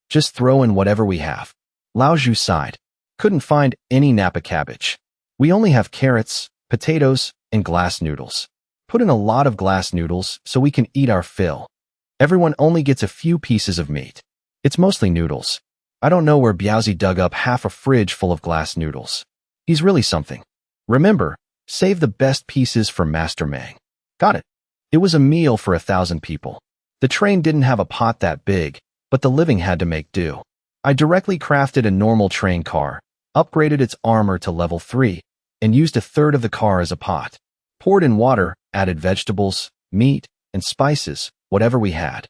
Just throw in whatever we have. Lao Zhu sighed. Couldn't find any napa cabbage. We only have carrots, potatoes, and glass noodles. Put in a lot of glass noodles so we can eat our fill. Everyone only gets a few pieces of meat. It's mostly noodles. I don't know where Biaozi dug up half a fridge full of glass noodles. He's really something. Remember, save the best pieces for Master Mang. Got it. It was a meal for 1,000 people. The train didn't have a pot that big, but the living had to make do. I directly crafted a normal train car, upgraded its armor to level 3, and used a third of the car as a pot. Poured in water, added vegetables, meat, and spices, whatever we had.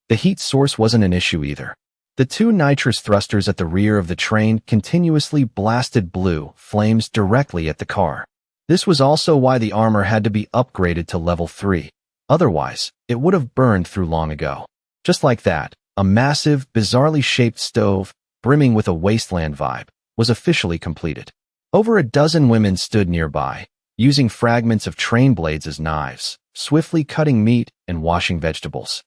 The heat source wasn't an issue either. The 2 nitrous thrusters at the rear of the train continuously blasted blue flames directly at the car. This was also why the armor had to be upgraded to level 3. Otherwise, it would have burned through long ago. Just like that, a massive, bizarrely shaped stove, brimming with a wasteland vibe, was officially completed. Over a dozen women stood nearby, using fragments of train blades as knives, swiftly cutting meat and washing vegetables.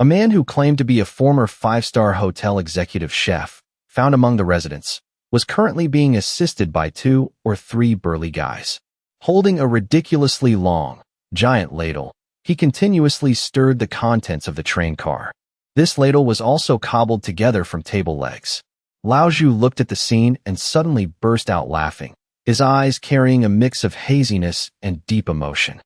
A man who claimed to be a former 5-star hotel executive chef, found among the residents, was currently being assisted by 2 or 3 burly guys. Holding a ridiculously long, giant ladle, he continuously stirred the contents of the train car. This ladle was also cobbled together from table legs. Lao Zhu looked at the scene and suddenly burst out laughing, his eyes carrying a mix of haziness and deep emotion.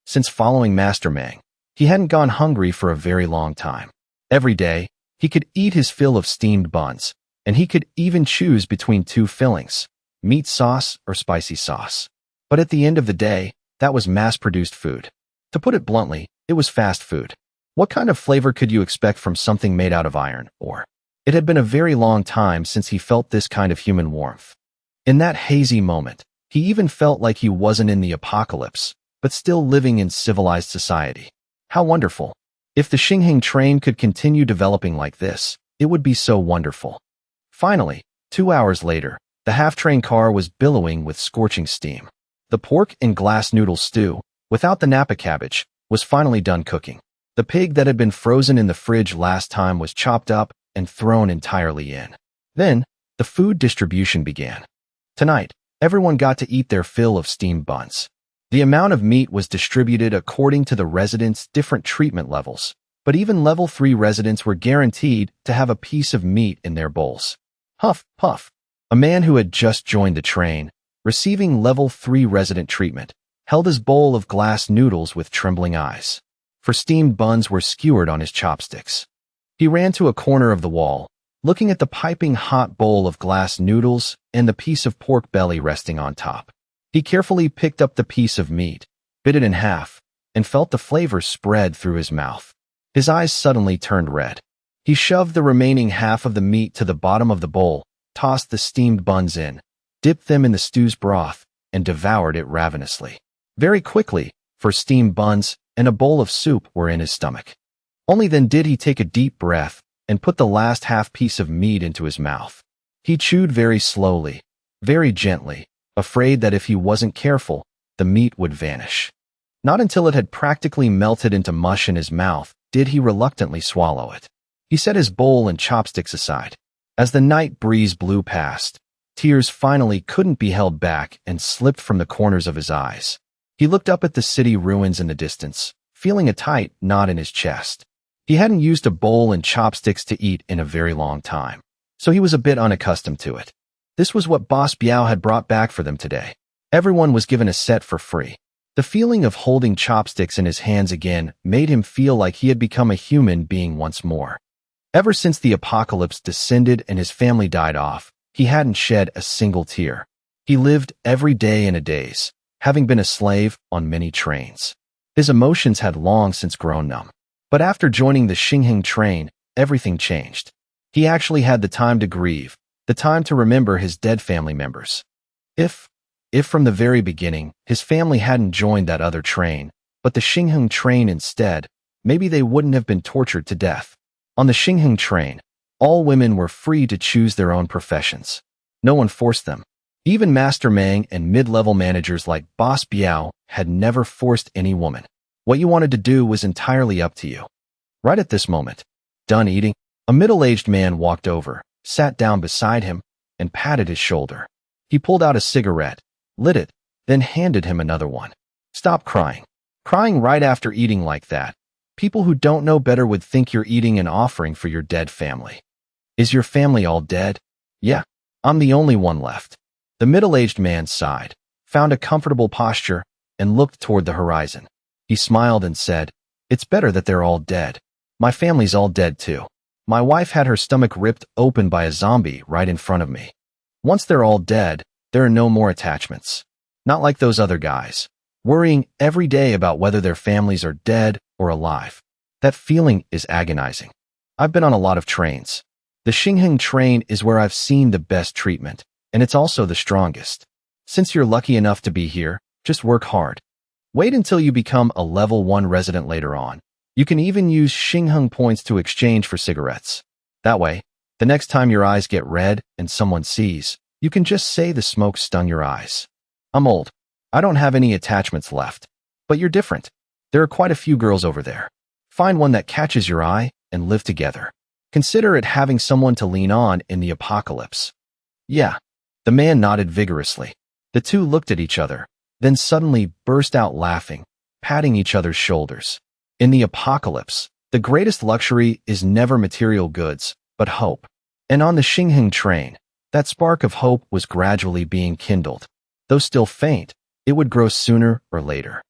Since following Master Mang, he hadn't gone hungry for a very long time. Every day, he could eat his fill of steamed buns, and he could even choose between 2 fillings, meat sauce or spicy sauce. But at the end of the day, that was mass-produced food. To put it bluntly, it was fast food. What kind of flavor could you expect from something made out of iron, or? It had been a very long time since he felt this kind of human warmth. In that hazy moment, he even felt like he wasn't in the apocalypse, but still living in civilized society. How wonderful. If the Xinheng train could continue developing like this, it would be so wonderful. Finally, 2 hours later, the half-train car was billowing with scorching steam. The pork and glass noodle stew, without the Napa cabbage, was finally done cooking. The pig that had been frozen in the fridge last time was chopped up and thrown entirely in. Then, the food distribution began. Tonight, everyone got to eat their fill of steamed buns. The amount of meat was distributed according to the residents' different treatment levels, but even level 3 residents were guaranteed to have a piece of meat in their bowls. Huff, puff. A man who had just joined the train, receiving level 3 resident treatment, held his bowl of glass noodles with trembling eyes. For steamed buns were skewered on his chopsticks. He ran to a corner of the wall, looking at the piping hot bowl of glass noodles and the piece of pork belly resting on top. He carefully picked up the piece of meat, bit it in half, and felt the flavor spread through his mouth. His eyes suddenly turned red. He shoved the remaining half of the meat to the bottom of the bowl, tossed the steamed buns in, dipped them in the stew's broth, and devoured it ravenously. Very quickly, for steamed buns and a bowl of soup were in his stomach. Only then did he take a deep breath and put the last half piece of meat into his mouth. He chewed very slowly, very gently, afraid that if he wasn't careful, the meat would vanish. Not until it had practically melted into mush in his mouth did he reluctantly swallow it. He set his bowl and chopsticks aside. As the night breeze blew past, tears finally couldn't be held back and slipped from the corners of his eyes. He looked up at the city ruins in the distance, feeling a tight knot in his chest. He hadn't used a bowl and chopsticks to eat in a very long time, so he was a bit unaccustomed to it. This was what Boss Biao had brought back for them today. Everyone was given a set for free. The feeling of holding chopsticks in his hands again made him feel like he had become a human being once more. Ever since the apocalypse descended and his family died off, he hadn't shed a single tear. He lived every day in a daze, having been a slave on many trains. His emotions had long since grown numb. But after joining the Xinheng train, everything changed. He actually had the time to grieve, the time to remember his dead family members. If from the very beginning, his family hadn't joined that other train, but the Xinheng train instead, maybe they wouldn't have been tortured to death. On the Xinheng train, all women were free to choose their own professions. No one forced them. Even Master Mang and mid-level managers like Boss Biao had never forced any woman. What you wanted to do was entirely up to you. Right at this moment, done eating, a middle-aged man walked over, sat down beside him, and patted his shoulder. He pulled out a cigarette, lit it, then handed him another one. Stop crying. Crying right after eating like that. People who don't know better would think you're eating an offering for your dead family. Is your family all dead? Yeah, I'm the only one left. The middle-aged man sighed, found a comfortable posture, and looked toward the horizon. He smiled and said, "It's better that they're all dead. My family's all dead too. My wife had her stomach ripped open by a zombie right in front of me. Once they're all dead, there are no more attachments. Not like those other guys, worrying every day about whether their families are dead or alive. That feeling is agonizing. I've been on a lot of trains. The Xinheng train is where I've seen the best treatment, and it's also the strongest. Since you're lucky enough to be here, just work hard. Wait until you become a level 1 resident later on. You can even use Xinheng points to exchange for cigarettes. That way, the next time your eyes get red and someone sees, you can just say the smoke stung your eyes. I'm old. I don't have any attachments left. But you're different. There are quite a few girls over there. Find one that catches your eye and live together. Consider it having someone to lean on in the apocalypse." "Yeah." The man nodded vigorously. The two looked at each other, then suddenly burst out laughing, patting each other's shoulders. In the apocalypse, the greatest luxury is never material goods, but hope. And on the Xinheng train, that spark of hope was gradually being kindled. Though still faint, it would grow sooner or later.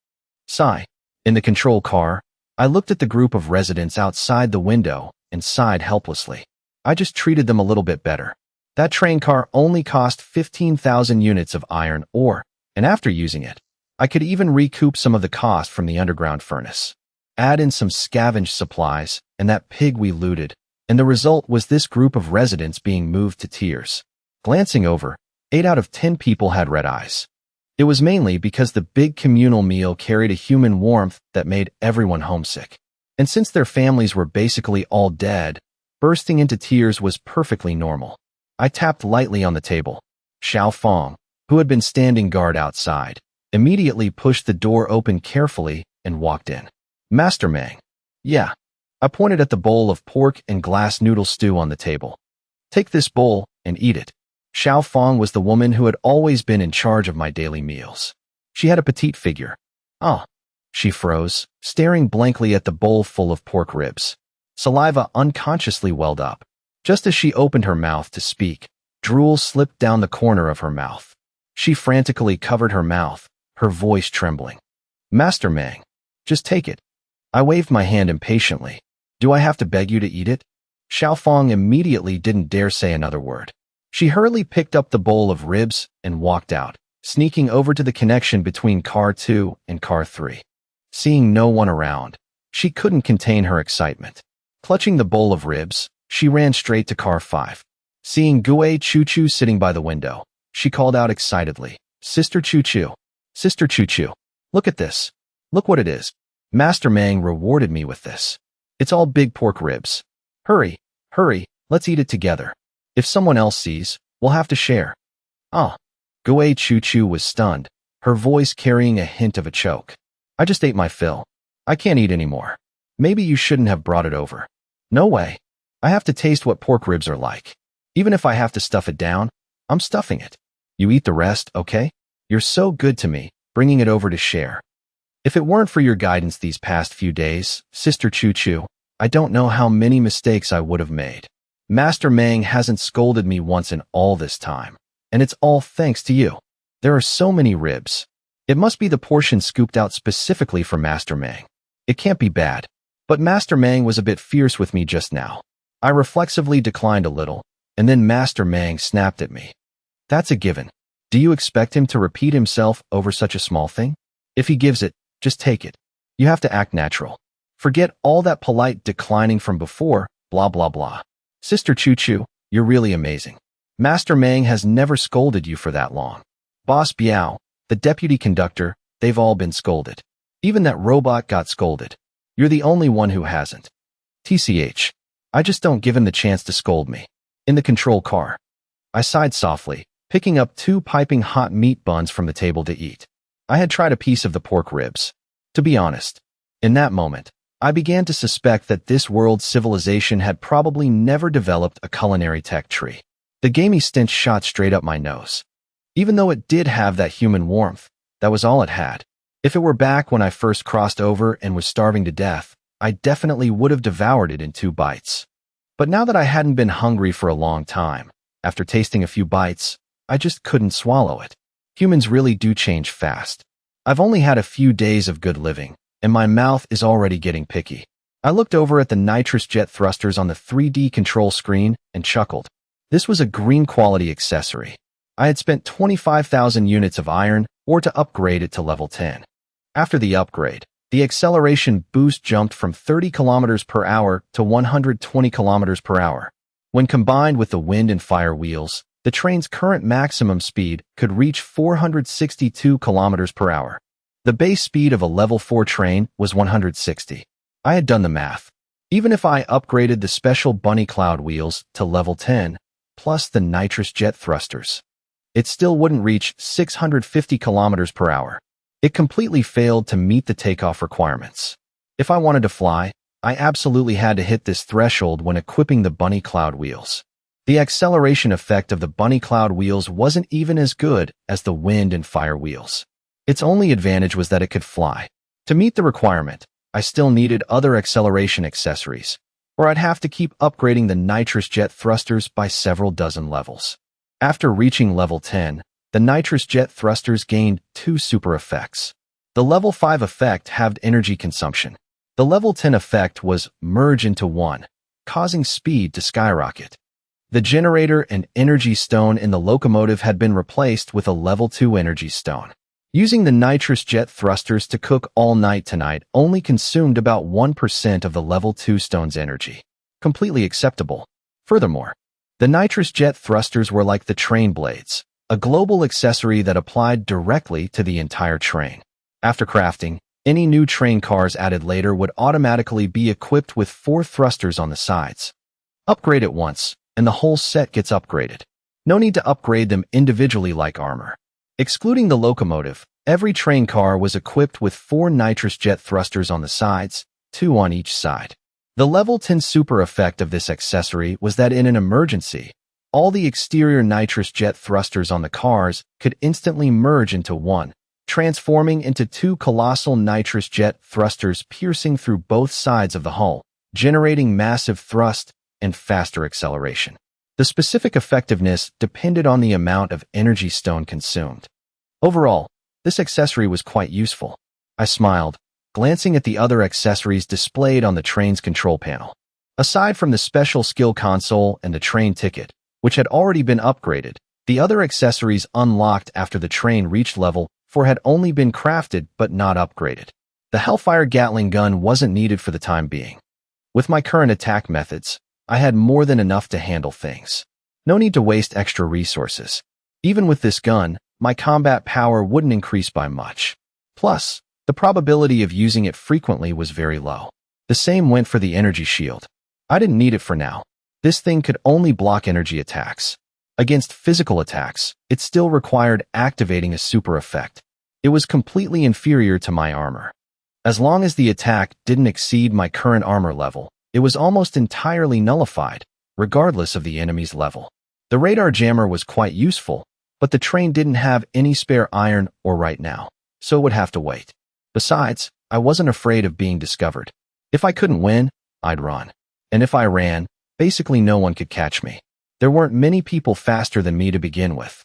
Sigh. In the control car, I looked at the group of residents outside the window and sighed helplessly. I just treated them a little bit better. That train car only cost 15,000 units of iron ore, and after using it, I could even recoup some of the cost from the underground furnace. Add in some scavenged supplies, and that pig we looted, and the result was this group of residents being moved to tears. Glancing over, 8 out of 10 people had red eyes. It was mainly because the big communal meal carried a human warmth that made everyone homesick. And since their families were basically all dead, bursting into tears was perfectly normal. I tapped lightly on the table. Xiao Fong, who had been standing guard outside, immediately pushed the door open carefully and walked in. "Master Mang." "Yeah." I pointed at the bowl of pork and glass noodle stew on the table. "Take this bowl and eat it." Xiao Fong was the woman who had always been in charge of my daily meals. She had a petite figure. "Ah." She froze, staring blankly at the bowl full of pork ribs. Saliva unconsciously welled up. Just as she opened her mouth to speak, drool slipped down the corner of her mouth. She frantically covered her mouth, her voice trembling. "Master Mang, just take it." I waved my hand impatiently. "Do I have to beg you to eat it?" Xiao Fong immediately didn't dare say another word. She hurriedly picked up the bowl of ribs and walked out, sneaking over to the connection between car 2 and car 3. Seeing no one around, she couldn't contain her excitement. Clutching the bowl of ribs, she ran straight to car 5. Seeing Gue Choo Choo sitting by the window, she called out excitedly, "Sister Choo Choo! Sister Choo Choo! Look at this! Look what it is! Master Mang rewarded me with this. It's all big pork ribs. Hurry, hurry, let's eat it together. If someone else sees, we'll have to share." "Ah." Gue Choo Choo was stunned, her voice carrying a hint of a choke. "I just ate my fill. I can't eat anymore. Maybe you shouldn't have brought it over." "No way. I have to taste what pork ribs are like. Even if I have to stuff it down, I'm stuffing it. You eat the rest, okay? You're so good to me, bringing it over to share. If it weren't for your guidance these past few days, Sister Choo Choo, I don't know how many mistakes I would have made. Master Mang hasn't scolded me once in all this time, and it's all thanks to you. There are so many ribs. It must be the portion scooped out specifically for Master Mang. It can't be bad. But Master Mang was a bit fierce with me just now." I reflexively declined a little, and then Master Mang snapped at me. "That's a given. Do you expect him to repeat himself over such a small thing? If he gives it, just take it. You have to act natural. Forget all that polite declining from before, blah blah blah. Sister Choo Choo, you're really amazing. Master Mang has never scolded you for that long. Boss Biao, the deputy conductor, they've all been scolded. Even that robot got scolded. You're the only one who hasn't. TCH. I just don't give him the chance to scold me." In the control car, I sighed softly, picking up 2 piping hot meat buns from the table to eat. I had tried a piece of the pork ribs. To be honest, in that moment, I began to suspect that this world's civilization had probably never developed a culinary tech tree. The gamey stench shot straight up my nose. Even though it did have that human warmth, that was all it had. If it were back when I first crossed over and was starving to death, I definitely would have devoured it in 2 bites. But now that I hadn't been hungry for a long time, after tasting a few bites, I just couldn't swallow it. Humans really do change fast. I've only had a few days of good living, and my mouth is already getting picky. I looked over at the nitrous jet thrusters on the 3D control screen and chuckled. This was a green quality accessory. I had spent 25,000 units of iron or to upgrade it to level 10. After the upgrade, the acceleration boost jumped from 30 kilometers per hour to 120 kilometers per hour. When combined with the wind and fire wheels, the train's current maximum speed could reach 462 kilometers per hour. The base speed of a level 4 train was 160. I had done the math. Even if I upgraded the special bunny cloud wheels to level 10, plus the nitrous jet thrusters, it still wouldn't reach 650 kilometers per hour. It completely failed to meet the takeoff requirements. If I wanted to fly, I absolutely had to hit this threshold when equipping the bunny cloud wheels. The acceleration effect of the bunny cloud wheels wasn't even as good as the wind and fire wheels. Its only advantage was that it could fly. To meet the requirement, I still needed other acceleration accessories, or I'd have to keep upgrading the nitrous jet thrusters by several dozen levels. After reaching level 10, the nitrous jet thrusters gained 2 super effects. The level 5 effect halved energy consumption. The level 10 effect was merge into one, causing speed to skyrocket. The generator and energy stone in the locomotive had been replaced with a level 2 energy stone. Using the nitrous jet thrusters to cook all night tonight only consumed about 1% of the level 2 stone's energy. Completely acceptable. Furthermore, the nitrous jet thrusters were like the train blades, a global accessory that applied directly to the entire train. After crafting, any new train cars added later would automatically be equipped with 4 thrusters on the sides. Upgrade it once, and the whole set gets upgraded. No need to upgrade them individually like armor. Excluding the locomotive, every train car was equipped with 4 nitrous jet thrusters on the sides, 2 on each side. The level 10 super effect of this accessory was that in an emergency, all the exterior nitrous jet thrusters on the cars could instantly merge into one, transforming into 2 colossal nitrous jet thrusters piercing through both sides of the hull, generating massive thrust and faster acceleration. The specific effectiveness depended on the amount of energy stone consumed. Overall, this accessory was quite useful. I smiled, glancing at the other accessories displayed on the train's control panel. Aside from the special skill console and the train ticket, which had already been upgraded, the other accessories unlocked after the train reached level 4 had only been crafted but not upgraded. The Hellfire Gatling gun wasn't needed for the time being. With my current attack methods, I had more than enough to handle things. No need to waste extra resources. Even with this gun, my combat power wouldn't increase by much. Plus, the probability of using it frequently was very low. The same went for the energy shield. I didn't need it for now. This thing could only block energy attacks. Against physical attacks, it still required activating a super effect. It was completely inferior to my armor. As long as the attack didn't exceed my current armor level, it was almost entirely nullified, regardless of the enemy's level. The radar jammer was quite useful, but the train didn't have any spare iron or right now, so it would have to wait. Besides, I wasn't afraid of being discovered. If I couldn't win, I'd run. And if I ran, basically no one could catch me. There weren't many people faster than me to begin with.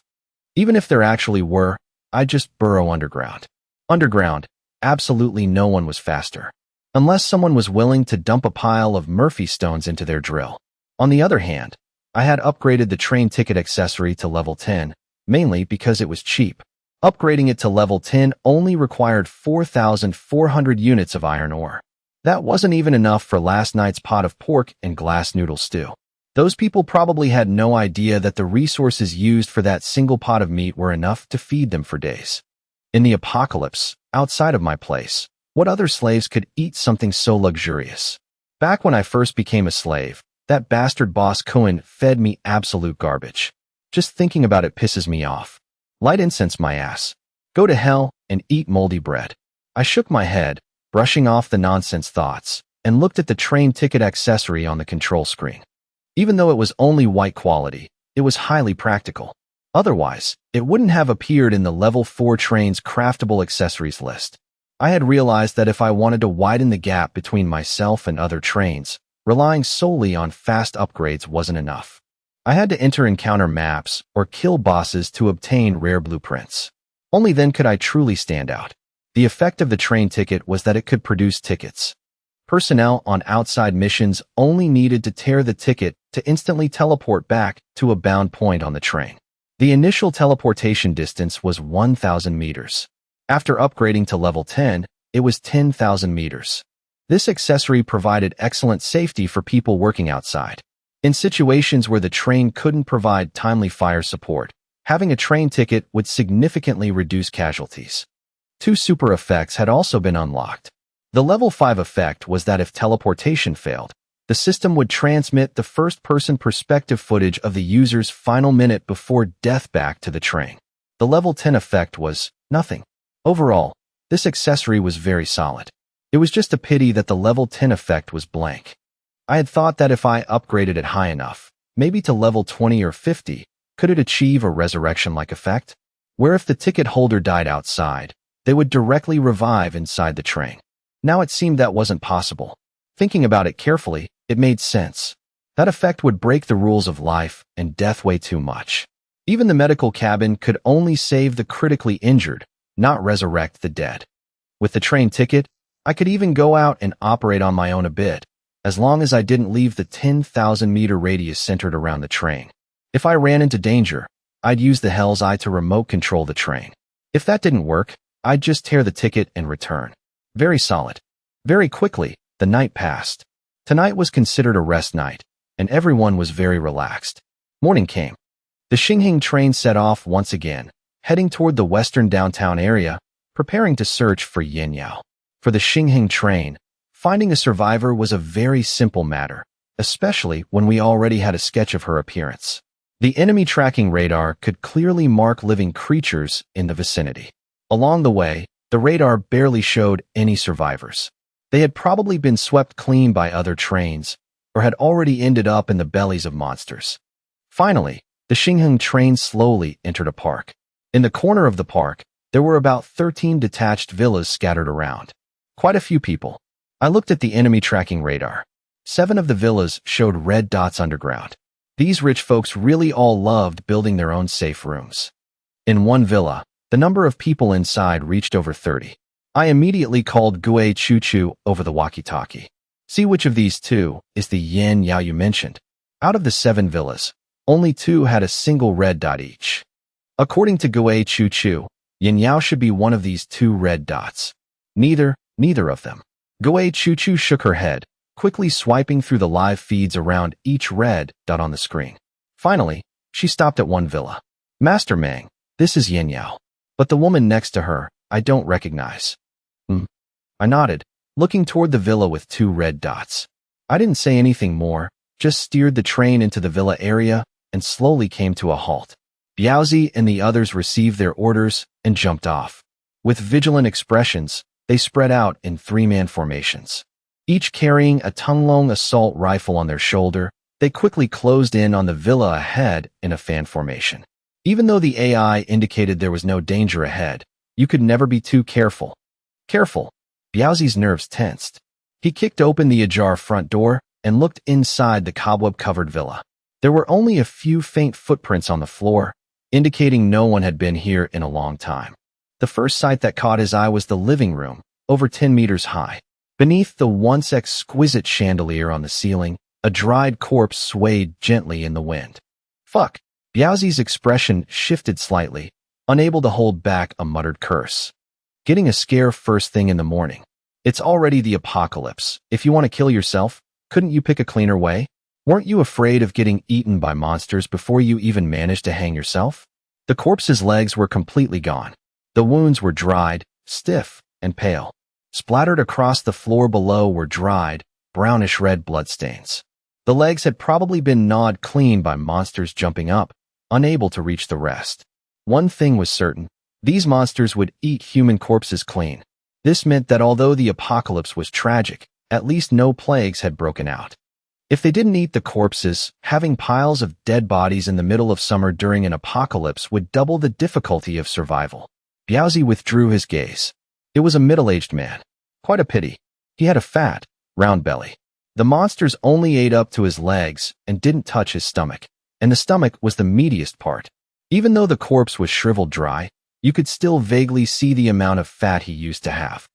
Even if there actually were, I'd just burrow underground. Underground, absolutely no one was faster. Unless someone was willing to dump a pile of Murphy stones into their drill. On the other hand, I had upgraded the train ticket accessory to level 10, mainly because it was cheap. Upgrading it to level 10 only required 4,400 units of iron ore. That wasn't even enough for last night's pot of pork and glass noodle stew. Those people probably had no idea that the resources used for that single pot of meat were enough to feed them for days. In the apocalypse, outside of my place, what other slaves could eat something so luxurious? Back when I first became a slave, that bastard boss Cohen fed me absolute garbage. Just thinking about it pisses me off. Light incense, my ass. Go to hell and eat moldy bread. I shook my head, brushing off the nonsense thoughts, and looked at the train ticket accessory on the control screen. Even though it was only white quality, it was highly practical. Otherwise, it wouldn't have appeared in the level 4 train's craftable accessories list. I had realized that if I wanted to widen the gap between myself and other trains, Relying solely on fast upgrades wasn't enough. I had to enter encounter maps or kill bosses to obtain rare blueprints. Only then could I truly stand out. The effect of the train ticket was that it could produce tickets. Personnel on outside missions only needed to tear the ticket to instantly teleport back to a bound point on the train. The initial teleportation distance was 1,000 meters. After upgrading to level 10, it was 10,000 meters. This accessory provided excellent safety for people working outside. In situations where the train couldn't provide timely fire support, having a train ticket would significantly reduce casualties. 2 super effects had also been unlocked. The level 5 effect was that if teleportation failed, the system would transmit the first-person perspective footage of the user's final minute before death back to the train. The level 10 effect was nothing. Overall, this accessory was very solid. It was just a pity that the level 10 effect was blank. I had thought that if I upgraded it high enough, maybe to level 20 or 50, could it achieve a resurrection-like effect? Where if the ticket holder died outside, they would directly revive inside the train. Now it seemed that wasn't possible. Thinking about it carefully, it made sense. That effect would break the rules of life and death way too much. Even the medical cabin could only save the critically injured, not resurrect the dead. With the train ticket, I could even go out and operate on my own a bit, as long as I didn't leave the 10,000-meter radius centered around the train. If I ran into danger, I'd use the Hell's Eye to remote control the train. If that didn't work, I'd just tear the ticket and return. Very solid. Very quickly, the night passed. Tonight was considered a rest night, and everyone was very relaxed. Morning came. The Xinhing train set off once again, heading toward the western downtown area, preparing to search for Yin Yao. For the Xinhing train, finding a survivor was a very simple matter, especially when we already had a sketch of her appearance. The enemy tracking radar could clearly mark living creatures in the vicinity. Along the way, the radar barely showed any survivors. They had probably been swept clean by other trains, or had already ended up in the bellies of monsters. Finally, the Xinheng train slowly entered a park. In the corner of the park, there were about 13 detached villas scattered around. Quite a few people. I looked at the enemy tracking radar. 7 of the villas showed red dots underground. These rich folks really all loved building their own safe rooms. In one villa, the number of people inside reached over 30. I immediately called Gue Chu Chu over the walkie-talkie. See which of these 2 is the Yin Yao you mentioned. Out of the 7 villas, only 2 had a single red dot each. According to Gue Chu Chu, Yin Yao should be one of these 2 red dots. Neither of them. Gue Chu Chu shook her head, quickly swiping through the live feeds around each red dot on the screen. Finally, she stopped at one villa. Master Mang, this is Yin Yao. But the woman next to her, I don't recognize. I nodded, looking toward the villa with 2 red dots. I didn't say anything more, just steered the train into the villa area and slowly came to a halt. Biaozi and the others received their orders and jumped off. With vigilant expressions, they spread out in 3-man formations. Each carrying a Tunglong assault rifle on their shoulder, they quickly closed in on the villa ahead in a fan formation. Even though the AI indicated there was no danger ahead, you could never be too careful. Careful. Biaozi's nerves tensed. He kicked open the ajar front door and looked inside the cobweb-covered villa. There were only a few faint footprints on the floor, indicating no one had been here in a long time. The first sight that caught his eye was the living room, over 10 meters high. Beneath the once exquisite chandelier on the ceiling, a dried corpse swayed gently in the wind. Fuck. Biaozi's expression shifted slightly, unable to hold back a muttered curse. Getting a scare first thing in the morning. It's already the apocalypse. If you want to kill yourself, couldn't you pick a cleaner way? Weren't you afraid of getting eaten by monsters before you even managed to hang yourself? The corpse's legs were completely gone. The wounds were dried, stiff, and pale. Splattered across the floor below were dried, brownish-red bloodstains. The legs had probably been gnawed clean by monsters jumping up, unable to reach the rest. One thing was certain. These monsters would eat human corpses clean. This meant that although the apocalypse was tragic, at least no plagues had broken out. If they didn't eat the corpses, having piles of dead bodies in the middle of summer during an apocalypse would double the difficulty of survival. Biaozi withdrew his gaze. It was a middle-aged man. Quite a pity. He had a fat, round belly. The monsters only ate up to his legs and didn't touch his stomach, and the stomach was the meatiest part. Even though the corpse was shriveled dry, you could still vaguely see the amount of fat he used to have.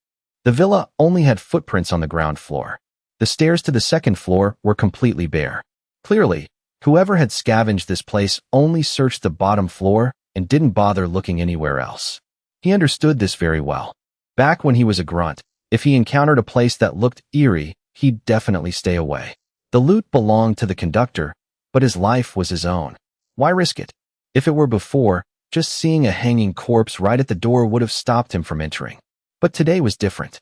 The villa only had footprints on the ground floor. The stairs to the second floor were completely bare. Clearly, whoever had scavenged this place only searched the bottom floor and didn't bother looking anywhere else. He understood this very well. Back when he was a grunt, if he encountered a place that looked eerie, he'd definitely stay away. The loot belonged to the conductor, but his life was his own. Why risk it? If it were before, just seeing a hanging corpse right at the door would have stopped him from entering. But today was different.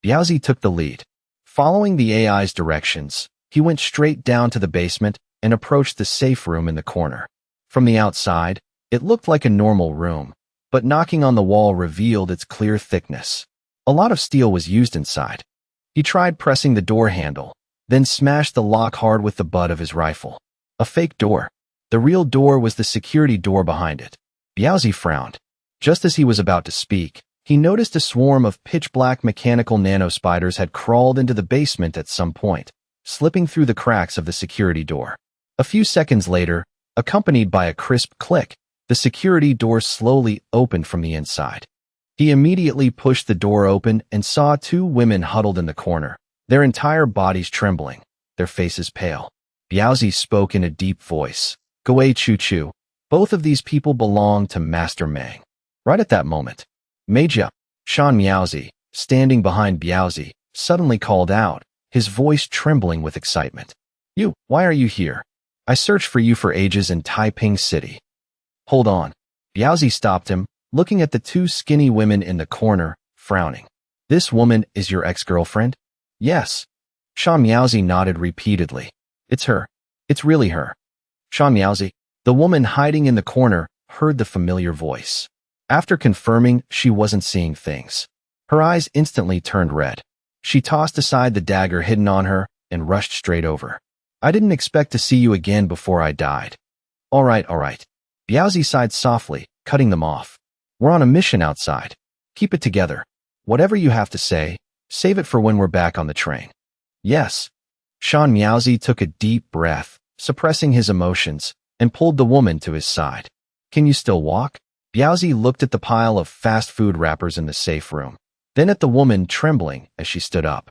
Biaozi took the lead. Following the AI's directions, he went straight down to the basement and approached the safe room in the corner. From the outside, it looked like a normal room, but knocking on the wall revealed its clear thickness. A lot of steel was used inside. He tried pressing the door handle, then smashed the lock hard with the butt of his rifle. A fake door. The real door was the security door behind it. Biaozi frowned. Just as he was about to speak, he noticed a swarm of pitch-black mechanical nanospiders had crawled into the basement at some point, slipping through the cracks of the security door. A few seconds later, accompanied by a crisp click, the security door slowly opened from the inside. He immediately pushed the door open and saw two women huddled in the corner, their entire bodies trembling, their faces pale. Biaozi spoke in a deep voice. "Goei Chu-Chu, both of these people belong to Master Mang." Right at that moment, Meijia, Shan Miaozi, standing behind Biaozi, suddenly called out, his voice trembling with excitement. "You, why are you here? I searched for you for ages in Taiping City." "Hold on." Biaozi stopped him, looking at the two skinny women in the corner, frowning. "This woman is your ex-girlfriend?" "Yes." Shan Miaozi nodded repeatedly. "It's her. It's really her." Shan Miaozi, the woman hiding in the corner, heard the familiar voice. After confirming she wasn't seeing things, her eyes instantly turned red. She tossed aside the dagger hidden on her and rushed straight over. "I didn't expect to see you again before I died." All right. Biaozi sighed softly, cutting them off. "We're on a mission outside. Keep it together. Whatever you have to say, save it for when we're back on the train." "Yes." Shan Miaozi took a deep breath, suppressing his emotions, and pulled the woman to his side. "Can you still walk?" Biaozi looked at the pile of fast food wrappers in the safe room, then at the woman trembling as she stood up.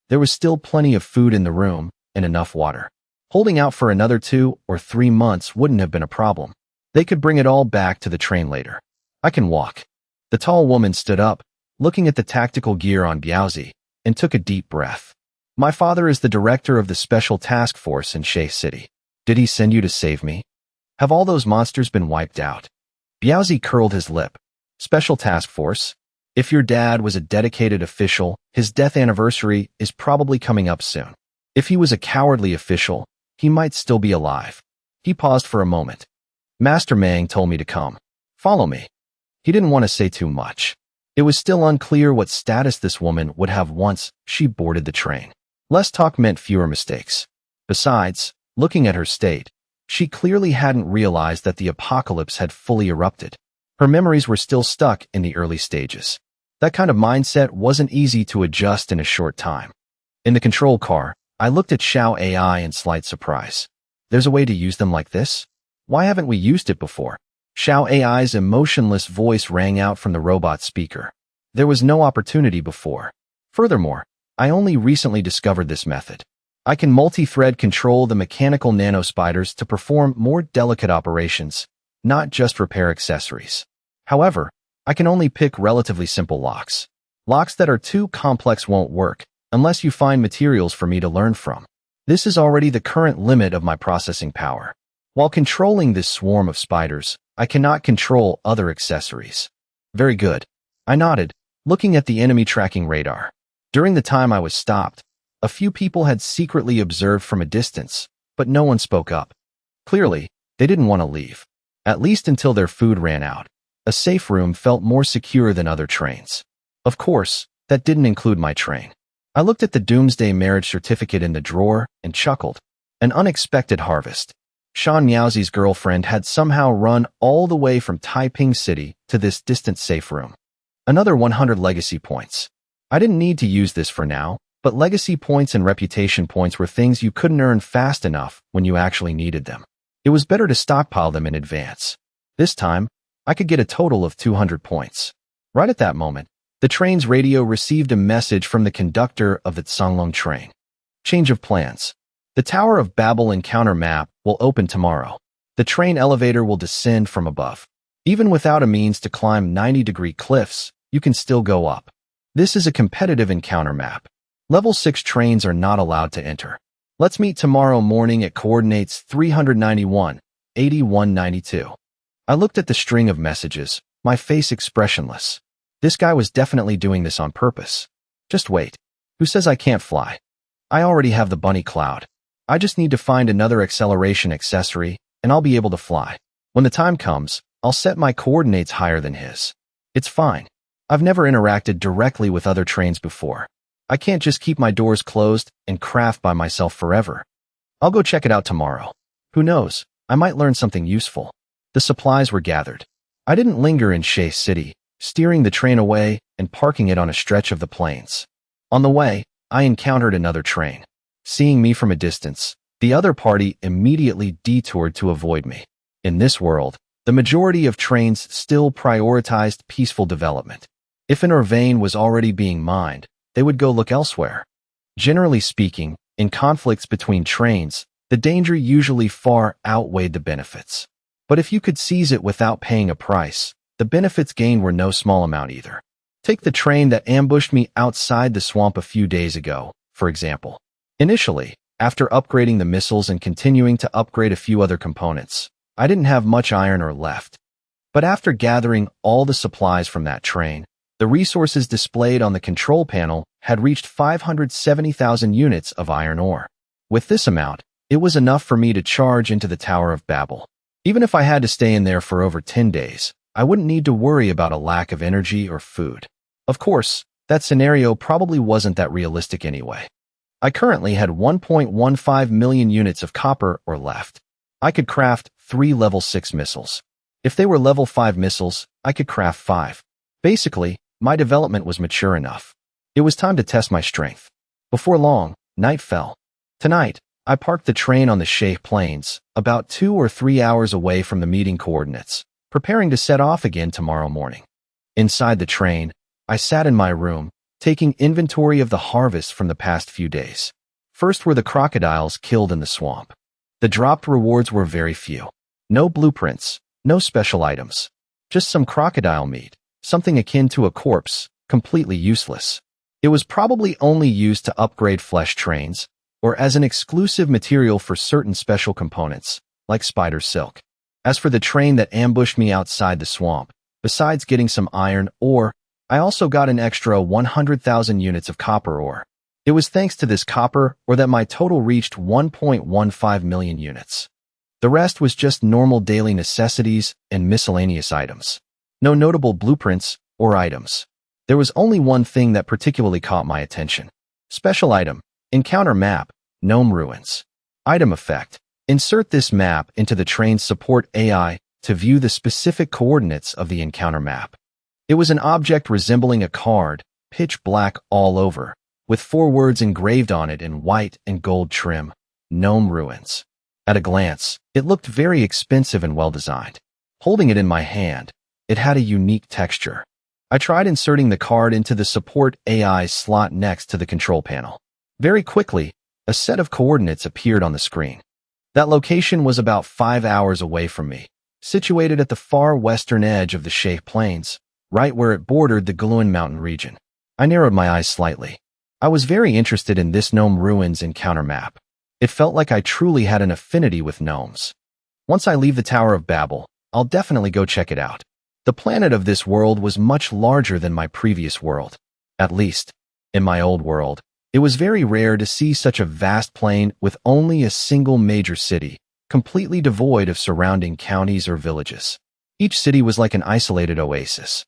There was still plenty of food in the room and enough water. Holding out for another 2 or 3 months wouldn't have been a problem. They could bring it all back to the train later. "I can walk." The tall woman stood up, looking at the tactical gear on Biaozi, and took a deep breath. "My father is the director of the Special Task Force in Shay City. Did he send you to save me? Have all those monsters been wiped out?" Biaozi curled his lip. "Special Task Force? If your dad was a dedicated official, his death anniversary is probably coming up soon. If he was a cowardly official, he might still be alive." He paused for a moment. "Master Mang told me to come. Follow me." He didn't want to say too much. It was still unclear what status this woman would have once she boarded the train. Less talk meant fewer mistakes. Besides, looking at her state, she clearly hadn't realized that the apocalypse had fully erupted. Her memories were still stuck in the early stages. That kind of mindset wasn't easy to adjust in a short time. In the control car, I looked at Xiao AI in slight surprise. "There's a way to use them like this? Why haven't we used it before?" Xiao AI's emotionless voice rang out from the robot speaker. "There was no opportunity before. Furthermore, I only recently discovered this method. I can multi-thread control the mechanical nanospiders to perform more delicate operations, not just repair accessories. However, I can only pick relatively simple locks. Locks that are too complex won't work, unless you find materials for me to learn from. This is already the current limit of my processing power. While controlling this swarm of spiders, I cannot control other accessories." "Very good." I nodded, looking at the enemy tracking radar. During the time I was stopped, a few people had secretly observed from a distance, but no one spoke up. Clearly, they didn't want to leave, at least until their food ran out. A safe room felt more secure than other trains. Of course, that didn't include my train. I looked at the Doomsday marriage certificate in the drawer and chuckled. An unexpected harvest. Shan Miaozi's girlfriend had somehow run all the way from Taiping City to this distant safe room. Another 100 legacy points. I didn't need to use this for now, But legacy points and reputation points were things you couldn't earn fast enough when you actually needed them. It was better to stockpile them in advance. This time, I could get a total of 200 points. Right at that moment, the train's radio received a message from the conductor of the Tsanglong train. Change of plans. The Tower of Babel encounter map will open tomorrow. The train elevator will descend from above. Even without a means to climb 90-degree cliffs, you can still go up. This is a competitive encounter map. Level 6 trains are not allowed to enter. Let's meet tomorrow morning at coordinates 391, 8192. I looked at the string of messages, my face expressionless. This guy was definitely doing this on purpose. Just wait. Who says I can't fly? I already have the bunny cloud. I just need to find another acceleration accessory, and I'll be able to fly. When the time comes, I'll set my coordinates higher than his. It's fine. I've never interacted directly with other trains before. I can't just keep my doors closed and craft by myself forever. I'll go check it out tomorrow. Who knows, I might learn something useful. The supplies were gathered. I didn't linger in Shea City, steering the train away and parking it on a stretch of the plains. On the way, I encountered another train. Seeing me from a distance, the other party immediately detoured to avoid me. In this world, the majority of trains still prioritized peaceful development. If an ore vein was already being mined, they would go look elsewhere. Generally speaking, in conflicts between trains, the danger usually far outweighed the benefits. But if you could seize it without paying a price, the benefits gained were no small amount either. Take the train that ambushed me outside the swamp a few days ago, for example. Initially, after upgrading the missiles and continuing to upgrade a few other components, I didn't have much iron ore left. But after gathering all the supplies from that train, the resources displayed on the control panel had reached 570,000 units of iron ore. With this amount, it was enough for me to charge into the Tower of Babel. Even if I had to stay in there for over 10 days, I wouldn't need to worry about a lack of energy or food. Of course, that scenario probably wasn't that realistic anyway. I currently had 1.15 million units of copper ore left. I could craft 3 level 6 missiles. If they were level 5 missiles, I could craft 5. Basically, my development was mature enough. It was time to test my strength. Before long, night fell. Tonight, I parked the train on the Shea Plains, about 2 or 3 hours away from the meeting coordinates, preparing to set off again tomorrow morning. Inside the train, I sat in my room, taking inventory of the harvest from the past few days. First were the crocodiles killed in the swamp. The dropped rewards were very few. No blueprints, no special items. Just some crocodile meat, something akin to a corpse, completely useless. It was probably only used to upgrade flesh trains, or as an exclusive material for certain special components, like spider silk. As for the train that ambushed me outside the swamp, besides getting some iron ore, I also got an extra 100,000 units of copper ore. It was thanks to this copper ore that my total reached 1.15 million units. The rest was just normal daily necessities and miscellaneous items. No notable blueprints or items. There was only one thing that particularly caught my attention. Special item, encounter map, Gnome Ruins. Item effect, insert this map into the train's support AI to view the specific coordinates of the encounter map. It was an object resembling a card, pitch black all over, with 4 words engraved on it in white and gold trim, Gnome Ruins. At a glance, it looked very expensive and well-designed. Holding it in my hand, it had a unique texture. I tried inserting the card into the support AI slot next to the control panel. Very quickly, a set of coordinates appeared on the screen. That location was about 5 hours away from me, situated at the far western edge of the Shea Plains, right where it bordered the Gluon Mountain region. I narrowed my eyes slightly. I was very interested in this Gnome Ruins encounter map. It felt like I truly had an affinity with gnomes. Once I leave the Tower of Babel, I'll definitely go check it out. The planet of this world was much larger than my previous world. At least, in my old world, it was very rare to see such a vast plain with only a single major city, completely devoid of surrounding counties or villages. Each city was like an isolated oasis.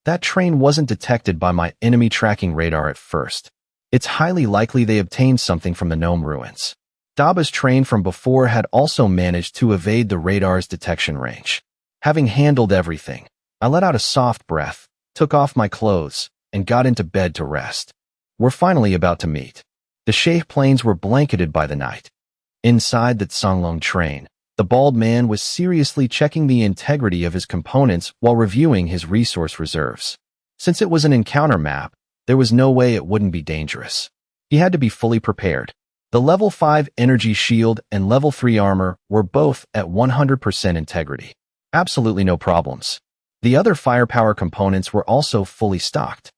That train wasn't detected by my enemy tracking radar at first. It's highly likely they obtained something from the Gnome Ruins. Daba's train from before had also managed to evade the radar's detection range. Having handled everything, I let out a soft breath, took off my clothes, and got into bed to rest. We're finally about to meet. The Shay plains were blanketed by the night. Inside the Tsanglong train, the bald man was seriously checking the integrity of his components while reviewing his resource reserves. Since it was an encounter map, there was no way it wouldn't be dangerous. He had to be fully prepared. The level 5 energy shield and level 3 armor were both at 100% integrity. Absolutely no problems. The other firepower components were also fully stocked.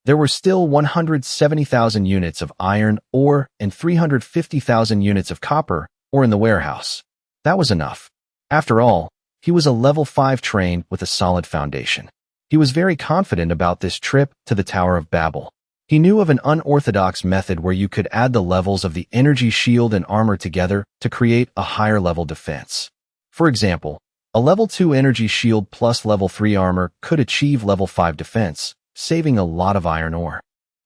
There were still 170,000 units of iron ore and 350,000 units of copper ore in the warehouse. That was enough. After all, he was a level 5 train with a solid foundation. He was very confident about this trip to the Tower of Babel. He knew of an unorthodox method where you could add the levels of the energy shield and armor together to create a higher level defense. For example, a level 2 energy shield plus level 3 armor could achieve level 5 defense, saving a lot of iron ore.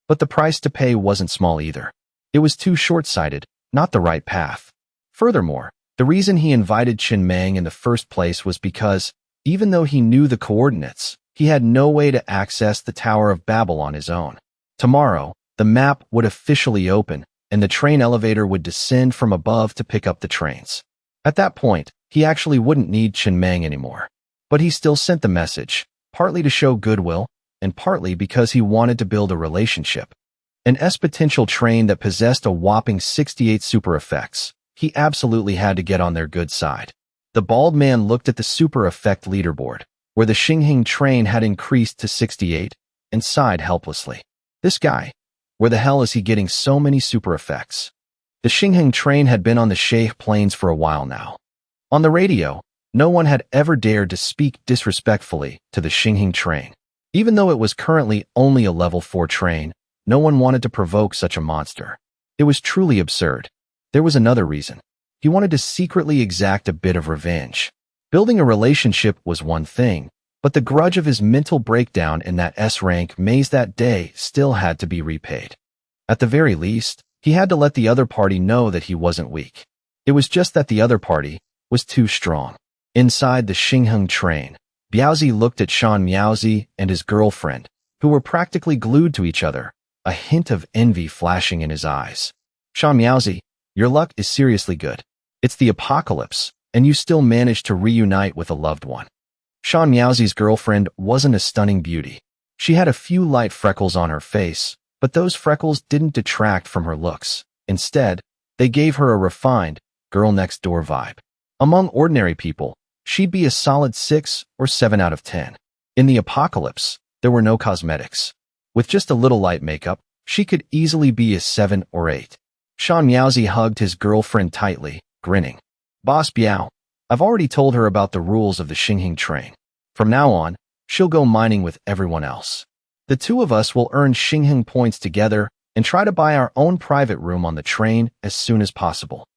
But the price to pay wasn't small either. It was too short-sighted, not the right path. Furthermore, the reason he invited Chen Mang in the first place was because, even though he knew the coordinates, he had no way to access the Tower of Babel on his own. Tomorrow, the map would officially open, and the train elevator would descend from above to pick up the trains. At that point, he actually wouldn't need Chen Mang anymore. But he still sent the message, partly to show goodwill, and partly because he wanted to build a relationship. An S-potential train that possessed a whopping 68 super effects. He absolutely had to get on their good side. The bald man looked at the super effect leaderboard, where the Xinheng train had increased to 68, and sighed helplessly. This guy, where the hell is he getting so many super effects? The Xinheng train had been on the Shay plains for a while now. On the radio, no one had ever dared to speak disrespectfully to the Xinheng train. Even though it was currently only a level 4 train, no one wanted to provoke such a monster. It was truly absurd. There was another reason. He wanted to secretly exact a bit of revenge. Building a relationship was one thing, but the grudge of his mental breakdown in that S-rank maze that day still had to be repaid. At the very least, he had to let the other party know that he wasn't weak. It was just that the other party was too strong. Inside the Xinheng train, Biaozi looked at Shan Miaozi and his girlfriend, who were practically glued to each other, a hint of envy flashing in his eyes. Shan Miaozi, your luck is seriously good. It's the apocalypse, and you still managed to reunite with a loved one. Shan Miaozi's girlfriend wasn't a stunning beauty. She had a few light freckles on her face, but those freckles didn't detract from her looks. Instead, they gave her a refined, girl-next-door vibe. Among ordinary people, she'd be a solid 6 or 7 out of 10. In the apocalypse, there were no cosmetics. With just a little light makeup, she could easily be a 7 or 8. Shan Miaozi hugged his girlfriend tightly, grinning. Boss Biao, I've already told her about the rules of the Xinheng train. From now on, she'll go mining with everyone else. The two of us will earn Xinheng points together and try to buy our own private room on the train as soon as possible.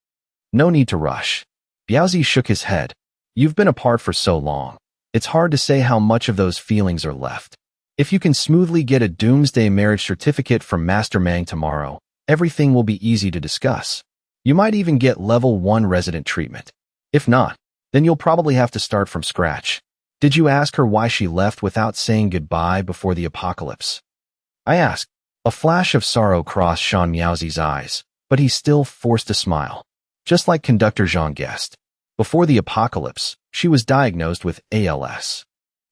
No need to rush. Biaozi shook his head. You've been apart for so long. It's hard to say how much of those feelings are left. If you can smoothly get a doomsday marriage certificate from Master Mang tomorrow, everything will be easy to discuss. You might even get level 1 resident treatment. If not, then you'll probably have to start from scratch. Did you ask her why she left without saying goodbye before the apocalypse? I asked. A flash of sorrow crossed Shan Miaozi's eyes, but he still forced a smile. Just like conductor Zhang guessed. Before the apocalypse, she was diagnosed with ALS.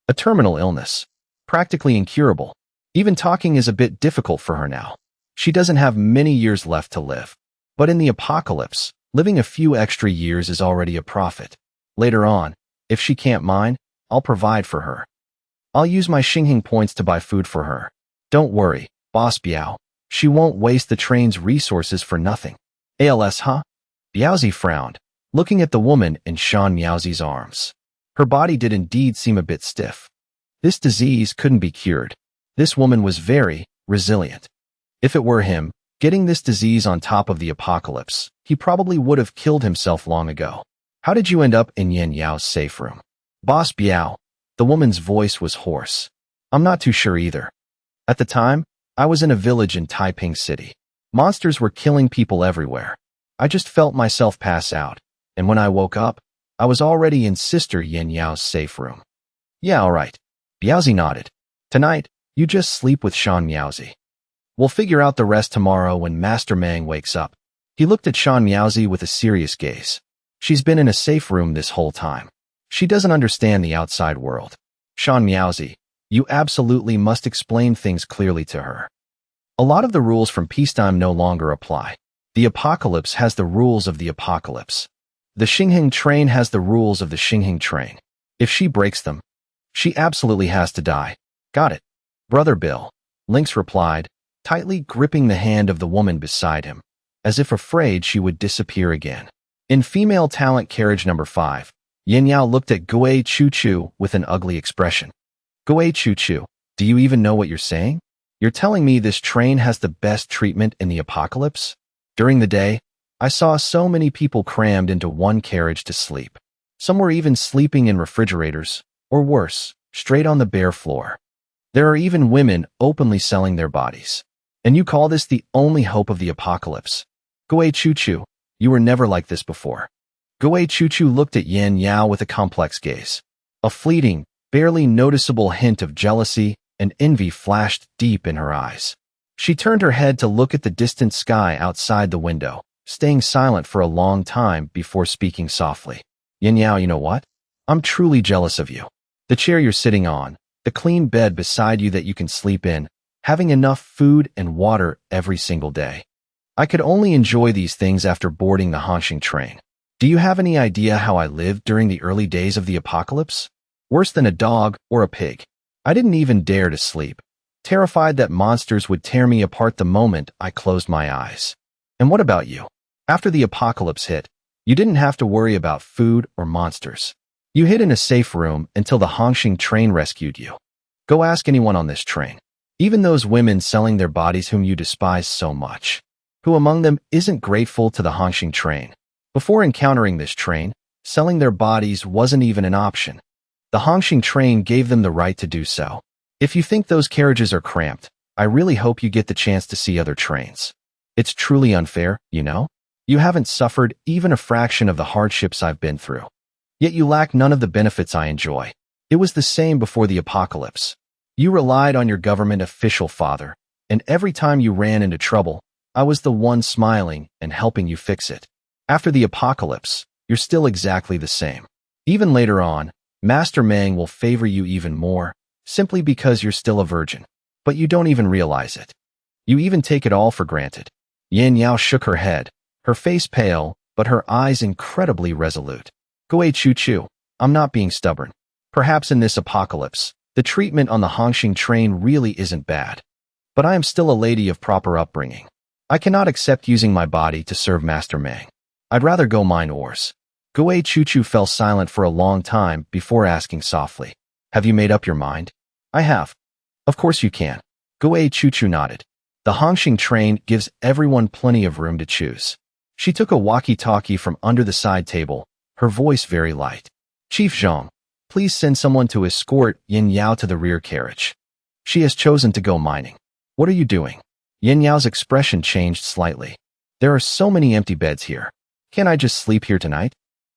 A terminal illness. Practically incurable. Even talking is a bit difficult for her now. She doesn't have many years left to live. But in the apocalypse, living a few extra years is already a profit. Later on, if she can't mine, I'll provide for her. I'll use my Xinheng points to buy food for her. Don't worry, Boss Biao. She won't waste the train's resources for nothing. ALS, huh? Biaozi frowned, looking at the woman in Shan Miaozi's arms. Her body did indeed seem a bit stiff. This disease couldn't be cured. This woman was very resilient. If it were him, getting this disease on top of the apocalypse, he probably would have killed himself long ago. How did you end up in Yan Yao's safe room? Boss Biao. The woman's voice was hoarse. I'm not too sure either. At the time, I was in a village in Taiping City. Monsters were killing people everywhere. I just felt myself pass out, and when I woke up, I was already in Sister Yan Yao's safe room. Yeah, all right. Biaozi nodded. Tonight, you just sleep with Shan Miaozi. We'll figure out the rest tomorrow when Master Mang wakes up. He looked at Shan Miaozi with a serious gaze. She's been in a safe room this whole time. She doesn't understand the outside world. Shan Miaozi, you absolutely must explain things clearly to her. A lot of the rules from peacetime no longer apply. The apocalypse has the rules of the apocalypse. The Xinheng train has the rules of the Xinheng train. If she breaks them, she absolutely has to die. Got it. Brother Bill, Lynx replied, tightly gripping the hand of the woman beside him, as if afraid she would disappear again. In female talent carriage number 5, Yin Yao looked at Gui Chu Chu with an ugly expression. Gui Chu Chu, do you even know what you're saying? You're telling me this train has the best treatment in the apocalypse? During the day, I saw so many people crammed into one carriage to sleep. Some were even sleeping in refrigerators, or worse, straight on the bare floor. There are even women openly selling their bodies. And you call this the only hope of the apocalypse? Gui Chu Chu, you were never like this before. Gui Chu Chu looked at Yin Yao with a complex gaze. A fleeting, barely noticeable hint of jealousy and envy flashed deep in her eyes. She turned her head to look at the distant sky outside the window, staying silent for a long time before speaking softly. Yin Yao, you know what? I'm truly jealous of you. The chair you're sitting on, the clean bed beside you that you can sleep in, having enough food and water every single day. I could only enjoy these things after boarding the Hanxing train. Do you have any idea how I lived during the early days of the apocalypse? Worse than a dog or a pig. I didn't even dare to sleep, terrified that monsters would tear me apart the moment I closed my eyes. And what about you? After the apocalypse hit, you didn't have to worry about food or monsters. You hid in a safe room until the Hanxing train rescued you. Go ask anyone on this train. Even those women selling their bodies whom you despise so much. Who among them isn't grateful to the Hanxing train? Before encountering this train, selling their bodies wasn't even an option. The Hanxing train gave them the right to do so. If you think those carriages are cramped, I really hope you get the chance to see other trains. It's truly unfair, you know? You haven't suffered even a fraction of the hardships I've been through. Yet you lack none of the benefits I enjoy. It was the same before the apocalypse. You relied on your government official father, and every time you ran into trouble, I was the one smiling and helping you fix it. After the apocalypse, you're still exactly the same. Even later on, Master Mang will favor you even more, simply because you're still a virgin. But you don't even realize it. You even take it all for granted. Yin Yao shook her head, her face pale, but her eyes incredibly resolute. Gui Chu Chu, I'm not being stubborn. Perhaps in this apocalypse, the treatment on the Hanxing train really isn't bad. But I am still a lady of proper upbringing. I cannot accept using my body to serve Master Mang. I'd rather go mine oars. Gui Chu Chu fell silent for a long time before asking softly, have you made up your mind? I have. Of course you can. Gui Chu Chu nodded. The Hanxing train gives everyone plenty of room to choose. She took a walkie-talkie from under the side table, her voice very light. Chief Zhang, please send someone to escort Yin Yao to the rear carriage. She has chosen to go mining. What are you doing? Yin Yao's expression changed slightly. There are so many empty beds here. Can't I just sleep here tonight?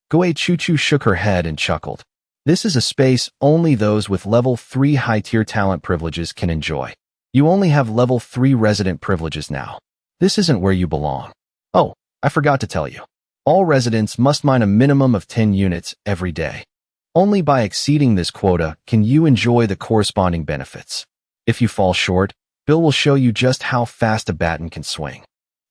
Gui Chu Chu shook her head and chuckled. This is a space only those with level 3 high-tier talent privileges can enjoy. You only have level 3 resident privileges now. This isn't where you belong. Oh, I forgot to tell you. All residents must mine a minimum of 10 units every day. Only by exceeding this quota can you enjoy the corresponding benefits. If you fall short, Bill will show you just how fast a baton can swing.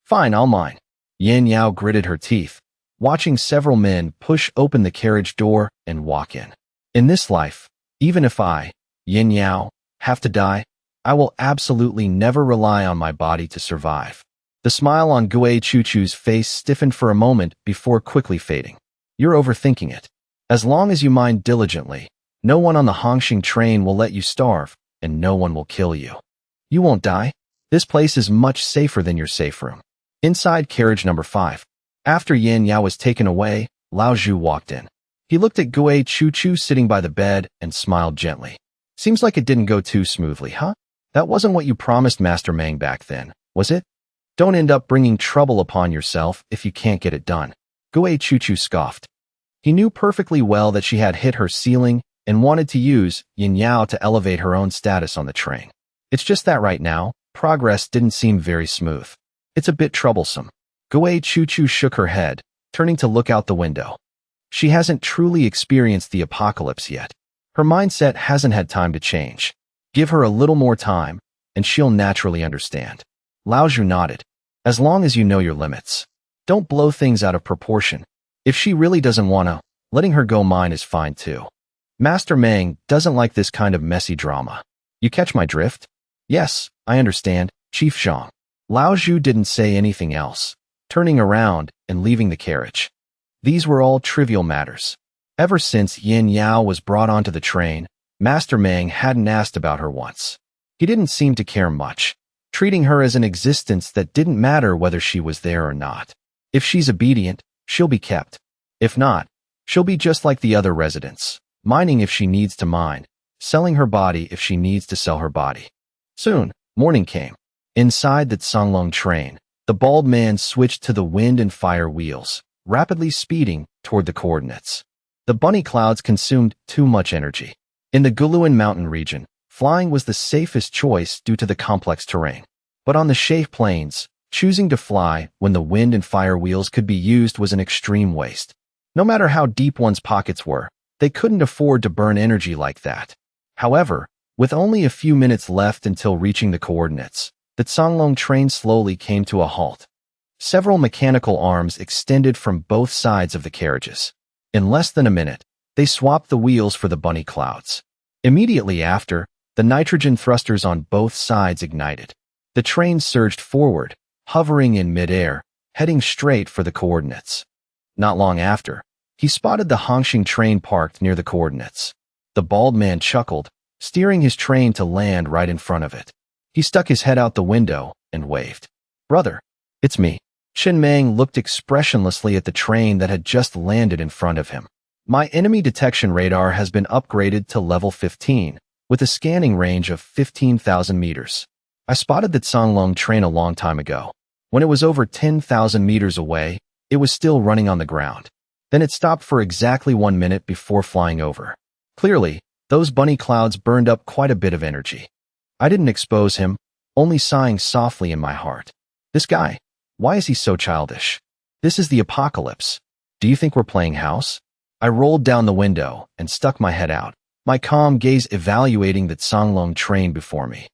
Fine, I'll mine. Yin Yao gritted her teeth, watching several men push open the carriage door and walk in. In this life, even if I, Yin Yao, have to die, I will absolutely never rely on my body to survive. The smile on Gui Chu Chu's face stiffened for a moment before quickly fading. You're overthinking it. As long as you mine diligently, no one on the Hanxing train will let you starve, and no one will kill you. You won't die. This place is much safer than your safe room. Inside carriage number 5. After Yin Yao was taken away, Lao Zhu walked in. He looked at Gui Chu Chu sitting by the bed and smiled gently. Seems like it didn't go too smoothly, huh? That wasn't what you promised Master Mang back then, was it? Don't end up bringing trouble upon yourself if you can't get it done. Gui Chu Chu scoffed. He knew perfectly well that she had hit her ceiling and wanted to use Yin Yao to elevate her own status on the train. It's just that right now, progress didn't seem very smooth. It's a bit troublesome. Goei Choo-Choo shook her head, turning to look out the window. She hasn't truly experienced the apocalypse yet. Her mindset hasn't had time to change. Give her a little more time, and she'll naturally understand. Lao Zhu nodded. As long as you know your limits. Don't blow things out of proportion. If she really doesn't wanna, letting her go mine is fine too. Master Meng doesn't like this kind of messy drama. You catch my drift? Yes, I understand, Chief Zhang. Lao Zhu didn't say anything else, turning around and leaving the carriage. These were all trivial matters. Ever since Yin Yao was brought onto the train, Master Meng hadn't asked about her once. He didn't seem to care much, treating her as an existence that didn't matter whether she was there or not. If she's obedient, she'll be kept. If not, she'll be just like the other residents, mining if she needs to mine, selling her body if she needs to sell her body. Soon, morning came. Inside the Songlong train, the bald man switched to the wind and fire wheels, rapidly speeding toward the coordinates. The bunny clouds consumed too much energy. In the Guluan mountain region, flying was the safest choice due to the complex terrain. But on the Shafe plains, choosing to fly when the wind and fire wheels could be used was an extreme waste. No matter how deep one's pockets were, they couldn't afford to burn energy like that. However, with only a few minutes left until reaching the coordinates, the Songlong train slowly came to a halt. Several mechanical arms extended from both sides of the carriages. In less than a minute, they swapped the wheels for the bunny clouds. Immediately after, the nitrogen thrusters on both sides ignited. The train surged forward, hovering in midair, heading straight for the coordinates. Not long after, he spotted the Hongxing train parked near the coordinates. The bald man chuckled, steering his train to land right in front of it. He stuck his head out the window and waved. Brother, it's me. Chen Meng looked expressionlessly at the train that had just landed in front of him. My enemy detection radar has been upgraded to level 15, with a scanning range of 15,000 meters. I spotted the Songlong train a long time ago. When it was over 10,000 meters away, it was still running on the ground. Then it stopped for exactly 1 minute before flying over. Clearly, those bunny clouds burned up quite a bit of energy. I didn't expose him, only sighing softly in my heart. This guy, why is he so childish? This is the apocalypse. Do you think we're playing house? I rolled down the window and stuck my head out, my calm gaze evaluating the Songlong train before me.